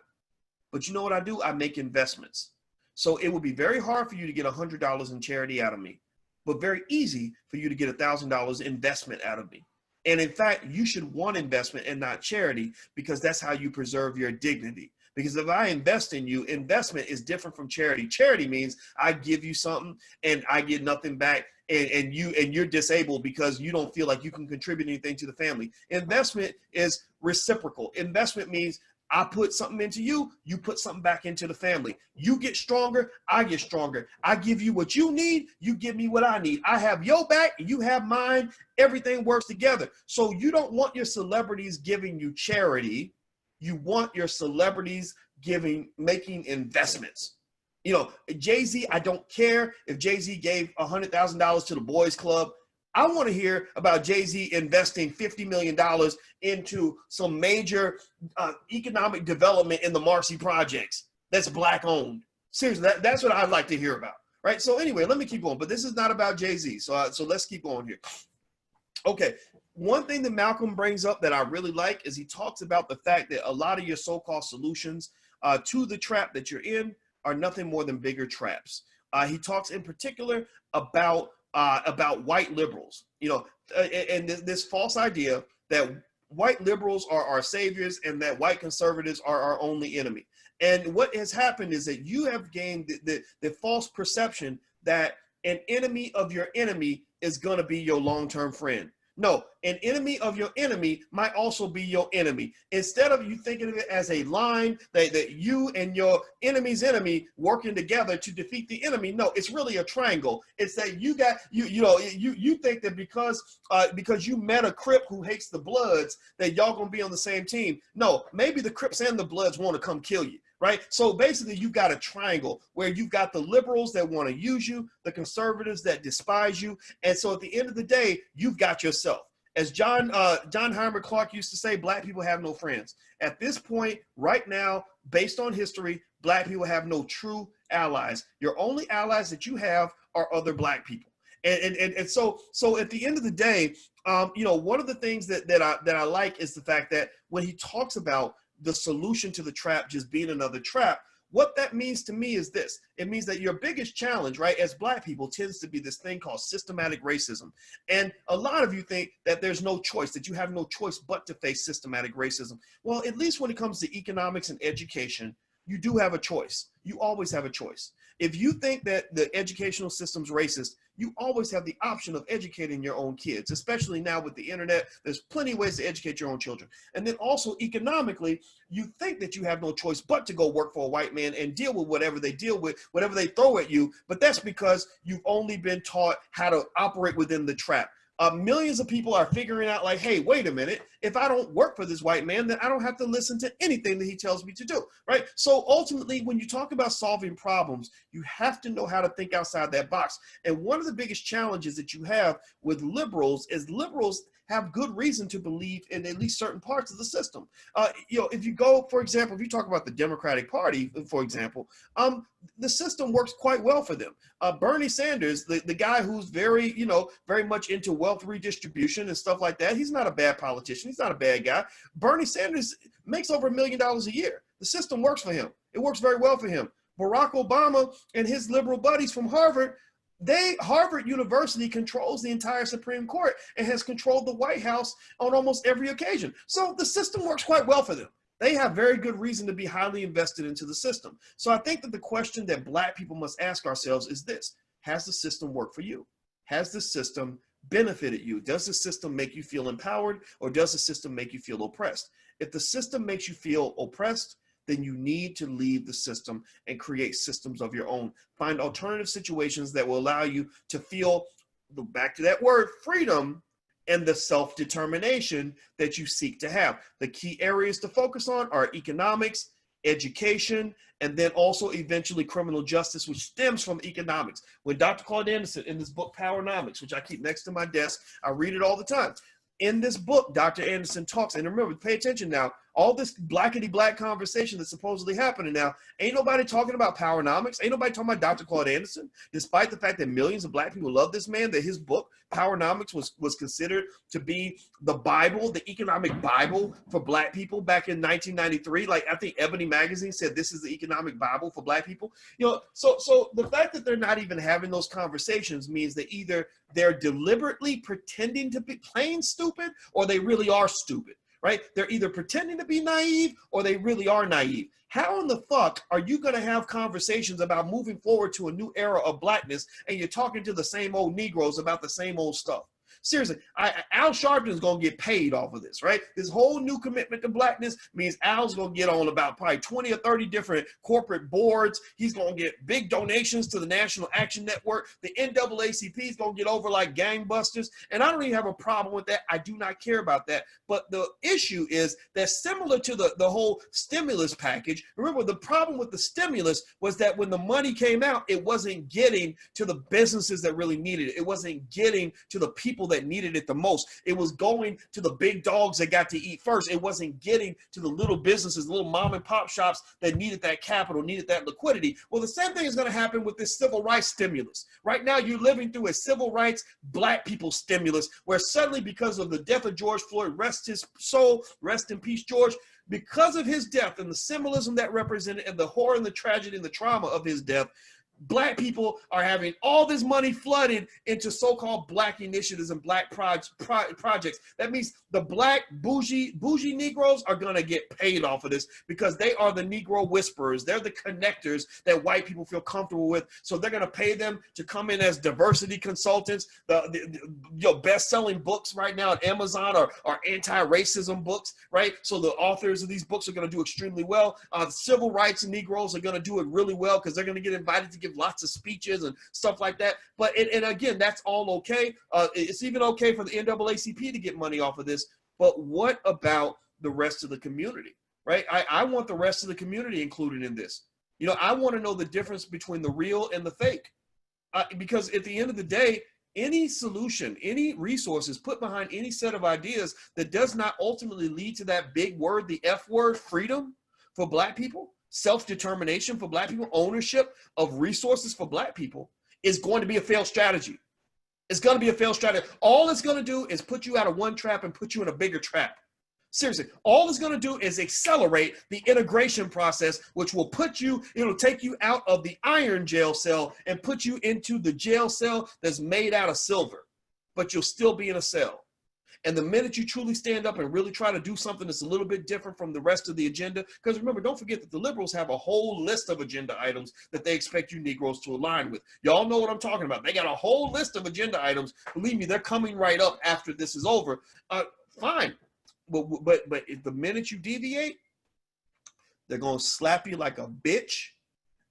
But you know what I do? I make investments. So it would be very hard for you to get $100 in charity out of me, but very easy for you to get $1,000 investment out of me. And in fact, you should want investment and not charity because that's how you preserve your dignity. Because if I invest in you, investment is different from charity. Charity means I give you something and I get nothing back, and you're disabled because you don't feel like you can contribute anything to the family. Investment is reciprocal. Investment means I put something into you, you put something back into the family. You get stronger, I get stronger. I give you what you need, you give me what I need. I have your back, you have mine. Everything works together. So you don't want your celebrities giving you charity. You want your celebrities making investments. You know, Jay-Z, I don't care if Jay-Z gave $100,000 to the Boys Club. I want to hear about Jay-Z investing $50 million into some major economic development in the Marcy projects that's Black owned. Seriously, that's what I'd like to hear about, right? So anyway, let me keep going. But this is not about Jay-Z, so let's keep going here. Okay, one thing that Malcolm brings up that I really like is he talks about the fact that a lot of your so-called solutions to the trap that you're in are nothing more than bigger traps. He talks in particular about white liberals, you know, and this false idea that white liberals are our saviors and that white conservatives are our only enemy. And what has happened is that you have gained the false perception that an enemy of your enemy is going to be your long-term friend. No, an enemy of your enemy might also be your enemy. Instead of you thinking of it as a line that you and your enemy's enemy working together to defeat the enemy, no, it's really a triangle. It's that you think that because you met a Crip who hates the Bloods that y'all gonna be on the same team. No, maybe the Crips and the Bloods want to come kill you. Right? So basically you've got a triangle where you've got the liberals that want to use you, the conservatives that despise you. And so at the end of the day, you've got yourself. As John Heinrich Clark used to say, black people have no friends. At this point, right now, based on history, black people have no true allies. Your only allies that you have are other black people. And so at the end of the day, one of the things that I like is the fact that when he talks about the solution to the trap just being another trap, what that means to me is this. It means that your biggest challenge, right, as black people tends to be this thing called systematic racism. And a lot of you think that there's no choice, that you have no choice but to face systematic racism. Well, at least when it comes to economics and education, you do have a choice. You always have a choice. If you think that the educational system's racist, you always have the option of educating your own kids, especially now with the internet. There's plenty of ways to educate your own children. And then also economically, you think that you have no choice but to go work for a white man and deal with whatever they deal with, whatever they throw at you. But that's because you've only been taught how to operate within the trap. Millions of people are figuring out like, hey, wait a minute, if I don't work for this white man, then I don't have to listen to anything that he tells me to do, right? So ultimately, when you talk about solving problems, you have to know how to think outside that box. And one of the biggest challenges that you have with liberals is liberals have good reason to believe in at least certain parts of the system. If you go, for example, if you talk about the Democratic Party, for example, the system works quite well for them. Bernie Sanders, the guy who's very much into wealth redistribution and stuff like that, he's not a bad politician. He's not a bad guy. Bernie Sanders makes over $1 million a year. The system works for him. It works very well for him. Barack Obama and his liberal buddies from Harvard, Harvard University controls the entire Supreme Court and has controlled the White House on almost every occasion. So the system works quite well for them. They have very good reason to be highly invested into the system. So I think that the question that black people must ask ourselves is this: has the system worked for you? Has the system benefited you? Does the system make you feel empowered, or does the system make you feel oppressed? If the system makes you feel oppressed, then you need to leave the system and create systems of your own. Find alternative situations that will allow you to feel, back to that word, freedom, and the self-determination that you seek to have. The key areas to focus on are economics, education, and then also eventually criminal justice, which stems from economics. When Dr. Claude Anderson, in this book, Powernomics, which I keep next to my desk, I read it all the time. In this book, Dr. Anderson talks, and remember, pay attention now, all this blackety-black conversation that's supposedly happening now, ain't nobody talking about Powernomics, ain't nobody talking about Dr. Claude Anderson, despite the fact that millions of black people love this man, that his book, Powernomics, was considered to be the Bible, the economic Bible for black people back in 1993. Like, I think Ebony Magazine said this is the economic Bible for black people. So the fact that they're not even having those conversations means that either they're deliberately pretending to be plain stupid, or they really are stupid. Right? They're either pretending to be naive or they really are naive. How in the fuck are you going to have conversations about moving forward to a new era of blackness and you're talking to the same old Negroes about the same old stuff? Seriously, Al Sharpton is going to get paid off of this, right? This whole new commitment to blackness means Al's going to get on about probably 20 or 30 different corporate boards. He's going to get big donations to the National Action Network. The NAACP is going to get over like gangbusters. And I don't even have a problem with that. I do not care about that. But the issue is that similar to the whole stimulus package, remember the problem with the stimulus was that when the money came out, it wasn't getting to the businesses that really needed it. It wasn't getting to the people that needed it the most. It was going to the big dogs that got to eat first. It wasn't getting to the little businesses, little mom and pop shops that needed that capital, needed that liquidity. Well, the same thing is going to happen with this civil rights stimulus. Right now, you're living through a civil rights black people stimulus where suddenly, because of the death of George Floyd, rest his soul, rest in peace, George, because of his death and the symbolism that represented and the horror and the tragedy and the trauma of his death, Black people are having all this money flooded into so-called black initiatives and black projects. That means the black bougie Negroes are going to get paid off of this because they are the Negro whisperers. They're the connectors that white people feel comfortable with. So they're going to pay them to come in as diversity consultants. The best-selling books right now at Amazon are anti-racism books, right? So the authors of these books are going to do extremely well. Civil rights Negroes are going to do it really well because they're going to get invited to give lots of speeches and stuff like that. But and again, that's all okay. It's even okay for the NAACP to get money off of this. But what about the rest of the community, right? I want the rest of the community included in this. You know, I want to know the difference between the real and the fake. Because at the end of the day, any solution, any resources put behind any set of ideas that does not ultimately lead to that big word, the F word, freedom for black people, self-determination for black people, ownership of resources for black people, is going to be a failed strategy. It's going to be a failed strategy. All it's going to do is put you out of one trap and put you in a bigger trap. Seriously, all it's going to do is accelerate the integration process, which will it'll take you out of the iron jail cell and put you into the jail cell that's made out of silver, but you'll still be in a cell. And the minute you truly stand up and really try to do something that's a little bit different from the rest of the agenda, because remember, don't forget that the liberals have a whole list of agenda items that they expect you Negroes to align with. Y'all know what I'm talking about. They got a whole list of agenda items. Believe me, they're coming right up after this is over. Fine. But the minute you deviate, they're going to slap you like a bitch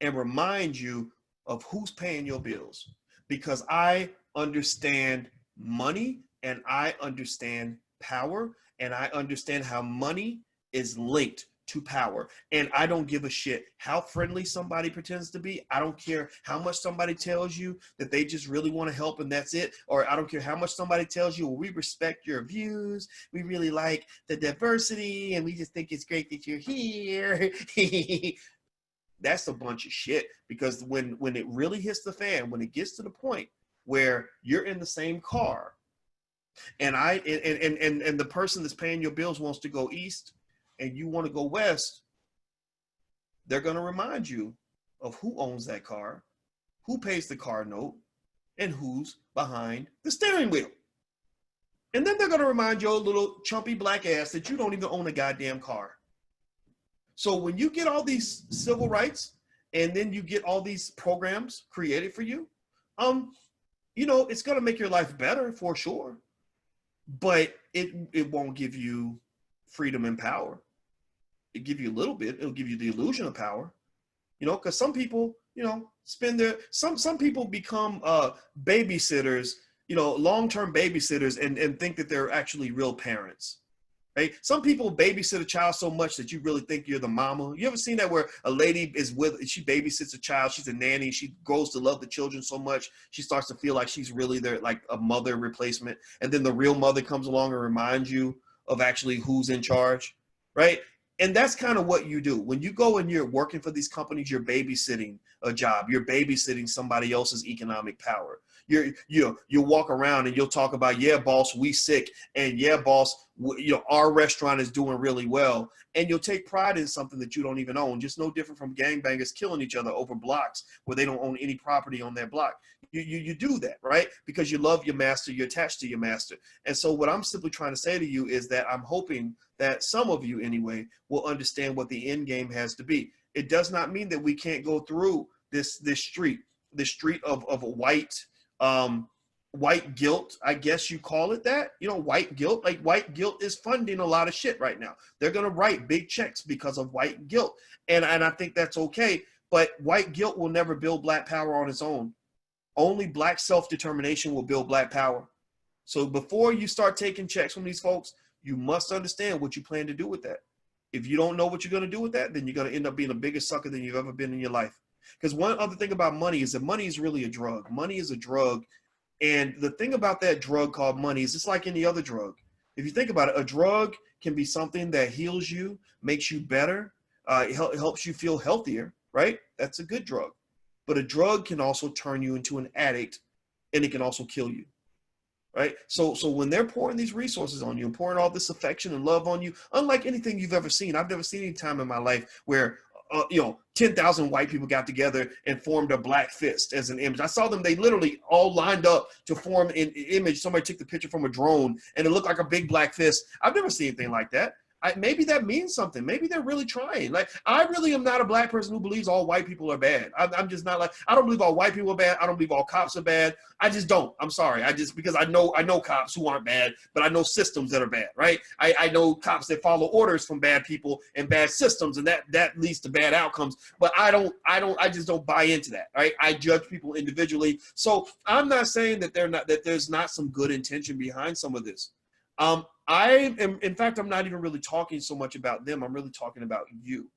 and remind you of who's paying your bills. Because I understand money and I understand power and I understand how money is linked to power. And I don't give a shit how friendly somebody pretends to be. I don't care how much somebody tells you that they just really want to help and that's it. Or I don't care how much somebody tells you, well, we respect your views. We really like the diversity and we just think it's great that you're here. That's a bunch of shit, because when it really hits the fan, when it gets to the point where you're in the same car and the person that's paying your bills wants to go east and you want to go west, they're going to remind you of who owns that car, who pays the car note, and who's behind the steering wheel. And then they're going to remind your little chumpy black ass that you don't even own a goddamn car. So when you get all these civil rights and then you get all these programs created for you, you know, it's going to make your life better for sure, but it won't give you freedom and power. It give you a little bit. It'll give you the illusion of power, you know, because some people, you know, some people become babysitters, you know, long-term babysitters and think that they're actually real parents, right? Some people babysit a child so much that you really think you're the mama. You ever seen that where a lady she babysits a child, she's a nanny, she grows to love the children so much, she starts to feel like she's really their, like a mother replacement. And then the real mother comes along and reminds you of actually who's in charge, right? And that's kind of what you do. When you go and you're working for these companies, you're babysitting a job. You're babysitting somebody else's economic power. You'll walk around and you'll talk about, yeah, boss, we sick. And yeah, boss, you know, our restaurant is doing really well. And you'll take pride in something that you don't even own. Just no different from gangbangers killing each other over blocks where they don't own any property on their block. You do that, right? Because you love your master, you're attached to your master. And so what I'm simply trying to say to you is that I'm hoping that some of you anyway will understand what the end game has to be. It does not mean that we can't go through this street of white guilt, I guess you call it that, you know, white guilt. Like white guilt is funding a lot of shit right now. They're going to write big checks because of white guilt. And I think that's okay. But white guilt will never build black power on its own. Only black self-determination will build black power. So before you start taking checks from these folks, you must understand what you plan to do with that. If you don't know what you're going to do with that, then you're going to end up being a bigger sucker than you've ever been in your life. Because one other thing about money is that money is really a drug. Money is a drug. And the thing about that drug called money is it's like any other drug. If you think about it, a drug can be something that heals you, makes you better, it helps you feel healthier, right? That's a good drug. But a drug can also turn you into an addict, and it can also kill you, right? So when they're pouring these resources on you and pouring all this affection and love on you, unlike anything you've ever seen, I've never seen any time in my life where 10,000 white people got together and formed a black fist as an image. I saw them, they literally all lined up to form an image. Somebody took the picture from a drone and it looked like a big black fist. I've never seen anything like that. Maybe that means something. Maybe they're really trying. Like, I really am not a black person who believes all white people are bad. I'm just not like, I don't believe all white people are bad. I don't believe all cops are bad. I just don't. I'm sorry. Because I know cops who aren't bad, but I know systems that are bad, right? I know cops that follow orders from bad people and bad systems, and that leads to bad outcomes. But I just don't buy into that, right? I judge people individually. So I'm not saying that there's not some good intention behind some of this. In fact, I'm not even really talking so much about them. I'm really talking about you,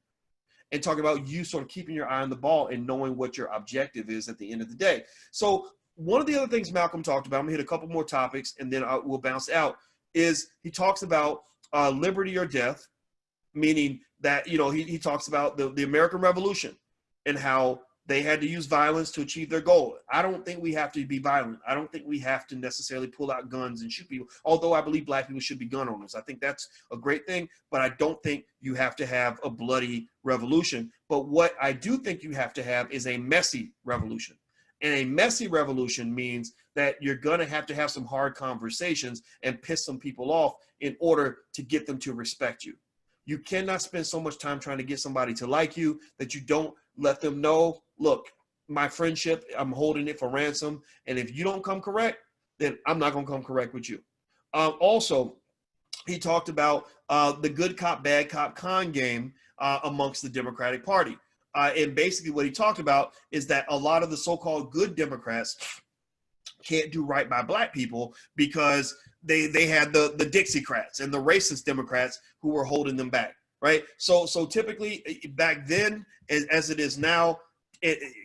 and talking about you sort of keeping your eye on the ball and knowing what your objective is at the end of the day. So one of the other things Malcolm talked about, I'm gonna hit a couple more topics and then we'll bounce out, is he talks about liberty or death, meaning that, he talks about the American Revolution and how they had to use violence to achieve their goal. I don't think we have to be violent. I don't think we have to necessarily pull out guns and shoot people, although I believe black people should be gun owners. I think that's a great thing, but I don't think you have to have a bloody revolution. But what I do think you have to have is a messy revolution. And a messy revolution means that you're going to have some hard conversations and piss some people off in order to get them to respect you. You cannot spend so much time trying to get somebody to like you that you don't let them know, look, my friendship, I'm holding it for ransom. And if you don't come correct, then I'm not going to come correct with you. Also, he talked about the good cop, bad cop con game amongst the Democratic Party. And basically what he talked about is that a lot of the so-called good Democrats can't do right by black people because they had the Dixiecrats and the racist Democrats who were holding them back, right? So typically back then, as it is now,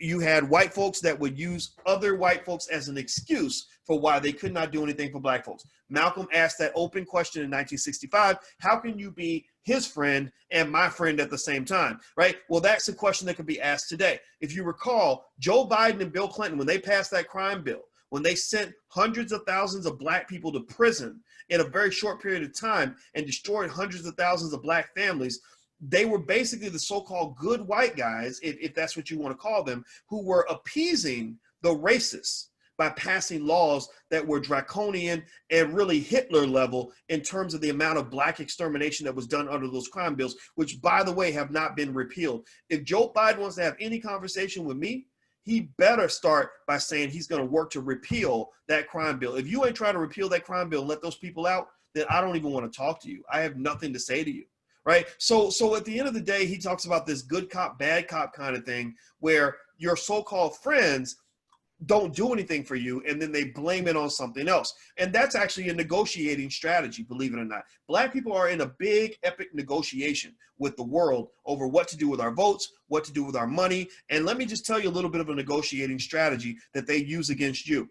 you had white folks that would use other white folks as an excuse for why they could not do anything for black folks. Malcolm asked that open question in 1965, how can you be his friend and my friend at the same time, right? Well, that's a question that could be asked today. If you recall, Joe Biden and Bill Clinton, when they passed that crime bill, when they sent hundreds of thousands of black people to prison in a very short period of time and destroyed hundreds of thousands of black families, they were basically the so-called good white guys, if that's what you want to call them, who were appeasing the racists by passing laws that were draconian and really Hitler level in terms of the amount of black extermination that was done under those crime bills, which, by the way, have not been repealed. If Joe Biden wants to have any conversation with me, he better start by saying he's going to work to repeal that crime bill. If you ain't trying to repeal that crime bill and let those people out, then I don't even want to talk to you. I have nothing to say to you, right? So at the end of the day, he talks about this good cop, bad cop kind of thing where your so-called friends don't do anything for you, and then they blame it on something else. And that's actually a negotiating strategy, believe it or not. Black people are in a big, epic negotiation with the world over what to do with our votes, what to do with our money. And let me just tell you a little bit of a negotiating strategy that they use against you.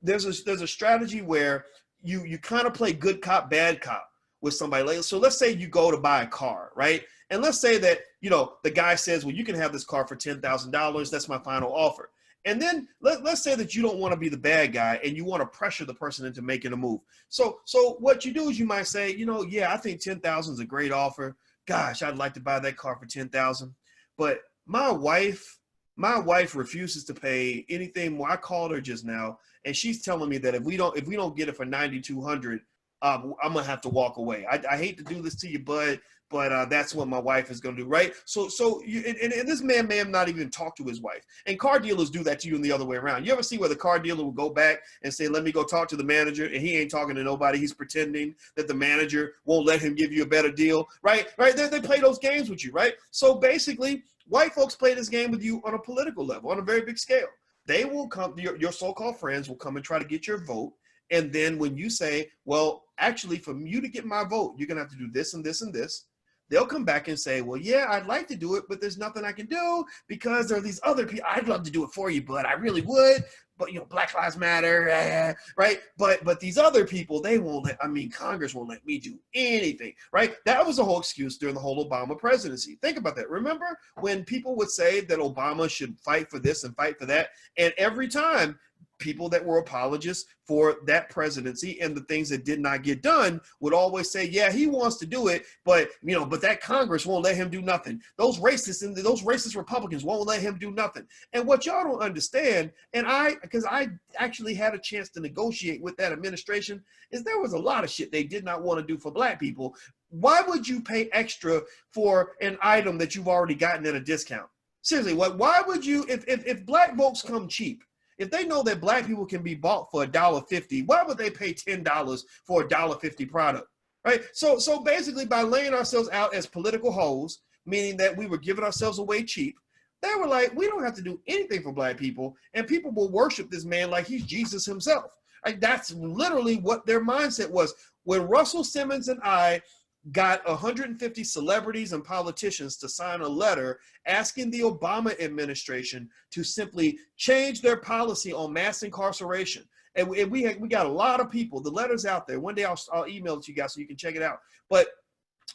There's a strategy where you kind of play good cop, bad cop with somebody. So let's say you go to buy a car, right? And let's say that, the guy says, well, you can have this car for $10,000. That's my final offer. And then let's say that you don't want to be the bad guy and you want to pressure the person into making a move. So what you do is you might say, yeah, I think 10,000 is a great offer. Gosh, I'd like to buy that car for 10,000. But my wife refuses to pay anything more. I called her just now and she's telling me that if we don't get it for 9,200, I'm gonna have to walk away. I hate to do this to you, bud, but that's what my wife is gonna do, right? So this man may have not even talked to his wife. And car dealers do that to you in the other way around. You ever see where the car dealer will go back and say, let me go talk to the manager, and he ain't talking to nobody. He's pretending that the manager won't let him give you a better deal, right? They play those games with you, right? So basically, white folks play this game with you on a political level, on a very big scale. They will come, your so-called friends will come and try to get your vote. And then when you say, well, actually, for you to get my vote, you're going to have to do this and this and this, they'll come back and say, well, yeah, I'd like to do it, but there's nothing I can do because there are these other people. I'd love to do it for you, but I really would. But, Black Lives Matter, right? But these other people, they won't Congress won't let me do anything, right? That was the whole excuse during the whole Obama presidency. Think about that. Remember when people would say that Obama should fight for this and fight for that? And every time people that were apologists for that presidency and the things that did not get done would always say, yeah, he wants to do it, but but that Congress won't let him do nothing. Those racists and those racist Republicans won't let him do nothing. And what y'all don't understand, because I actually had a chance to negotiate with that administration, is there was a lot of shit they did not want to do for black people. Why would you pay extra for an item that you've already gotten at a discount? Seriously, why would you, if black folks come cheap, if they know that black people can be bought for $1.50, why would they pay $10 for a $1.50 product, right? So basically, by laying ourselves out as political hoes, meaning that we were giving ourselves away cheap, they were like, we don't have to do anything for black people, and people will worship this man like he's Jesus himself. Like, that's literally what their mindset was. When Russell Simmons and I got 150 celebrities and politicians to sign a letter asking the Obama administration to simply change their policy on mass incarceration. And we got a lot of people. The letter's out there. One day I'll email it to you guys so you can check it out. But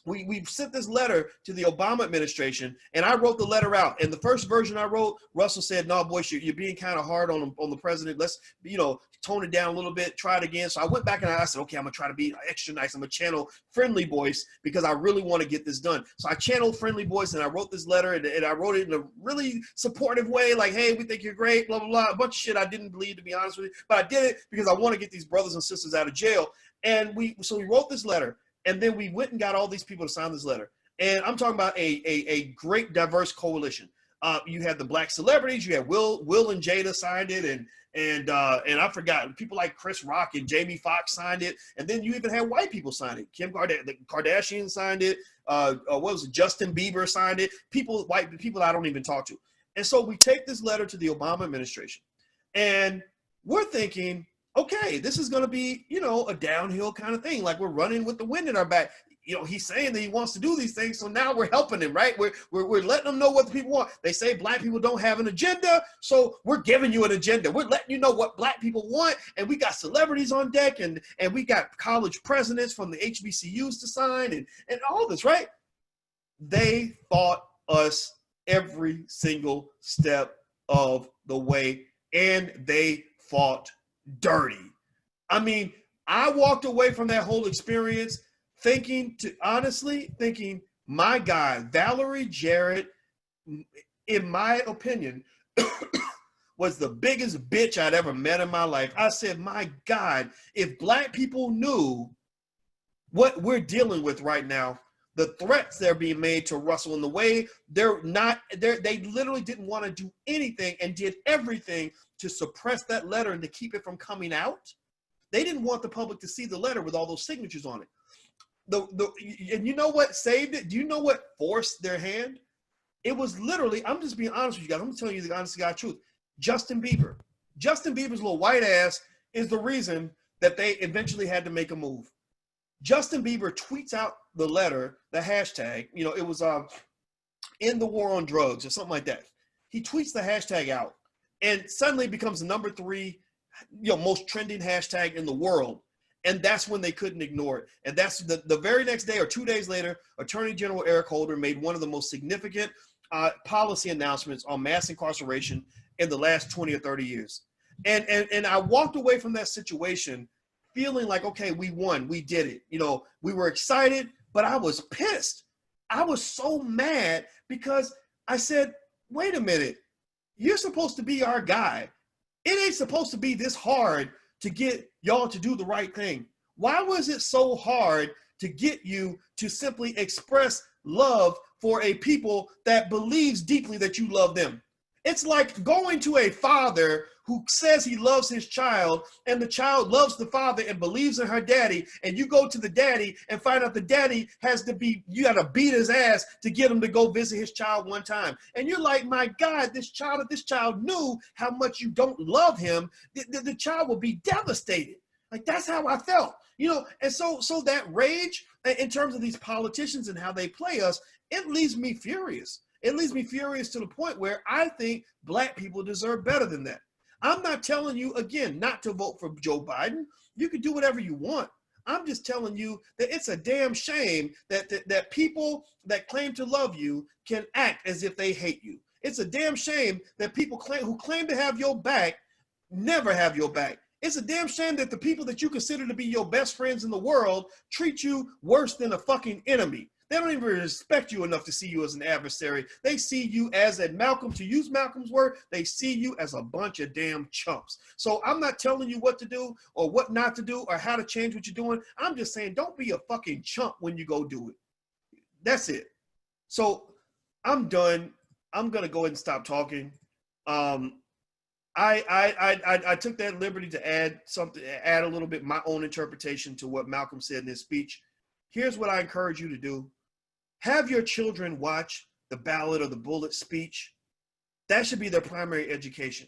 we sent this letter to the Obama administration, and I wrote the letter out. And the first version I wrote, Russell said, no, Boyce, you're being kind of hard on the president. Let's, tone it down a little bit, try it again. So I went back and I said, okay, I'm going to try to be extra nice. I'm going to channel Friendly Boyce because I really want to get this done. So I channeled Friendly Boyce and I wrote this letter, and I wrote it in a really supportive way, like, hey, we think you're great, blah, blah, blah. A bunch of shit I didn't believe, to be honest with you. But I did it because I want to get these brothers and sisters out of jail. And we wrote this letter. And then we went and got all these people to sign this letter. And I'm talking about a great diverse coalition. You had the black celebrities. You had Will and Jada signed it, and I forgot, people like Chris Rock and Jamie Foxx signed it. And then you even had white people sign it. Kim Kardashian signed it. What was it? Justin Bieber signed it. White people I don't even talk to. And so we take this letter to the Obama administration, and we're thinking, okay, this is going to be, a downhill kind of thing. Like, we're running with the wind in our back. He's saying that he wants to do these things, so now we're helping him, right? We're letting them know what the people want. They say black people don't have an agenda, so we're giving you an agenda. We're letting you know what black people want, and we got celebrities on deck, and we got college presidents from the HBCUs to sign, and all this, right? They fought us every single step of the way, and they fought dirty. I mean, I walked away from that whole experience thinking, my God, Valerie Jarrett, in my opinion, was the biggest bitch I'd ever met in my life. I said, my God, if black people knew what we're dealing with right now, the threats that are being made to Russell, in the way they literally didn't want to do anything and did everything to suppress that letter and to keep it from coming out. They didn't want the public to see the letter with all those signatures on it. And you know what saved it? Do you know what forced their hand? It was literally, I'm just being honest with you guys. I'm telling you the honest to God truth. Justin Bieber. Justin Bieber's little white ass is the reason that they eventually had to make a move. Justin Bieber tweets out the letter, the hashtag, it was in the war on drugs or something like that. He tweets the hashtag out, and suddenly becomes the number 3, most trending hashtag in the world. And that's when they couldn't ignore it. And that's the very next day or 2 days later, Attorney General Eric Holder made one of the most significant policy announcements on mass incarceration in the last 20 or 30 years. And I walked away from that situation feeling like, okay, we won, we did it. We were excited, but I was pissed. I was so mad because I said, wait a minute, you're supposed to be our guy. It ain't supposed to be this hard to get y'all to do the right thing. Why was it so hard to get you to simply express love for a people that believes deeply that you love them? It's like going to a father who says he loves his child, and the child loves the father and believes in her daddy, and you go to the daddy and find out the daddy you got to beat his ass to get him to go visit his child one time. And you're like, my God, this child knew how much you don't love him. The child will be devastated. Like, that's how I felt, and so that rage in terms of these politicians and how they play us, it leaves me furious. It leaves me furious to the point where I think black people deserve better than that. I'm not telling you, again, not to vote for Joe Biden. You can do whatever you want. I'm just telling you that it's a damn shame that people that claim to love you can act as if they hate you. It's a damn shame that people who claim to have your back never have your back. It's a damn shame that the people that you consider to be your best friends in the world treat you worse than a fucking enemy. They don't even respect you enough to see you as an adversary. They see you as to use Malcolm's word, they see you as a bunch of damn chumps. So I'm not telling you what to do or what not to do or how to change what you're doing. I'm just saying, don't be a fucking chump when you go do it. That's it. So I'm done. I'm going to go ahead and stop talking. I took that liberty to add a little bit my own interpretation to what Malcolm said in his speech. Here's what I encourage you to do. Have your children watch the Ballot or the Bullet speech. That should be their primary education.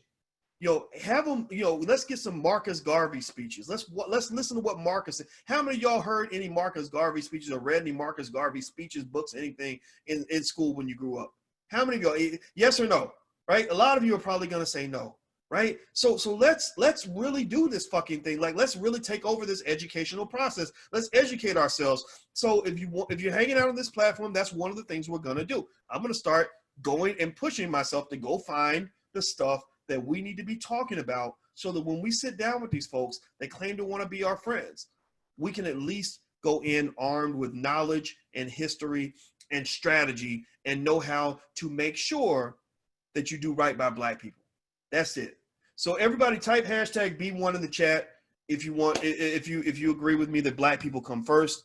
Have them, let's get some Marcus Garvey speeches. Let's listen to what Marcus said. How many of y'all heard any Marcus Garvey speeches or read any Marcus Garvey speeches, books, anything in school when you grew up? How many of y'all, yes or no, right? A lot of you are probably going to say no. Right. So let's really do this fucking thing. Like, let's really take over this educational process. Let's educate ourselves. So if you're hanging out on this platform, that's one of the things we're going to do. I'm going to start going and pushing myself to go find the stuff that we need to be talking about so that when we sit down with these folks, they claim to want to be our friends. We can at least go in armed with knowledge and history and strategy and know how to make sure that you do right by Black people. That's it. So everybody type hashtag B1 in the chat if you want, if you agree with me that Black people come first.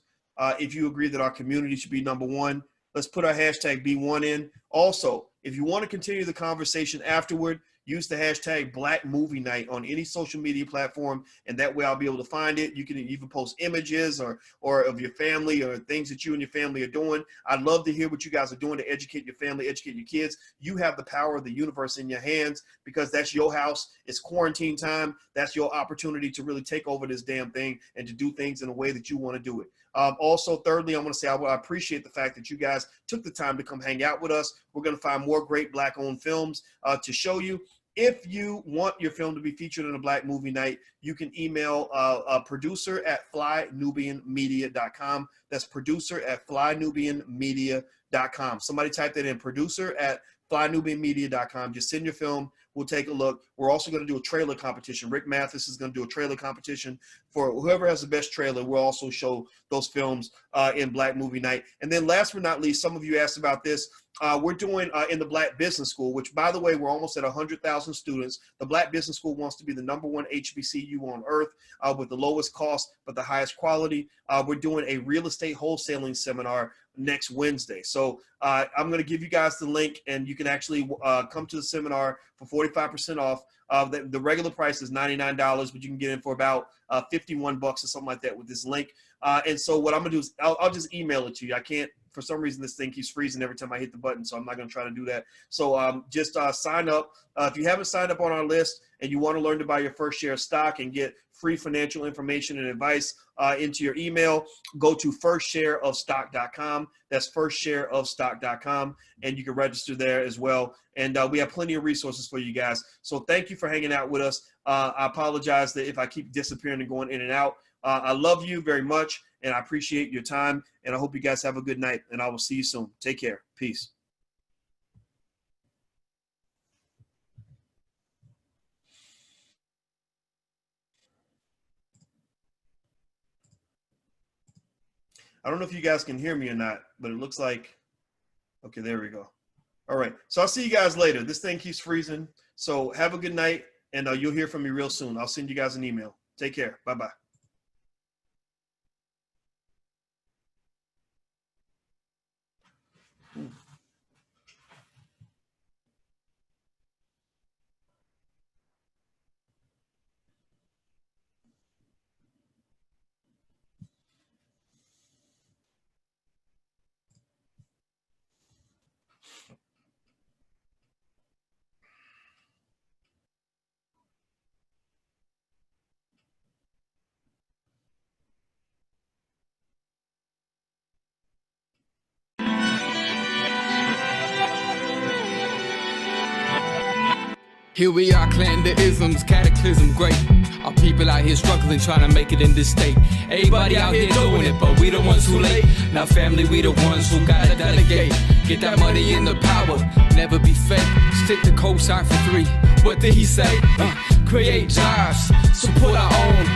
If you agree that our community should be number one, let's put our hashtag B1 in. Also, if you want to continue the conversation afterward, use the hashtag Black Movie Night on any social media platform, and that way I'll be able to find it. You can even post images or of your family or things that you and your family are doing. I'd love to hear what you guys are doing to educate your family, educate your kids. You have the power of the universe in your hands because that's your house. It's quarantine time. That's your opportunity to really take over this damn thing and to do things in a way that you want to do it. Also, thirdly, I want to say I appreciate the fact that you guys took the time to come hang out with us. We're going to find more great Black-owned films to show you. If you want your film to be featured in a Black Movie Night, you can email producer@flynubianmedia.com. That's producer@flynubianmedia.com. Somebody type that in, producer@flynubianmedia.com. Just send your film. We'll take a look. We're also going to do a trailer competition. Rick Mathis is going to do a trailer competition for whoever has the best trailer. We'll also show those films in Black Movie Night. And then last but not least, some of you asked about this. We're doing in the Black Business School, which, by the way, we're almost at 100,000 students. The Black Business School wants to be the #1 HBCU on earth with the lowest cost but the highest quality. We're doing a real estate wholesaling seminar next Wednesday. So I'm going to give you guys the link, and you can actually come to the seminar for 45% off. The regular price is $99, but you can get in for about $51 or something like that with this link. And so what I'm going to do is I'll just email it to you. I can't, for some reason, this thing keeps freezing every time I hit the button, so I'm not going to try to do that. So just sign up. If you haven't signed up on our list and you want to learn to buy your first share of stock and get free financial information and advice into your email, go to firstshareofstock.com. That's firstshareofstock.com, and you can register there as well. And we have plenty of resources for you guys. So thank you for hanging out with us. I apologize that if I keep disappearing and going in and out. I love you very much, and I appreciate your time, and I hope you guys have a good night, and I will see you soon. Take care. Peace. I don't know if you guys can hear me or not, but it looks like, okay, there we go. All right, so I'll see you guys later. This thing keeps freezing, so have a good night, and you'll hear from me real soon. I'll send you guys an email. Take care. Bye-bye. Here we are, clan the isms, cataclysm great. Our people out here struggling, trying to make it in this state. Everybody out here doing it, but we the ones who late. Now family, we the ones who gotta delegate. Get that money in the power, never be fake. Stick to cosign for 3. What did he say? create jobs, support our own,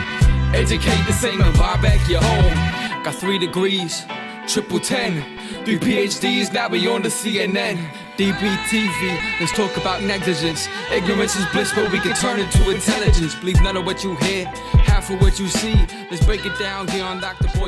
educate the same and buy back your home. Got 3 degrees, triple 10, 3 PhDs, now we on the CNN. DBTV, let's talk about negligence. Ignorance is bliss, but we can turn it to intelligence. Believe none of what you hear, half of what you see. Let's break it down here on Dr. Boyce.